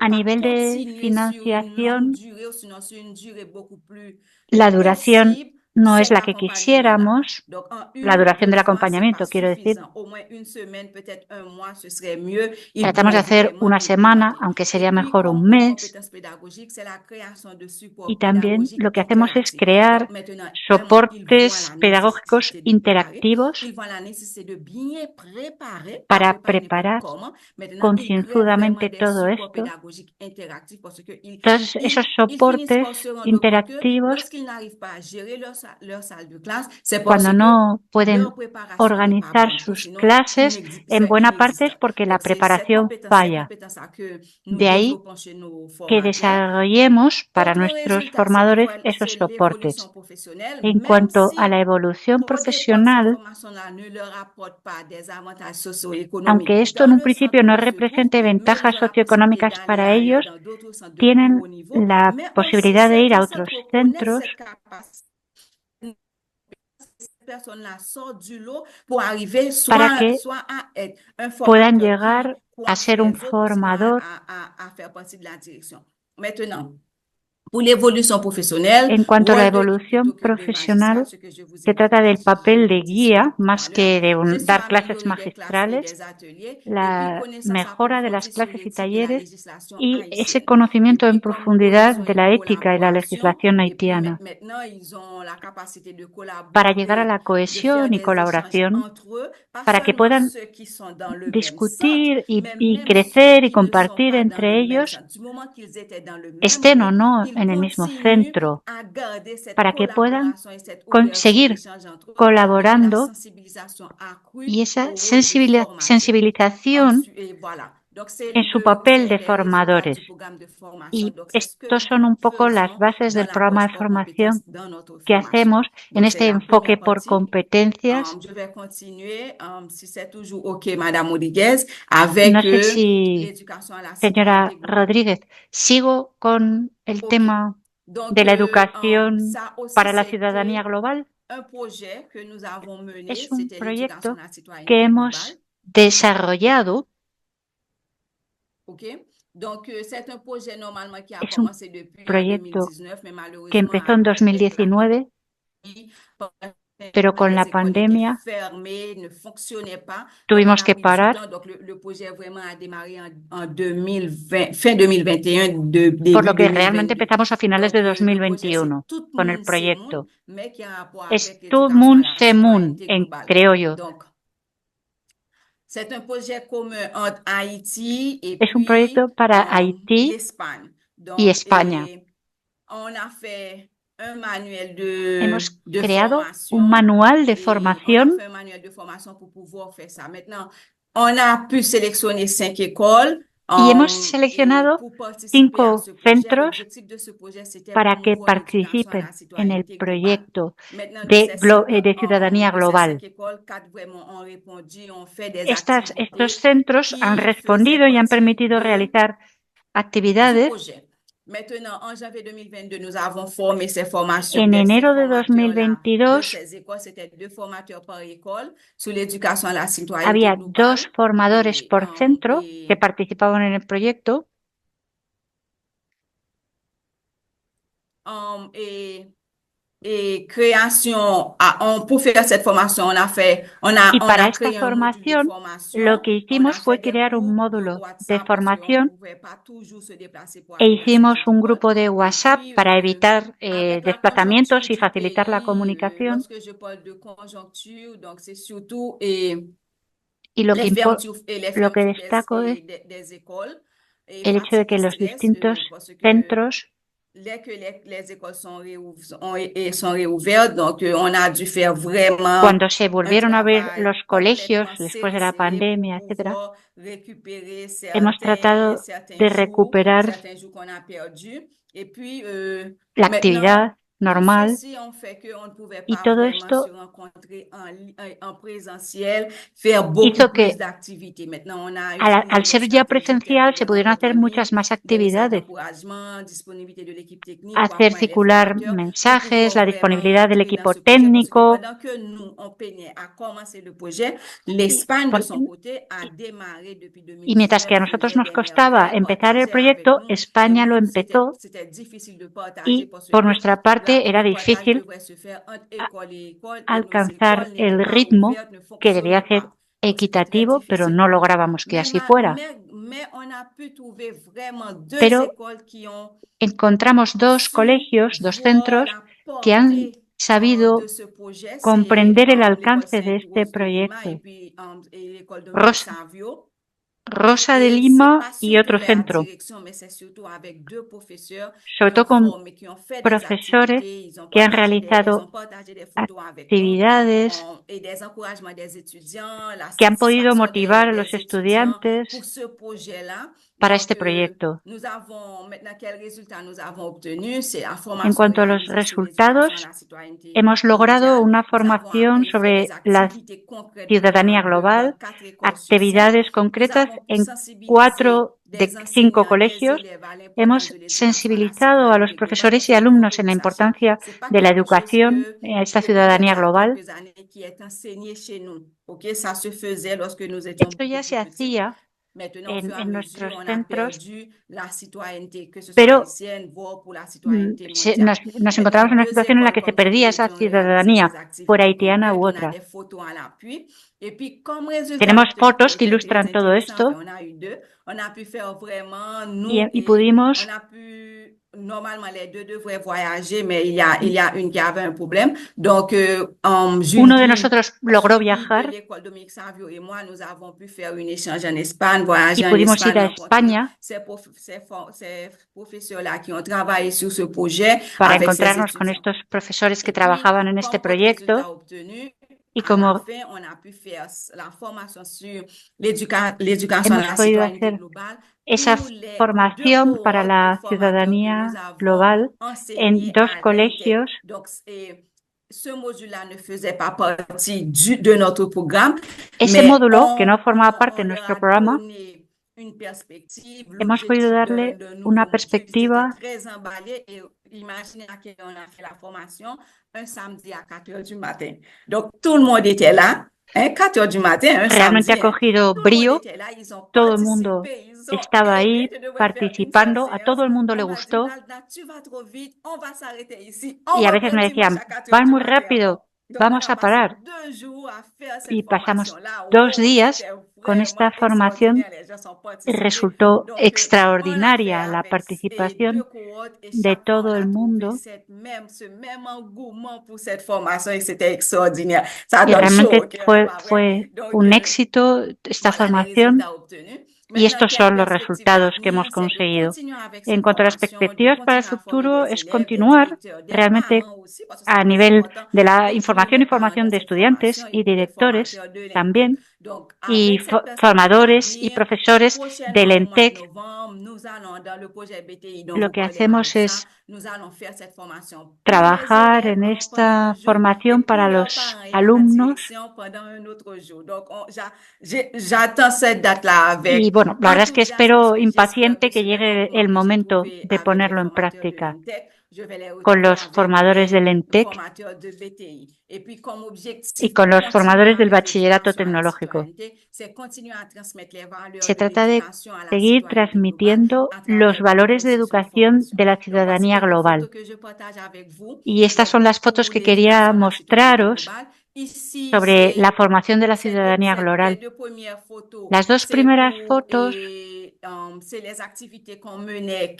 [SPEAKER 5] A nivel de financiación, la duración no es la que quisiéramos, la duración del acompañamiento, quiero decir. Tratamos de hacer una semana, aunque sería mejor un mes. Y también lo que hacemos es crear soportes pedagógicos interactivos para preparar concienzudamente todo esto. Todos esos soportes interactivos, cuando no pueden organizar sus clases, en buena parte es porque la preparación falla. De ahí que desarrollemos para nuestros formadores esos soportes. En cuanto a la evolución profesional, aunque esto en un principio no represente ventajas socioeconómicas para ellos, tienen la posibilidad de ir a otros centros para que puedan llegar a ser un formador. En cuanto a la evolución profesional, se trata del papel de guía más que de dar clases magistrales, la mejora de las clases y talleres y ese conocimiento en profundidad de la ética y la legislación haitiana para llegar a la cohesión y colaboración, para que puedan discutir y crecer y compartir entre ellos, estén o no en el mismo centro, para que puedan seguir colaborando y esa sensibilización en su papel de formadores. Y estos son un poco las bases del programa de formación que hacemos en este enfoque por competencias. No sé si, señora Rodríguez, sigo con el tema de la educación para la ciudadanía global. Es un proyecto que hemos desarrollado. Es un proyecto que empezó en 2019, pero con la pandemia tuvimos que parar, por lo que realmente empezamos a finales de 2021 con el proyecto. Es Tout Monde C'est Monde en criollo. Es un proyecto para Haití y España. Hemos creado un manual de formación. Y hemos seleccionado 5 centros para que participen en el proyecto de ciudadanía global. Estos centros han respondido y han permitido realizar actividades. En enero de 2022 había 2 formadores por centro que participaban en el proyecto. Y para esta formación lo que hicimos fue crear un módulo de formación e hicimos un grupo de WhatsApp para evitar desplazamientos y facilitar la comunicación. Y lo que destaco es el hecho de que los distintos centros,
[SPEAKER 9] dès que les écoles sont réouvertes, donc on a dû faire vraiment
[SPEAKER 5] cuando se volvieron a abrir los colegios después de la pandemia, etcétera, hemos tratado de recuperar la actividad normal, y todo esto hizo que al ser ya presencial se pudieron hacer muchas más actividades, hacer circular mensajes, la disponibilidad del equipo técnico. Y mientras que a nosotros nos costaba empezar el proyecto, España lo empezó, y por nuestra parte era difícil alcanzar el ritmo que debía ser equitativo, pero no lográbamos que así fuera. Pero encontramos dos colegios, dos centros que han sabido comprender el alcance de este proyecto. Rosa de Lima y otro centro, sobre todo con profesores que han realizado actividades que han podido motivar a los estudiantes para este proyecto. En cuanto a los resultados, hemos logrado una formación sobre la ciudadanía global, actividades concretas en 4 de 5 colegios. Hemos sensibilizado a los profesores y alumnos en la importancia de la educación en esta ciudadanía global. Esto ya se hacía en nuestros centros, pero nos encontramos en una situación en la que se perdía esa ciudadanía, fuera haitiana u otra. Tenemos fotos que ilustran todo esto y pudimos. Uno de nosotros logró viajar y pudimos ir a España para encontrarnos con estos profesores que trabajaban en este proyecto. Y como hemos podido hacer esa formación para la ciudadanía global en 2 colegios, ese módulo, que no formaba parte de nuestro programa, hemos podido darle una perspectiva. Realmente ha cogido brío, todo el mundo estaba ahí participando, a todo el mundo le gustó, y a veces me decían, van muy rápido, vamos a parar. Y pasamos 2 días con esta formación y resultó extraordinaria la participación de todo el mundo. Y realmente fue un éxito esta formación. Y estos son los resultados que hemos conseguido. En cuanto a las perspectivas para el futuro, es continuar realmente a nivel de la información y formación de estudiantes y directores también, y formadores y profesores del ENTEC. Lo que hacemos es trabajar en esta formación para los alumnos. Y bueno, la verdad es que espero impaciente que llegue el momento de ponerlo en práctica con los formadores del ENTEC y con los formadores del bachillerato tecnológico. Se trata de seguir transmitiendo los valores de educación de la ciudadanía global. Y estas son las fotos que quería mostraros sobre la formación de la ciudadanía global. Las 2 primeras fotos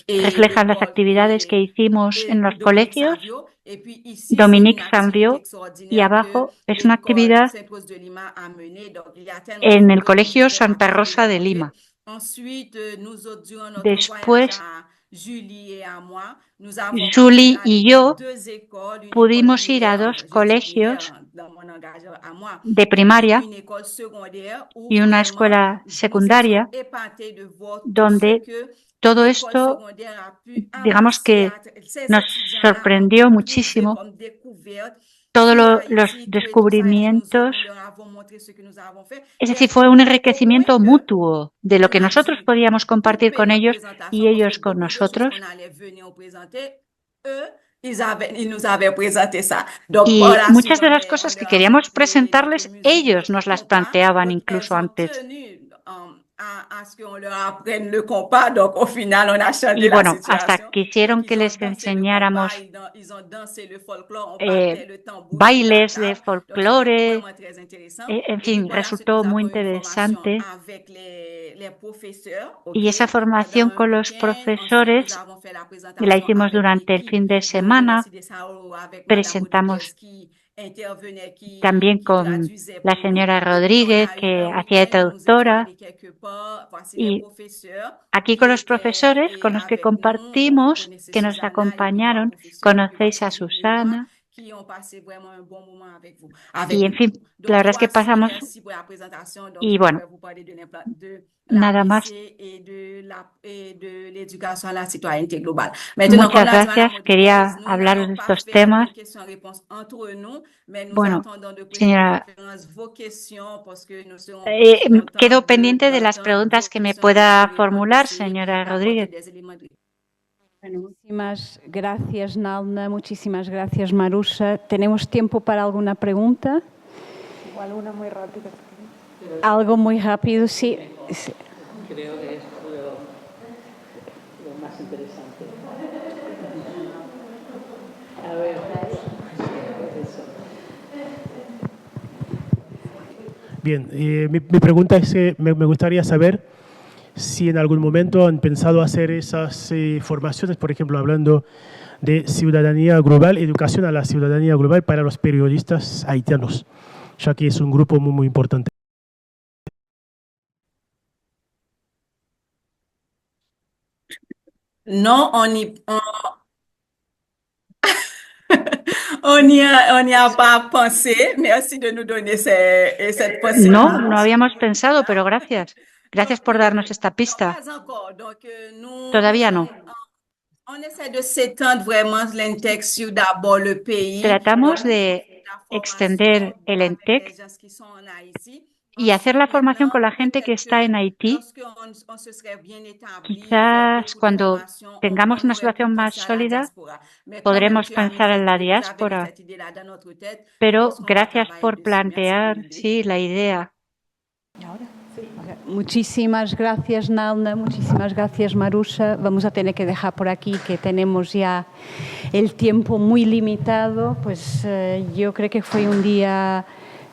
[SPEAKER 5] reflejan las actividades que hicimos en los colegios. Dominique Sanvio, y abajo es una actividad en el Colegio Santa Rosa de Lima. Después, Julie y yo pudimos ir a 2 colegios de primaria y una escuela secundaria donde todo esto, digamos que nos sorprendió muchísimo, todos los descubrimientos, es decir, fue un enriquecimiento mutuo de lo que nosotros podíamos compartir con ellos y ellos con nosotros. Y muchas de las cosas que queríamos presentarles, ellos nos las planteaban incluso antes. Y bueno, hasta quisieron que les enseñáramos bailes de folclore, en fin, resultó muy interesante. Y esa formación con los profesores la hicimos durante el fin de semana. Presentamos también con la señora Rodríguez, que hacía de traductora. Y aquí con los profesores con los que compartimos, que nos acompañaron, conocéis a Susana. Y en fin, la verdad es que pasamos. Y bueno, nada más. Muchas gracias. Quería hablaros de estos temas. Bueno, señora, quedo pendiente de las preguntas que me pueda formular, señora Rodríguez.
[SPEAKER 7] Muchísimas gracias, Nalda. Muchísimas gracias, Marusa. ¿Tenemos tiempo para alguna pregunta?
[SPEAKER 1] Igual una muy rápida.
[SPEAKER 7] Algo muy rápido, sí.
[SPEAKER 8] Creo que es lo más interesante. A ver.
[SPEAKER 6] Bien, mi pregunta es, me gustaría saber si en algún momento han pensado hacer esas formaciones, por ejemplo, hablando de ciudadanía global, educación a la ciudadanía global para los periodistas haitianos, ya que es un grupo muy, muy importante.
[SPEAKER 9] Non, on n'y a pas pensé. Merci de nous donner cette possibilité.
[SPEAKER 5] No habíamos pensado, pero gracias. Gracias por darnos esta pista. Todavía no. Tratamos de extender el ENTEC y hacer la formación con la gente que está en Haití. Quizás cuando tengamos una situación más sólida podremos pensar en la diáspora. Pero gracias por plantear, sí, la idea.
[SPEAKER 7] Muchísimas gracias, Nalda. Muchísimas gracias, Marusa. Vamos a tener que dejar por aquí, que tenemos ya el tiempo muy limitado. Pues yo creo que fue un día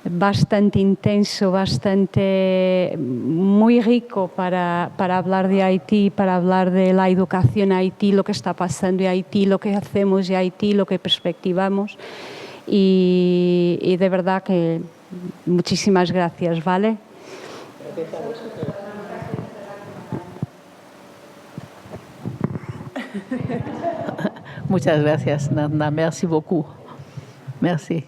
[SPEAKER 7] bastante intenso, muy rico para hablar de Haití, para hablar de la educación en Haití, lo que está pasando en Haití, lo que hacemos en Haití, lo que perspectivamos. Y de verdad que muchísimas gracias, ¿vale?
[SPEAKER 8] Muchas gracias, Nanda. Merci beaucoup. Merci.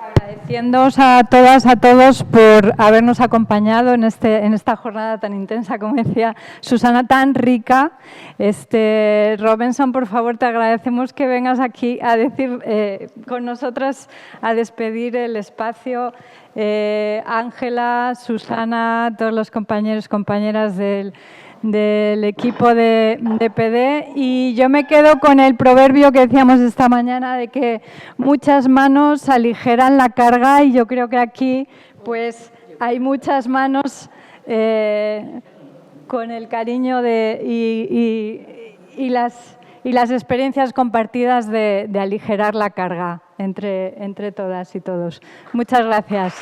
[SPEAKER 10] Agradeciéndoos a todas, a todos por habernos acompañado en esta jornada tan intensa, como decía Susana, tan rica. Robinson, por favor, te agradecemos que vengas aquí a decir con nosotras, a despedir el espacio. Ángela, Susana, todos los compañeros, compañeras del equipo de PD, y yo me quedo con el proverbio que decíamos esta mañana de que muchas manos aligeran la carga, y yo creo que aquí pues hay muchas manos con el cariño y las experiencias compartidas de aligerar la carga entre todas y todos. Muchas gracias.